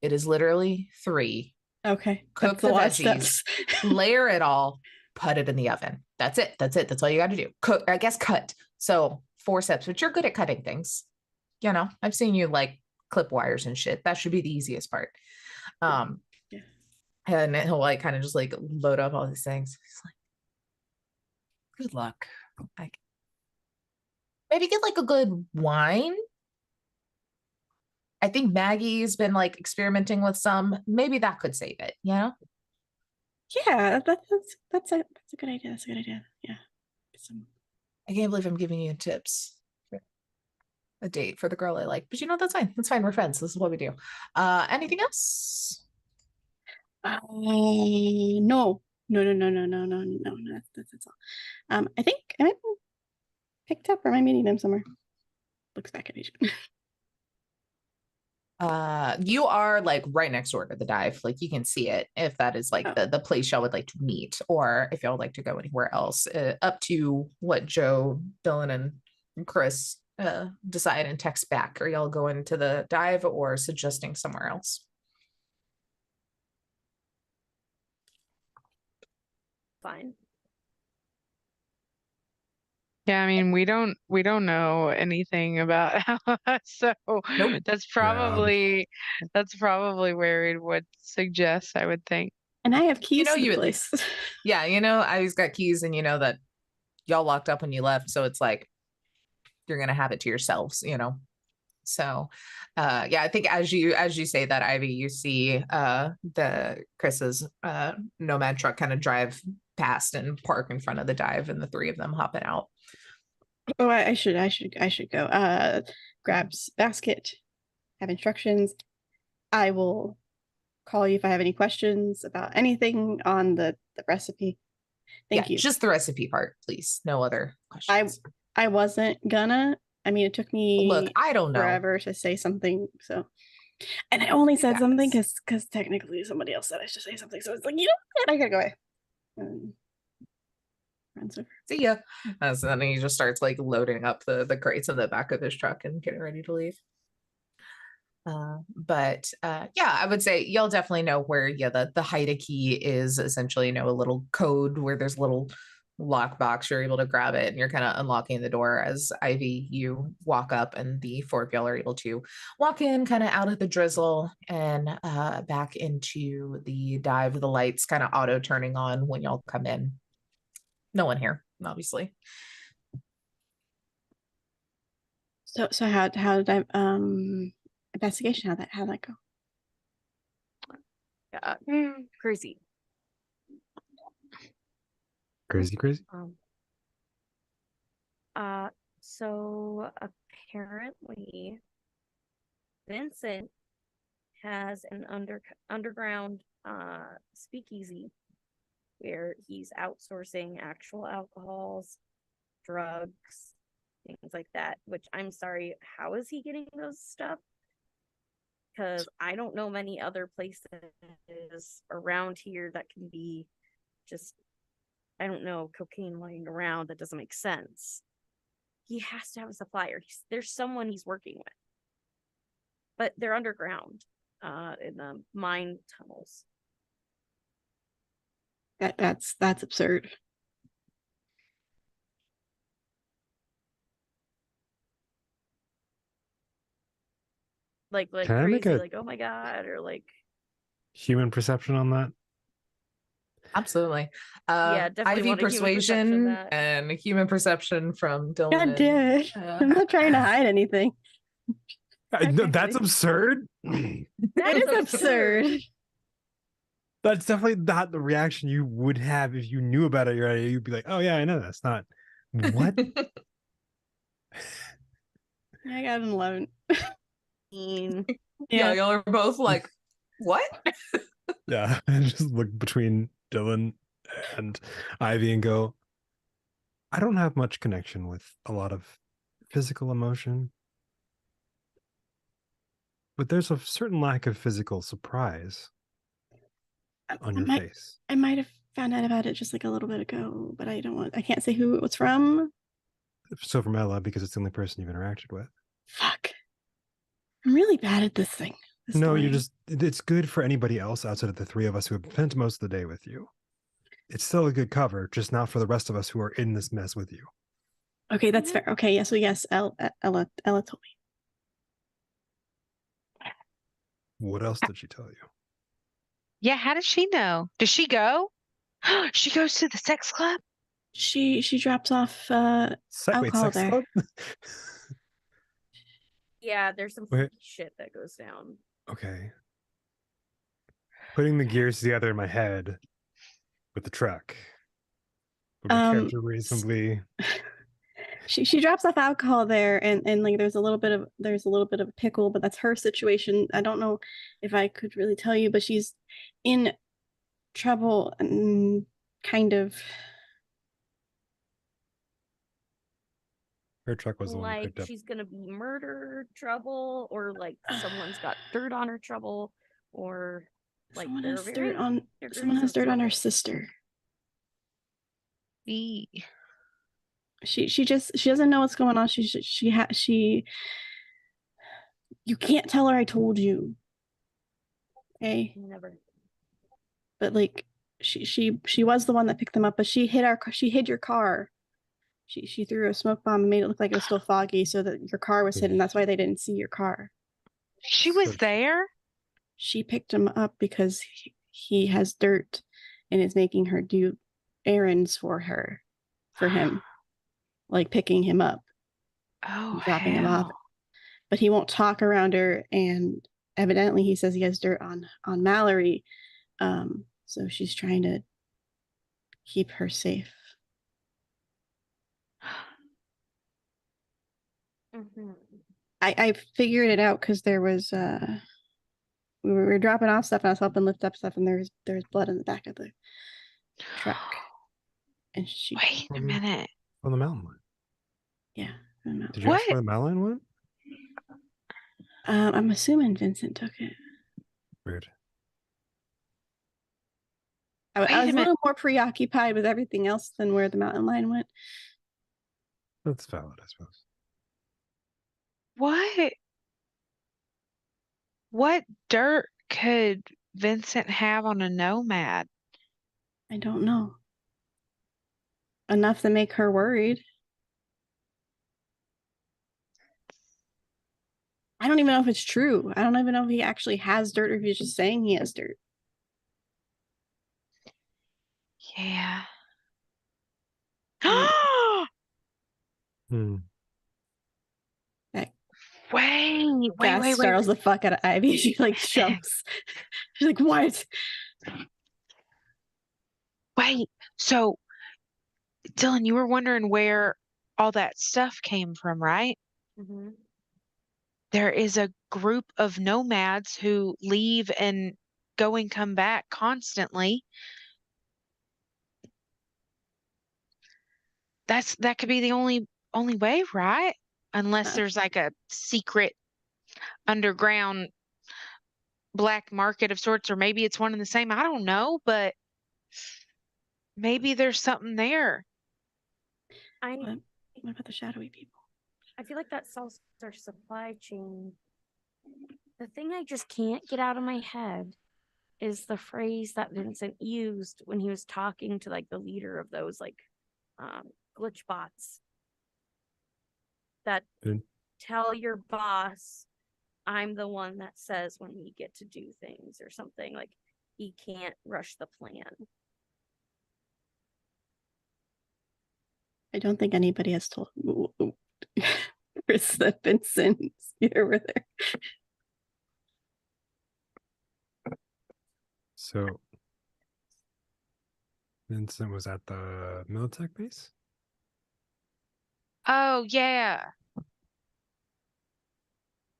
A: It is literally 3.
B: Okay.
A: Cook the veggies, layer it all, put it in the oven. That's it. That's all you got to do. Cook, I guess cut. So 4 steps, but you're good at cutting things. You know, I've seen you like clip wires and shit. That should be the easiest part. And he'll like kind of just like load up all these things. He's like, good luck. Like, maybe get like a good wine. I think Maggie's been like experimenting with some. Maybe that could save it, you know?
B: Yeah, that's a good idea. That's a good idea. Yeah.
A: I can't believe I'm giving you tips. A date for the girl I like. But you know, that's fine. That's fine. We're friends. This is what we do. Anything else?
B: No. That's all. I think I might be picked up, or am I meeting them somewhere? Looks back at Agent.
A: You are like right next door to the dive. Like you can see it if that is like the place y'all would like to meet, or if y'all would like to go anywhere else. Up to what Joe, Dylan, and Chris decide and text back. Are y'all going to the dive or suggesting somewhere else?
D: Fine.
C: Yeah, I mean, we don't know anything about Ella, so that's probably where it would suggest, I would think.
B: And I have keys to the
A: you
B: place.
A: at least. Yeah, you know, I's got keys, and you know that y'all locked up when you left, so it's like you're gonna have it to yourselves, you know. So yeah, I think as you say that, Ivy, you see the Chris's nomad truck kind of drive past and park in front of the dive, and the 3 of them hopping out.
B: Oh, I should go. Grabs basket, have instructions. I will call you if I have any questions about anything on the recipe. Thank you.
A: Just the recipe part, please. No other questions.
B: I wasn't gonna. I mean, it took me
A: Look, I don't know.
B: forever to say something. So, and I only said something because technically somebody else said I should say something. So it's like, you know what? I gotta go away.
A: See ya. So then he just starts like loading up the crates in the back of his truck and getting ready to leave. Yeah, I would say y'all definitely know where the hide a key is essentially, a little code where there's a little lockbox. You're able to grab it and you're kind of unlocking the door as Ivy, you walk up and the four of y'all are able to walk in kind of out of the drizzle and back into the dive. The lights kind of auto turning on when y'all come in. No one here, obviously.
B: So how did I investigation, how'd that go?
D: Crazy.
E: Crazy.
D: So apparently Vincent has an underground speakeasy where he's outsourcing actual alcohols, drugs, things like that, which I'm sorry, how is he getting those stuff? Because I don't know many other places around here that can be just, I don't know, cocaine lying around. That doesn't make sense. He has to have a supplier. There's someone he's working with. But they're underground in the mine tunnels.
B: That's absurd.
D: Like
E: Can I make
D: crazy,
E: a
D: like, oh my God, or like
E: human perception on that?
A: Absolutely.
D: Yeah, definitely
A: Ivy
D: want a human perception
A: persuasion
D: that.
A: and human perception from Dylan.
B: God damn it. I'm not trying to hide anything.
E: No, that's absurd.
B: That is absurd.
E: That's definitely not the reaction you would have if you knew about it. You'd be like, "Oh yeah, I know that's not what."
B: Yeah, I got an 11.
A: Yeah, y'all are both like, what?
E: Yeah, and just look between Dylan and Ivy and go, I don't have much connection with a lot of physical emotion, but there's a certain lack of physical surprise on your face.
B: I might have found out about it just like a little bit ago, but I can't say who it was from.
E: So from Ella, because it's the only person you've interacted with.
B: Fuck. I'm really bad at this thing.
E: No, it's good for anybody else outside of the three of us who have spent most of the day with you. It's still a good cover, just not for the rest of us who are in this mess with you.
B: Okay, that's fair. Okay, yeah, so yes, Ella told me.
E: What else did she tell you?
C: Yeah, how does she know? Does she go? She goes to the sex club?
B: She drops off alcohol there.
E: Club?
D: Yeah, there's some freaky shit that goes down.
E: Okay. Putting the gears together in my head with the truck. Would my character reasonably
B: she drops off alcohol there and like there's a little bit of a pickle, but that's her situation. I don't know if I could really tell you, but she's in trouble and kind of.
E: Her truck was the one
D: Like
E: picked up.
D: she's gonna be murder trouble, or like someone's got dirt on her trouble, or like
B: Someone has dirt on her sister. She doesn't know what's going on. You can't tell her I told you. Okay.
D: Never.
B: But like she was the one that picked them up, but she hid your car. She threw a smoke bomb and made it look like it was still foggy so that your car was hidden. That's why they didn't see your car.
C: She was there?
B: She picked him up because he has dirt and is making her do errands for him, like picking him up, dropping him off. But he won't talk around her, and evidently he says he has dirt on Mallory. So she's trying to keep her safe.
D: Mm-hmm.
B: I figured it out because there was we were dropping off stuff and I was helping lift up stuff, and there's blood in the back of the truck. And she
C: wait a minute.
E: On the mountain line.
B: Yeah. I don't know.
E: Did you ask where the mountain line went?
B: I'm assuming Vincent took it.
E: Weird.
B: I was a little more preoccupied with everything else than where the mountain line went.
E: That's valid, I suppose.
C: What dirt could Vincent have on a nomad?
B: I don't know. Enough to make her worried. I don't even know if it's true. I don't even know if he actually has dirt or if he's just saying he has dirt.
C: Yeah.
E: Hmm.
B: That
C: Wait.
B: startles the fuck out of Ivy. She like jumps. She's like, what?
C: Wait, so Dylan, you were wondering where all that stuff came from, right?
D: Mm-hmm.
C: There is a group of nomads who leave and go and come back constantly. That could be the only way, right? Unless there's like a secret underground black market of sorts, or maybe it's one and the same. I don't know, but maybe there's something there.
B: What about the shadowy people?
D: I feel like that solves our supply chain. The thing I just can't get out of my head is the phrase that Vincent used when he was talking to like the leader of those like glitch bots. That tell your boss I'm the one that says when we get to do things or something, like he can't rush the plan.
B: I don't think anybody has told Chris that Vincent's here with her.
E: So Vincent was at the Militech base?
C: Oh, yeah.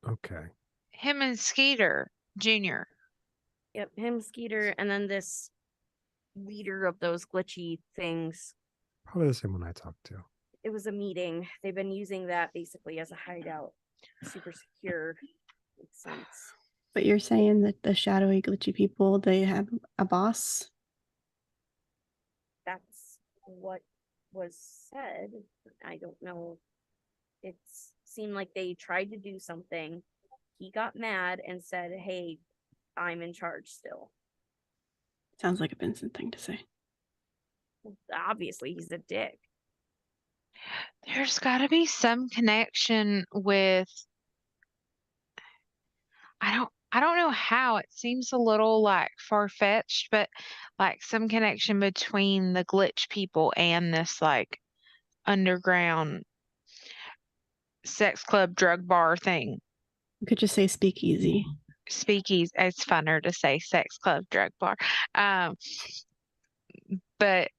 E: Okay.
C: Him and Skeeter Jr.
D: Yep, him, Skeeter, and then this leader of those glitchy things.
E: Probably the same one I talked to.
D: It was a meeting. They've been using that basically as a hideout. Super secure. Makes sense.
B: But you're saying that the shadowy glitchy people, they have a boss?
D: That's what was said. I don't know. It seemed like they tried to do something. He got mad and said, hey, I'm in charge still.
B: Sounds like a Vincent thing to say.
D: Obviously, he's a dick.
C: There's got to be some connection with I don't know how. It seems a little like far-fetched, but like some connection between the glitch people and this like underground sex club drug bar thing.
B: You could just say speakeasy.
C: Speakeasy. It's funner to say sex club drug bar. But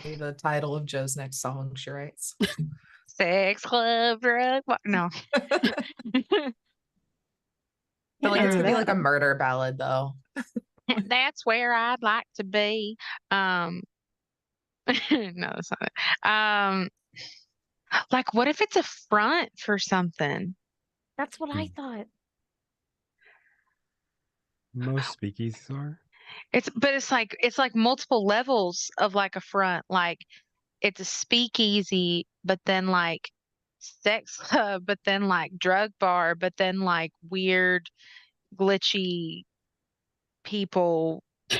A: the title of Joe's next song she writes.
C: Sex club drug bar. No.
A: I feel like it's gonna be like a murder ballad though.
C: That's where I'd like to be. No, that's not it. Like what if it's a front for something?
D: That's what I thought.
E: Most speakeasies are.
C: It's like multiple levels of like a front. Like it's a speakeasy, but then like sex club, but then like drug bar, but then like weird glitchy people
E: I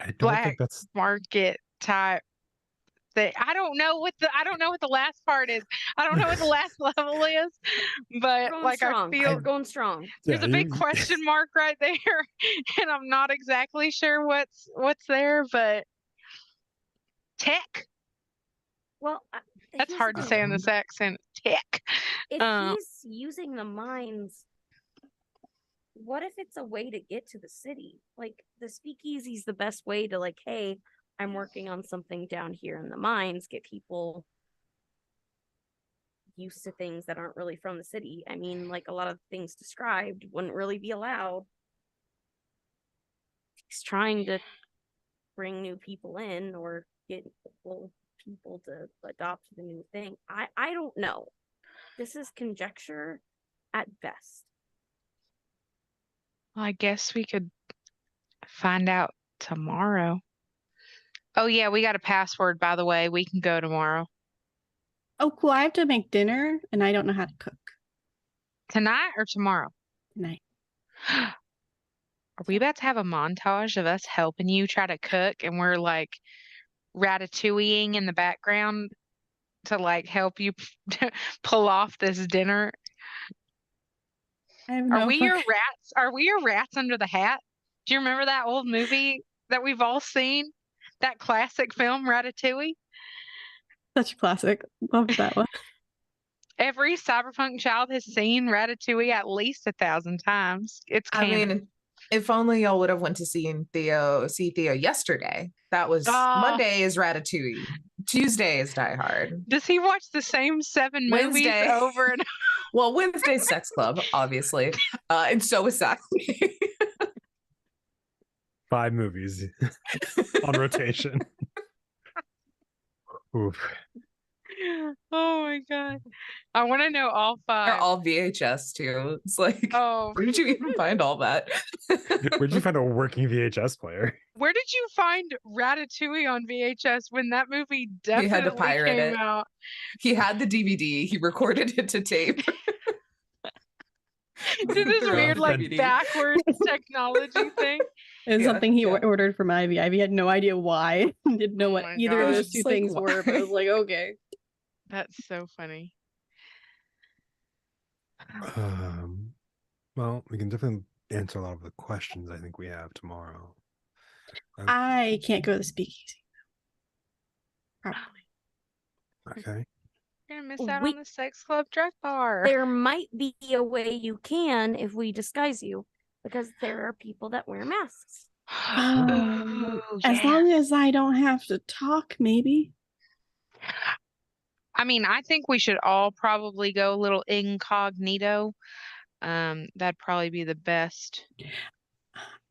E: don't
C: black
E: think that's
C: market type thing. I don't know what the last part is. I don't know what the last level is, but
D: Going
C: like
D: strong.
C: I feel
D: going strong.
C: there's a big question mark right there, and I'm not exactly sure what's there, but tech.
D: Well,
C: that's hard to say in this accent. Tech.
D: If he's using the mines, what if it's a way to get to the city? Like the speakeasy's the best way to like, hey, I'm working on something down here in the mines, get people used to things that aren't really from the city. I mean, like a lot of things described wouldn't really be allowed. He's trying to bring new people in or get people to adopt the new thing. I don't know. This is conjecture at best.
C: Well, I guess we could find out tomorrow. Oh yeah, we got a password, by the way. We can go tomorrow.
B: Oh, cool. I have to make dinner and I don't know how to cook
C: Tonight or tomorrow?
B: tonight.
C: Are we about to have a montage of us helping you try to cook and we're like ratatouilleing in the background to like help you pull off this dinner?
B: I have
C: Are
B: no
C: we your
B: fuck-
C: rats? Are we your rats under the hat? Do you remember that old movie that we've all seen? That classic film, Ratatouille?
B: Such a classic. Loved that one.
C: Every cyberpunk child has seen Ratatouille at least 1,000 times. It's
A: I
C: canon.
A: mean, if only y'all would have went to see Theo yesterday. That was Monday is Ratatouille. Tuesday is Die Hard.
C: Does he watch the same 7 movies
A: Wednesday.
C: over and
A: Well, Wednesday's Sex Club, obviously. And so is Sally.
E: 5 movies on rotation. Oof.
C: Oh my god. I want to know all 5.
A: They're all VHS too. It's like,
C: Oh,
A: where did you even find all that?
E: Where'd you find a working VHS player?
C: where did you find Ratatouille on VHS when that movie
A: He had to
C: definitely
A: pirate
C: came
A: it.
C: out?
A: He had the DVD. He recorded it to tape.
C: Did this
A: Through
C: weird
A: a
C: like
A: DVD.
C: backwards technology thing?
B: It was
A: Yeah,
B: something he
A: yeah.
B: ordered from Ivy. Ivy had no idea why. Didn't know
C: Oh
B: what
C: my
B: either of
C: gosh.
B: those two
A: Just like,
B: things were, but it was like, okay.
C: That's so funny.
E: Well, we can definitely answer a lot of the questions I think we have tomorrow.
B: I can't go to the speakeasy. Probably.
E: Okay.
C: You're gonna miss out
D: We-
C: on the sex club drug bar.
D: There might be a way you can if we disguise you, because there are people that wear masks.
C: Ooh,
B: As
C: yeah.
B: long as I don't have to talk, maybe.
C: I mean, I think we should all probably go a little incognito. That'd probably be the best.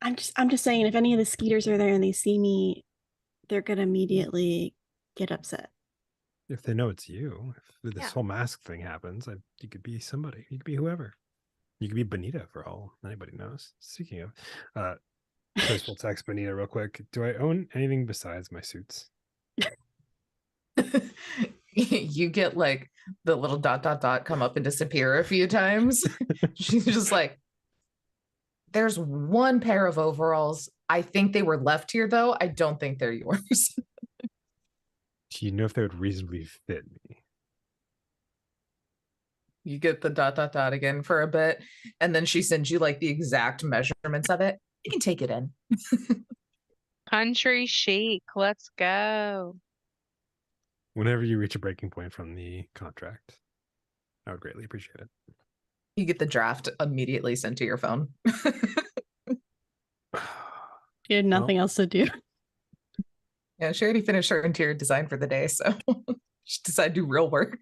B: I'm just saying, if any of the skeeters are there and they see me, they're gonna immediately get upset.
E: If they know it's you, if this
D: Yeah.
E: whole mask thing happens, you could be somebody. You could be whoever. You could be Bonita for all anybody knows. Speaking of, Chris will text Bonita real quick. Do I own anything besides my suits?
A: You get like the little ... come up and disappear a few times. She's just like, there's one pair of overalls. I think they were left here though. I don't think they're yours.
E: Do you know if they would reasonably fit me?
A: You get the ... again for a bit, and then she sends you like the exact measurements of it. You can take it in.
C: Country chic. Let's go.
E: Whenever you reach a breaking point from the contract, I would greatly appreciate it.
A: You get the draft immediately sent to your phone.
B: She had nothing else to do.
A: Yeah, she already finished her interior design for the day, so she decided to do real work.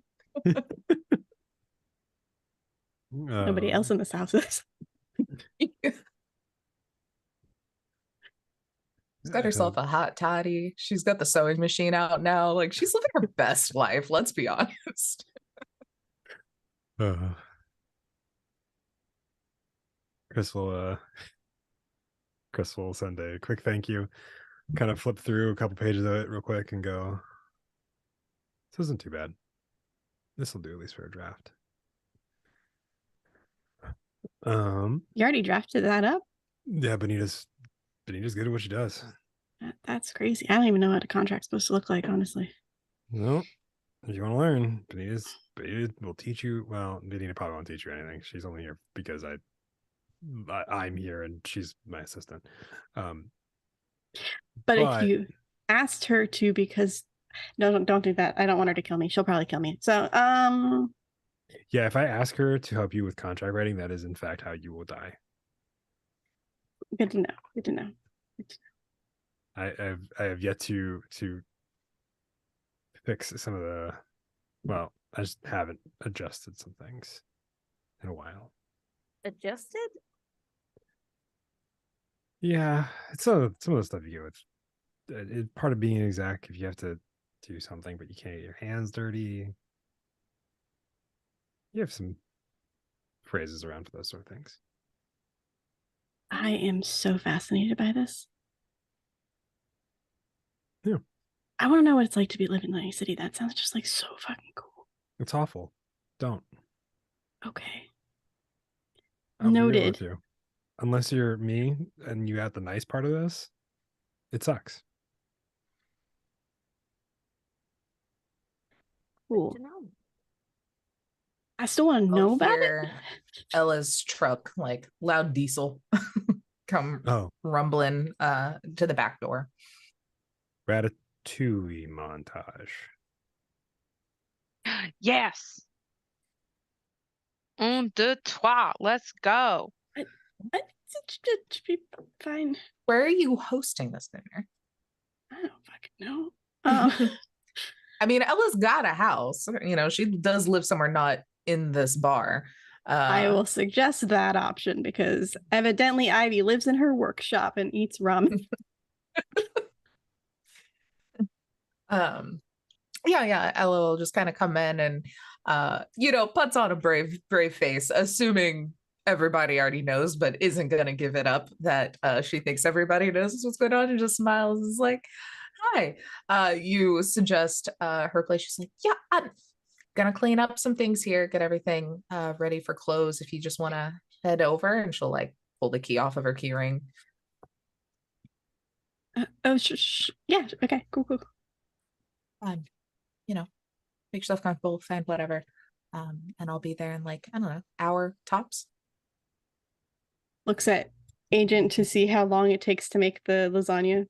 B: Nobody else in this house is.
A: She's got herself a hot toddy. She's got the sewing machine out now. Like, she's living her best life, let's be honest.
E: Chris will send a quick thank you, kind of flip through a couple pages of it real quick and go, this isn't too bad. This will do at least for a draft.
B: You already drafted that up?
E: Yeah, Benita's good at what she does.
B: That's crazy. I don't even know what a contract's supposed to look like, honestly.
E: No, if you want to learn, Benita will teach you. Well, Benita probably won't teach you anything. She's only here because I'm here and she's my assistant.
B: But if you asked her to, because no, don't do that. I don't want her to kill me. She'll probably kill me. So,
E: yeah, if I ask her to help you with contract writing, that is in fact how you will die.
B: Good to know. Good to know.
E: I have yet to fix some of the. Well, I just haven't adjusted some things in a while.
D: Adjusted?
E: Yeah, it's some of the stuff you get with part of being an exec, if you have to do something, but you can't get your hands dirty. You have some phrases around for those sort of things.
B: I am so fascinated by this.
E: Yeah.
B: I want to know what it's like to be living in a city. That sounds just like so fucking cool.
E: It's awful. Don't.
B: Okay.
E: I'll be there
B: Noted.
E: with you. Unless you're me and you got the nice part of this, it sucks.
B: Cool. I still want to know about it.
A: Ella's truck, like loud diesel, come rumbling to the back door.
E: Ratatouille montage.
C: Yes. Un, deux, trois. Let's go.
B: It should be fine.
A: Where are you hosting this dinner?
B: I don't fucking know.
A: I mean, Ella's got a house. You know, she does live somewhere not in this bar.
B: I will suggest that option because evidently Ivy lives in her workshop and eats ramen.
A: Yeah, Ella will just kind of come in and puts on a brave face, assuming everybody already knows, but isn't gonna give it up that she thinks everybody knows what's going on, and just smiles. Is like, hi. You suggest her place. She's like, yeah, I'm gonna clean up some things here, get everything ready for close if you just want to head over. And she'll like pull the key off of her key ring.
B: Yeah, okay, cool.
A: Make yourself comfortable, find whatever, and I'll be there in like, I don't know, hour tops.
B: Looks at Agent to see how long it takes to make the lasagna.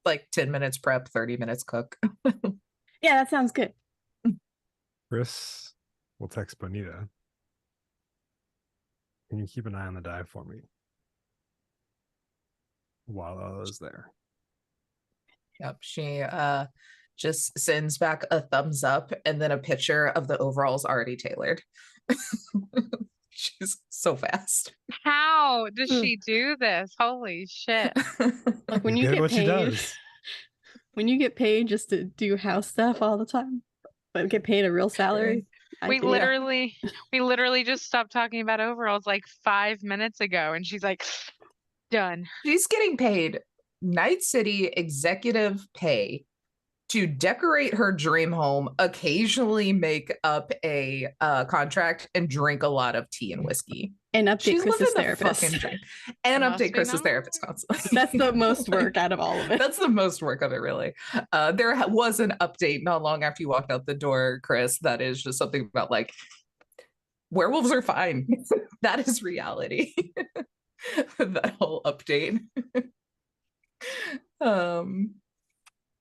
A: Like 10 minutes prep, 30 minutes cook.
B: Yeah, that sounds good.
E: Chris will text Bonita. Can you keep an eye on the dive for me while Ella's there?
A: Yep, she just sends back a thumbs up and then a picture of the overalls already tailored. She's so fast.
C: How does she do this? Holy shit.
B: Like when you get paid, when you get paid just to do house stuff all the time, but get paid a real salary.
C: We literally just stopped talking about overalls like 5 minutes ago, and she's like, done.
A: She's getting paid Night City executive pay to decorate her dream home, occasionally make up a contract, and drink a lot of tea and whiskey.
B: And update
A: She's
B: Chris's
A: living the
B: therapist.
A: fucking dream. And update Chris's therapist constantly.
B: That's the most work out of all of it.
A: That's the most work of it, really. There was an update not long after you walked out the door, Chris, that is just something about like, werewolves are fine. That is reality. That whole update.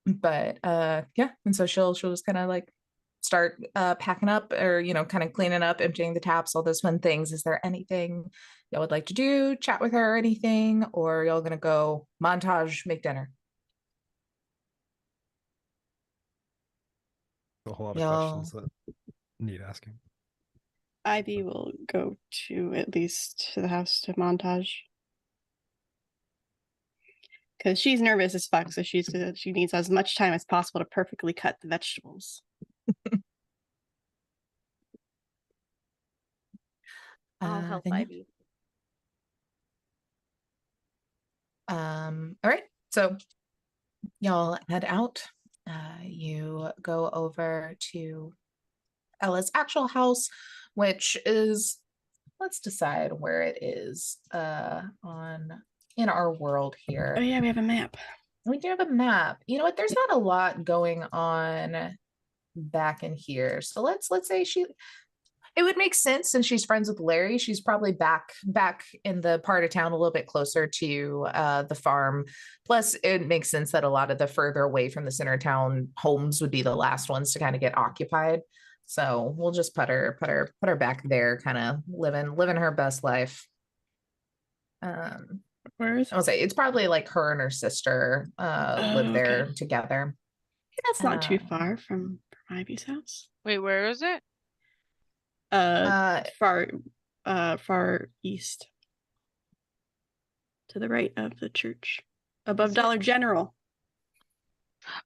A: But yeah, and so she'll just kind of like start packing up, or kind of cleaning up, emptying the taps, all those fun things. Is there anything y'all would like to do, chat with her or anything, or y'all gonna go montage, make dinner?
E: A whole lot of questions that need asking.
B: Ivy will go to at least to the house to montage. Because she's nervous as fuck, so she needs as much time as possible to perfectly cut the vegetables.
D: I'll help Ivy.
A: All right, so y'all head out. You go over to Ella's actual house, which is, let's decide where it is in our world here.
B: Oh yeah, we have a map.
A: We do have a map. You know what? There's not a lot going on back in here. So let's say it would make sense since she's friends with Larry. She's probably back in the part of town a little bit closer to the farm. Plus, it makes sense that a lot of the further away from the center of town homes would be the last ones to kind of get occupied. So we'll just put her back there, kind of living her best life. I'll say it's probably like her and her sister live there together.
B: That's not too far from Ivy's house.
C: Wait, where is it?
B: Far east, to the right of the church, above Dollar General.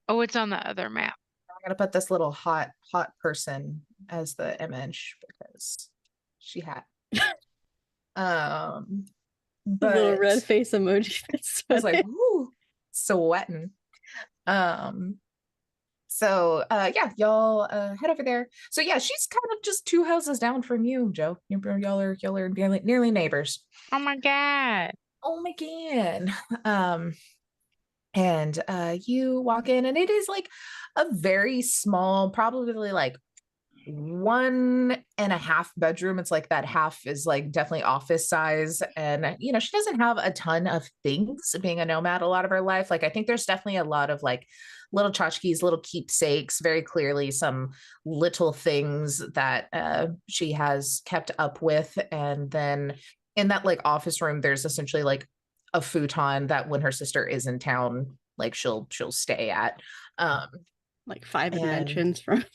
C: Oh, it's on the other map.
A: I'm gonna put this little hot person as the image because she had.
B: The little
A: But
B: red face emoji. That's
A: I was like,
B: funny.
A: whoo, sweating. So yeah, y'all head over there. So yeah, she's kind of just 2 houses down from you, Joe. Y'all are nearly neighbors.
C: Oh my god.
A: Oh my god. And you walk in, and it is like a very small, probably like 1.5 bedroom. It's like that half is like definitely office size. And she doesn't have a ton of things being a nomad a lot of her life. Like I think there's definitely a lot of like little tchotchkes, little keepsakes, very clearly some little things that she has kept up with. And then in that like office room, there's essentially like a futon that when her sister is in town, like she'll stay at.
B: Like 5
A: and
B: inventions from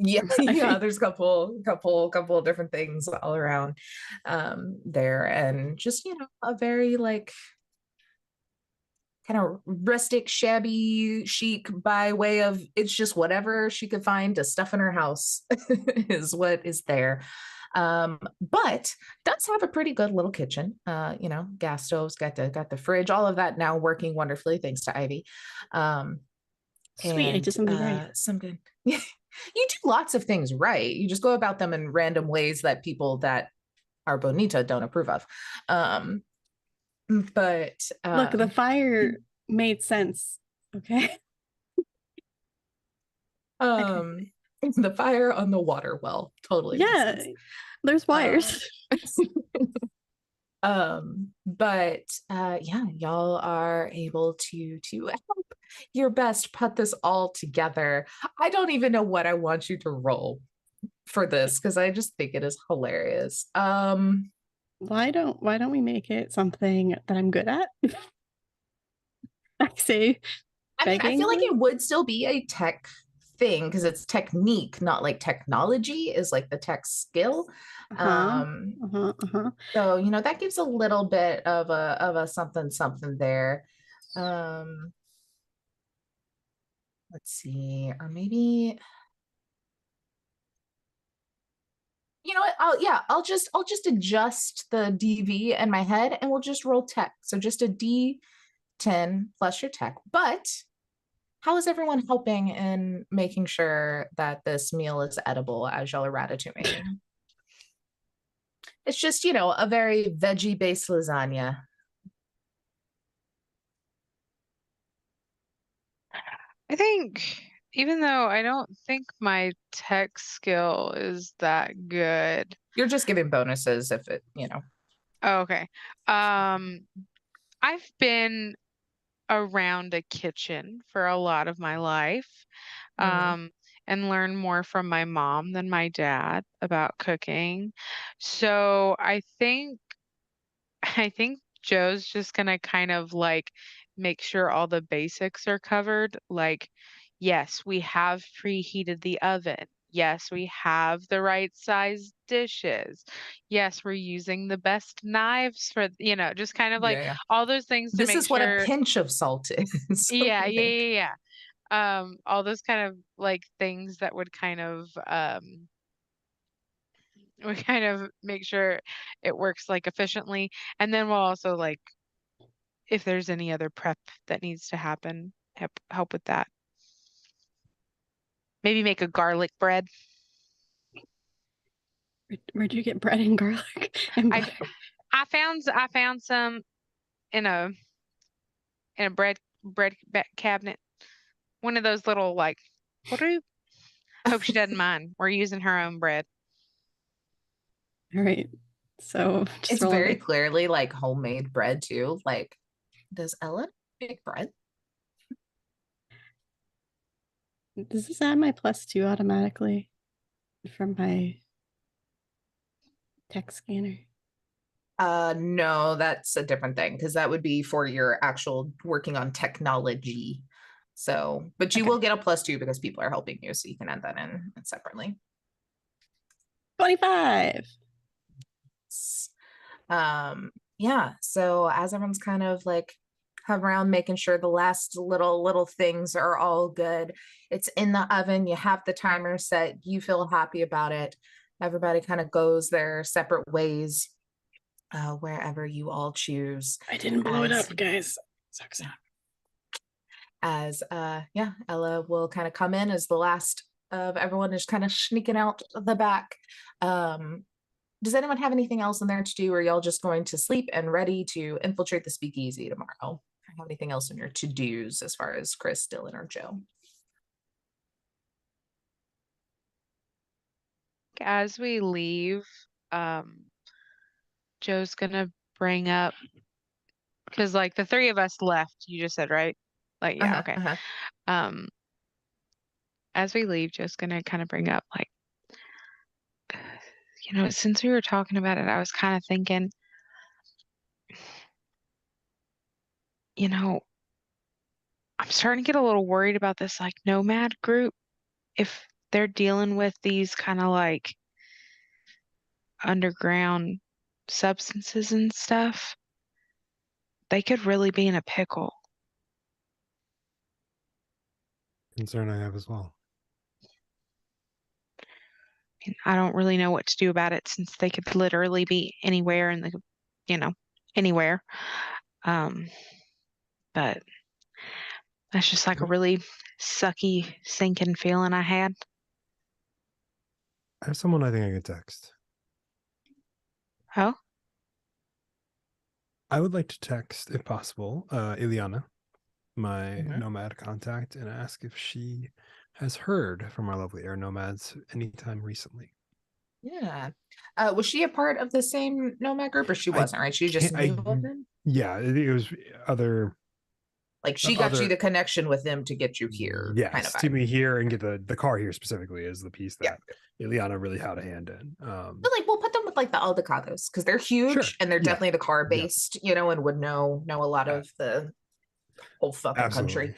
A: yeah,
B: I
A: yeah,
B: think.
A: there's a couple of different things all around there, and just a very like kind of rustic, shabby chic by way of it's just whatever she could find to stuff in her house is what is there. But does have a pretty good little kitchen. Gas stoves, got the fridge, all of that now working wonderfully thanks to Ivy.
B: Sweet, I did something right.
A: Some good. You do lots of things right. You just go about them in random ways that people that are bonita don't approve of. But
B: Look, the fire made sense. Okay.
A: The fire on the water well totally makes
B: Yeah,
A: sense.
B: there's wires.
A: But yeah, y'all are able to help your best put this all together. I don't even know what I want you to roll for this because I just think it is hilarious.
B: Why don't we make it something that I'm good at? I say
A: I mean, I
B: begging.
A: feel like it would still be a tech thing because it's technique, not like technology is like the tech skill. So that gives a little bit of a something there. Let's see, or maybe you know what? I'll just adjust the DV in my head and we'll just roll tech. So just a D10 plus your tech. But how is everyone helping in making sure that this meal is edible as y'all are ratatouille? It's just, a very veggie-based lasagna.
C: I think even though I don't think my tech skill is that good.
A: You're just giving bonuses if it,
C: Oh, okay. I've been around a kitchen for a lot of my life. And learn more from my mom than my dad about cooking. So I think Joe's just gonna kind of like make sure all the basics are covered. Like, yes, we have preheated the oven. Yes, we have the right size dishes. Yes, we're using the best knives for, just kind of like
A: yeah.
C: all those things to
A: This
C: make
A: is what a
C: sure.
A: pinch of salt is.
C: Yeah,
A: Like,
C: yeah. All those kind of like things that would kind of make sure it works like efficiently. And then we'll also like if there's any other prep that needs to happen, help with that. Maybe make a garlic bread.
B: Where'd you get bread and garlic and butter?
C: I found some in a bread cabinet. One of those little like what are you? Hope she doesn't mind. We're using her own bread.
B: All right. So
A: it's very clearly like homemade bread too. Like, does Ellen make bread?
B: Does this add my +2 automatically from my tech scanner?
A: No, that's a different thing because that would be for your actual working on technology. So, but you will get a +2 because people are helping you, so you can add that in separately.
B: 25.
A: Yeah. So as everyone's kind of like come around, making sure the last little things are all good. It's in the oven. You have the timer set. You feel happy about it. Everybody kind of goes their separate ways, wherever you all choose.
B: I didn't blow it up, guys. Sucks.
A: As yeah, Ella will kind of come in as the last of everyone is kind of sneaking out the back. Does anyone have anything else in there to do, or are y'all just going to sleep and ready to infiltrate the speakeasy tomorrow? Or have anything else in your to-dos as far as Chris, Dylan, or Joe?
C: As we leave, Joe's gonna bring up, because like the three of us left, you just said, right? Like, yeah, okay. As we leave, Joe's gonna kind of bring up, like, since we were talking about it, I was kind of thinking, I'm starting to get a little worried about this like nomad group. If they're dealing with these kind of like underground substances and stuff, they could really be in a pickle.
E: Concern I have as well.
C: I don't really know what to do about it, since they could literally be anywhere in the, anywhere. But that's just like a really sucky, sinking feeling I had.
E: I have someone I think I could text.
C: Oh?
E: I would like to text, if possible, Ileana, my nomad contact, and ask if she has heard from our lovely air nomads anytime recently.
A: Yeah. Was she a part of the same nomad group, or she wasn't, right? She just knew of them?
E: Yeah, it was other.
A: Like she got you the connection with them to get you here.
E: Yes,
A: kind of
E: to me here and get the car here specifically is the piece that Ileana really had a hand in.
A: But like we'll put them with like the Aldecados, because they're huge and they're definitely the car based, and would know a lot of the whole fucking country.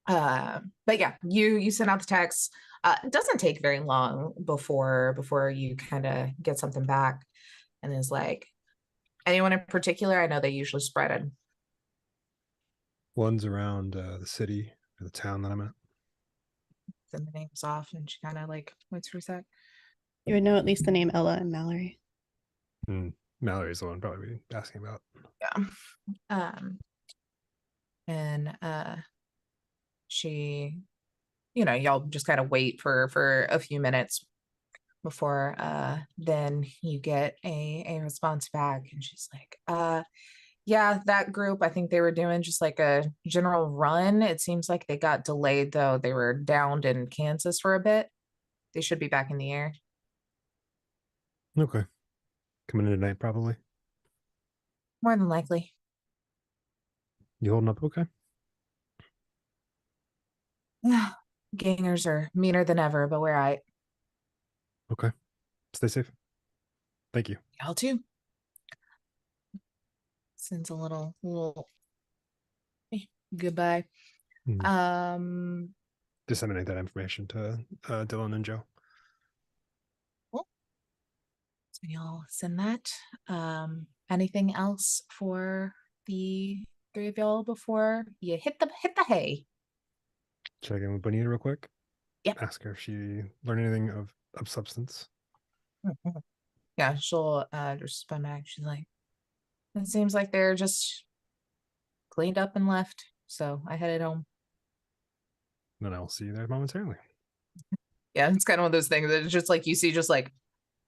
A: But yeah, you send out the text. It doesn't take very long before you kind of get something back, and is like, anyone in particular? I know they usually spread it.
E: One's around the city or the town that I'm at.
A: Then the name's off, and she kind of like waits for a sec.
B: You would know at least the name Ella and Mallory.
E: Mallory's the one probably asking about.
A: Yeah. And she, y'all just kind of wait for a few minutes before then you get a response back, and she's like, yeah, that group, I think they were doing just like a general run. It seems like they got delayed, though. They were downed in Kansas for a bit. They should be back in the air.
E: Okay. Coming in tonight, probably.
A: More than likely.
E: You holding up okay?
A: Yeah. Gangers are meaner than ever, but we're all right.
E: Okay. Stay safe. Thank you.
A: Y'all too. Sends a little goodbye.
E: Disseminate that information to Dylan and Joe.
A: Cool. So y'all send that. Anything else for the three of y'all before you hit the hay?
E: Check in with Bonita real quick.
A: Yeah.
E: Ask her if she learned anything of substance.
A: Yeah, she'll respond back. She's like, it seems like they're just cleaned up and left. So I headed home.
E: Then I'll see you there momentarily.
A: Yeah, it's kind of one of those things that it's just like you see, just like,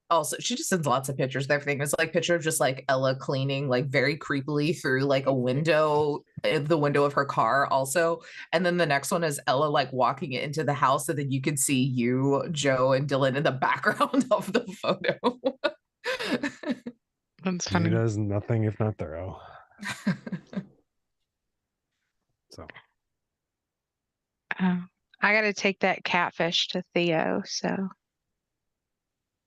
A: also she just sends lots of pictures of everything. It's like picture of just like Ella cleaning like very creepily through like a window, the window of her car also. And then the next one is Ella like walking into the house, and then you can see you, Joe, and Dylan in the background of the photo.
C: That's funny.
E: He does nothing if not thorough. So
C: I gotta take that catfish to Theo, so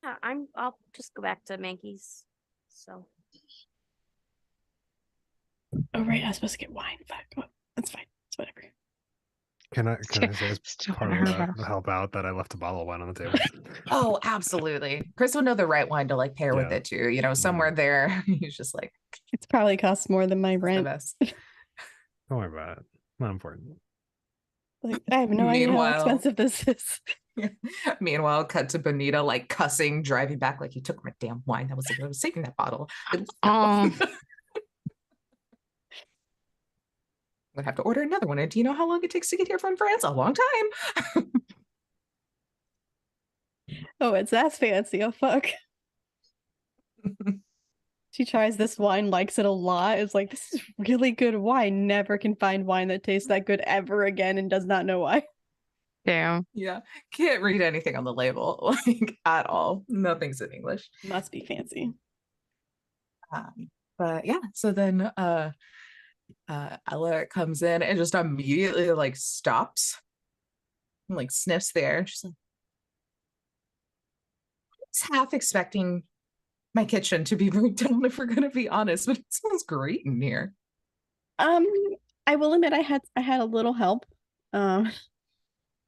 D: Yeah, I'll just go back to Mankey's. So
B: Oh right, I was supposed to get wine. Fuck. Oh, that's fine. It's whatever.
E: Can I say as
C: Still
E: part
C: want
E: of
C: her back.
E: the help out that I left a bottle of wine on the table?
A: Oh, absolutely. Chris would know the right wine to like pair with
E: Yeah.
A: it too. You know, somewhere there, he's just like
B: It's probably costs more than my
A: the
B: rent.
A: best.
E: Don't worry about it. Not important.
B: Like, I have no idea how
A: Meanwhile-
B: expensive this is.
A: Meanwhile, cut to Bonita like cussing, driving back like you took my damn wine. I was saving that bottle. I love that
C: Oh.
A: one. Would have to order another one. And do you know how long it takes to get here from France? A long time.
B: Oh, that's fancy. Oh, fuck. She tries this wine, likes it a lot. It's like, this is really good wine. Never can find wine that tastes that good ever again and does not know why.
C: Damn.
A: Yeah. Can't read anything on the label, like at all. Nothing's in English.
B: Must be fancy.
A: But yeah, so then Ella comes in and just immediately like stops and like sniffs the air. She's like, I was half expecting my kitchen to be burnt down if we're gonna be honest, but it smells great in here.
B: I will admit I had a little help.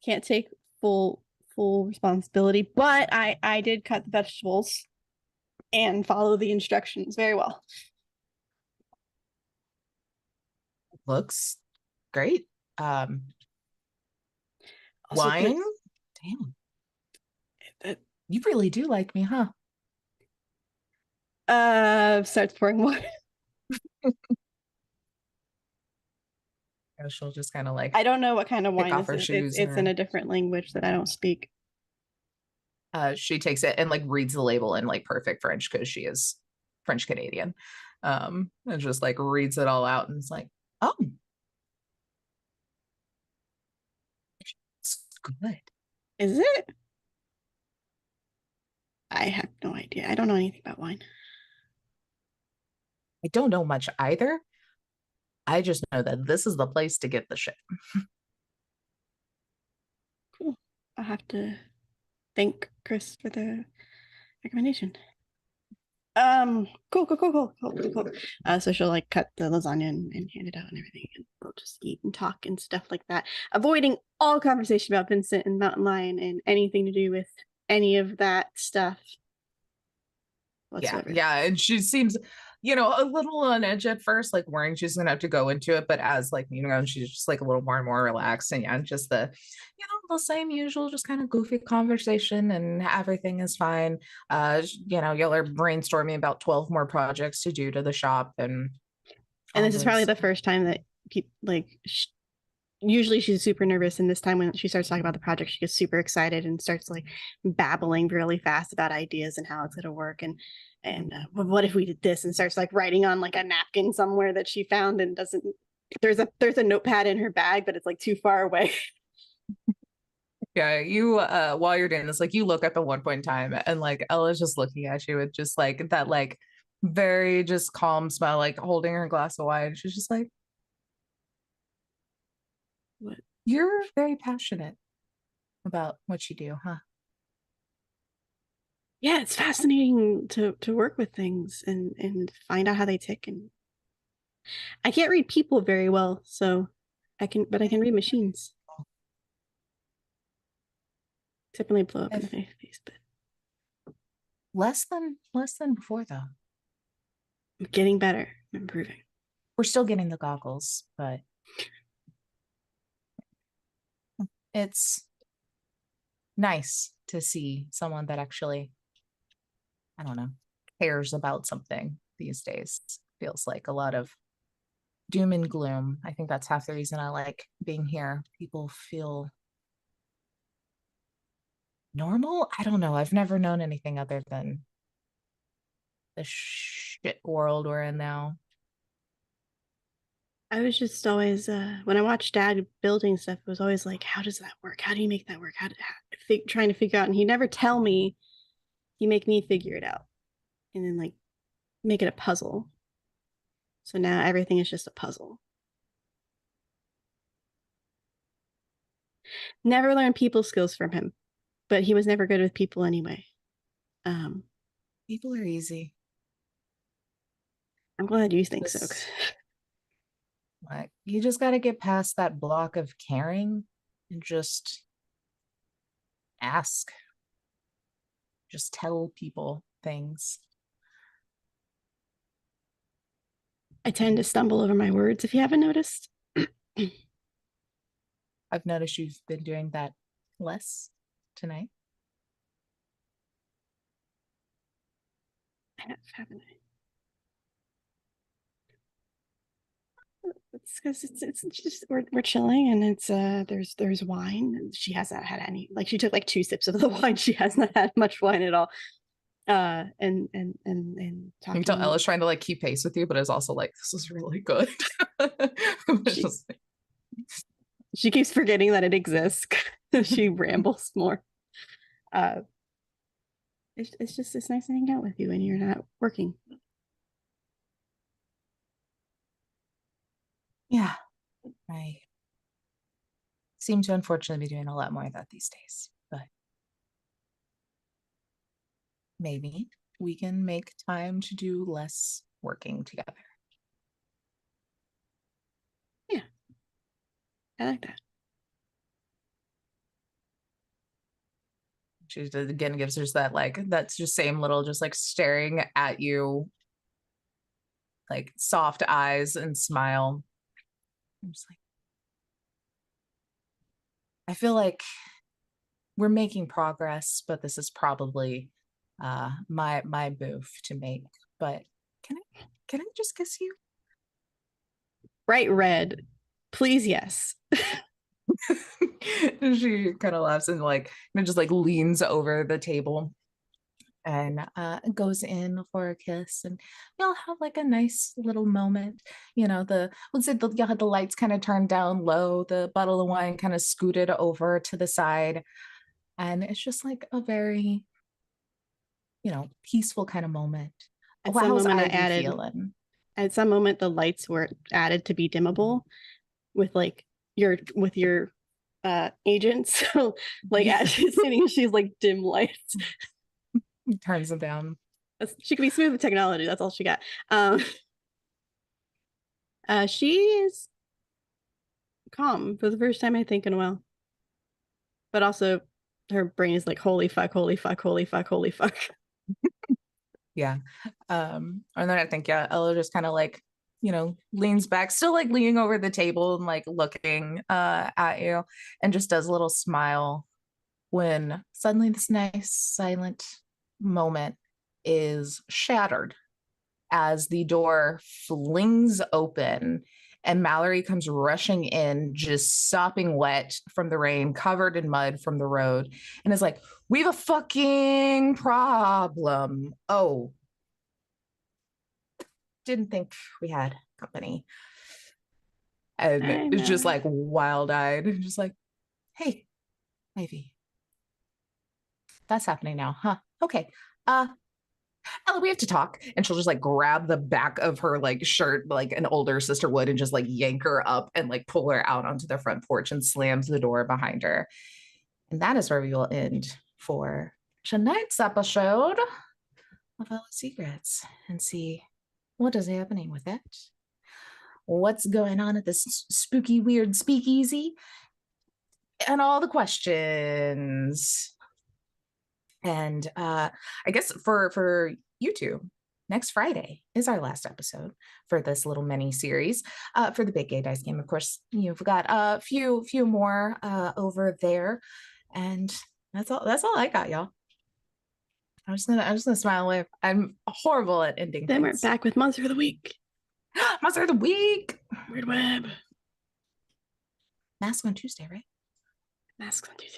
B: Can't take full responsibility, but I did cut the vegetables and follow the instructions very well.
A: Looks great.
B: Also,
A: Wine.
B: Chris,
A: Damn. You really do like me, huh?
B: starts pouring wine.
A: She'll just kind of like
B: I don't know what kind of
A: kick
B: wine
A: off her
B: this is.
A: shoes.
B: It's in a different language that I don't speak.
A: She takes it and like reads the label in like perfect French because she is French Canadian. And just like reads it all out and is like, oh, it's good.
B: Is it? I have no idea. I don't know anything about wine.
A: I don't know much either. I just know that this is the place to get the shit.
B: Cool. I'll have to thank Chris for the recommendation. Cool. So she'll like cut the lasagna and hand it out and everything, and we'll just eat and talk and stuff like that, avoiding all conversation about Vincent and Mountain Lion and anything to do with any of that stuff whatsoever.
A: Yeah, and she seems, you know, a little on edge at first, like worrying she's gonna have to go into it, but as like, you know, she's just like a little more and more relaxed, and yeah, just the, you know, the same usual, just kind of goofy conversation, and everything is fine. You know, y'all are brainstorming about 12 more projects to do to the shop, and
B: this is probably the first time that people like usually she's super nervous, and this time when she starts talking about the project, she gets super excited and starts like babbling really fast about ideas and how it's going to work, and what if we did this, and starts like writing on like a napkin somewhere that she found and doesn't. There's a notepad in her bag, but it's like too far away.
A: Yeah, you while you're doing this, like you look up at one point in time and like Ella's just looking at you with just like that like very just calm smile, like holding her glass of wine. She's just like,
B: what?
A: You're very passionate about what you do, huh?
B: Yeah, it's fascinating to work with things and find out how they tick. And I can't read people very well, so I can read machines. Except when they blow up in the face, but
A: less than before though.
B: I'm getting better. I'm improving.
A: We're still getting the goggles, but it's nice to see someone that actually, I don't know, cares about something these days. Feels like a lot of doom and gloom. I think that's half the reason I like being here. People feel normal. I don't know. I've never known anything other than the shit world we're in now.
B: I was just always when I watched Dad building stuff, it was always like, how does that work? How do you make that work? Trying to figure out, and he'd never tell me. He'd make me figure it out, and then like make it a puzzle. So now everything is just a puzzle. Never learned people skills from him, but he was never good with people anyway.
A: People are easy.
B: I'm glad you think so.
A: Like, you just got to get past that block of caring and just ask. Just tell people things.
B: I tend to stumble over my words if you haven't noticed.
A: I've noticed you've been doing that less tonight.
B: I have, haven't I? It's because it's just we're chilling and it's there's wine and she hasn't had any, like she took like 2 sips of the wine. She hasn't had much wine at all. And
A: You can
B: talking.
A: tell Ella's trying to like keep pace with you, but is also like, this is really good. It's just like,
B: She keeps forgetting that it exists. She rambles more. It's just it's nice to hang out with you when you're not working.
A: yeah, I seem to unfortunately be doing a lot more of that these days, but maybe we can make time to do less working together.
B: Yeah, I like that.
A: She again gives her that like, that's just same little, just like staring at you, like soft eyes and smile. I'm just like, I feel like we're making progress, but this is probably my move to make. But can I just kiss you?
B: Bright red, please, yes.
A: And she kind of laughs and like just like leans over the table and goes in for a kiss, and you'll have like a nice little moment. You know, let's say you'll have the lights kind of turned down low, the bottle of wine kind of scooted over to the side, and it's just like a very, peaceful kind of moment.
B: At some
A: How's
B: moment I
A: Ivy
B: added,
A: feeling?
B: at some moment the lights were added to be dimmable with like your agents. So like as she's sitting, she's like dim lights.
A: Turns them down.
B: She can be smooth with technology. That's all she got. She is calm for the first time I think in a while, but also her brain is like holy fuck, holy fuck, holy fuck, holy fuck.
A: Yeah. And then I think, yeah, Ella just kind of like, leans back, still like leaning over the table and like looking at you, and just does a little smile when suddenly this nice silent moment is shattered as the door flings open and Mallory comes rushing in, just sopping wet from the rain, covered in mud from the road, and is like, we have a fucking problem. Oh, didn't think we had company. And it's just like wild-eyed, just like, hey, Ivy, that's happening now, huh? Okay. Ella, we have to talk. And she'll just like grab the back of her like shirt, like an older sister would, and just like yank her up and like pull her out onto the front porch and slams the door behind her. And that is where we will end for tonight's episode of Ella Secrets, and see what is happening with it. What's going on at this spooky, weird speakeasy? And all the questions. And I guess for you two, next Friday is our last episode for this little mini series for the Big Gay Dice Game. Of course, you've got a few more over there, and that's all I got, y'all. I'm just gonna smile away. I'm horrible at ending.
B: Then
A: things.
B: we're back with Monster of the Week.
A: Monster of the Week.
B: Weird Web.
A: Mask on Tuesday, right?
B: Masks on Tuesday.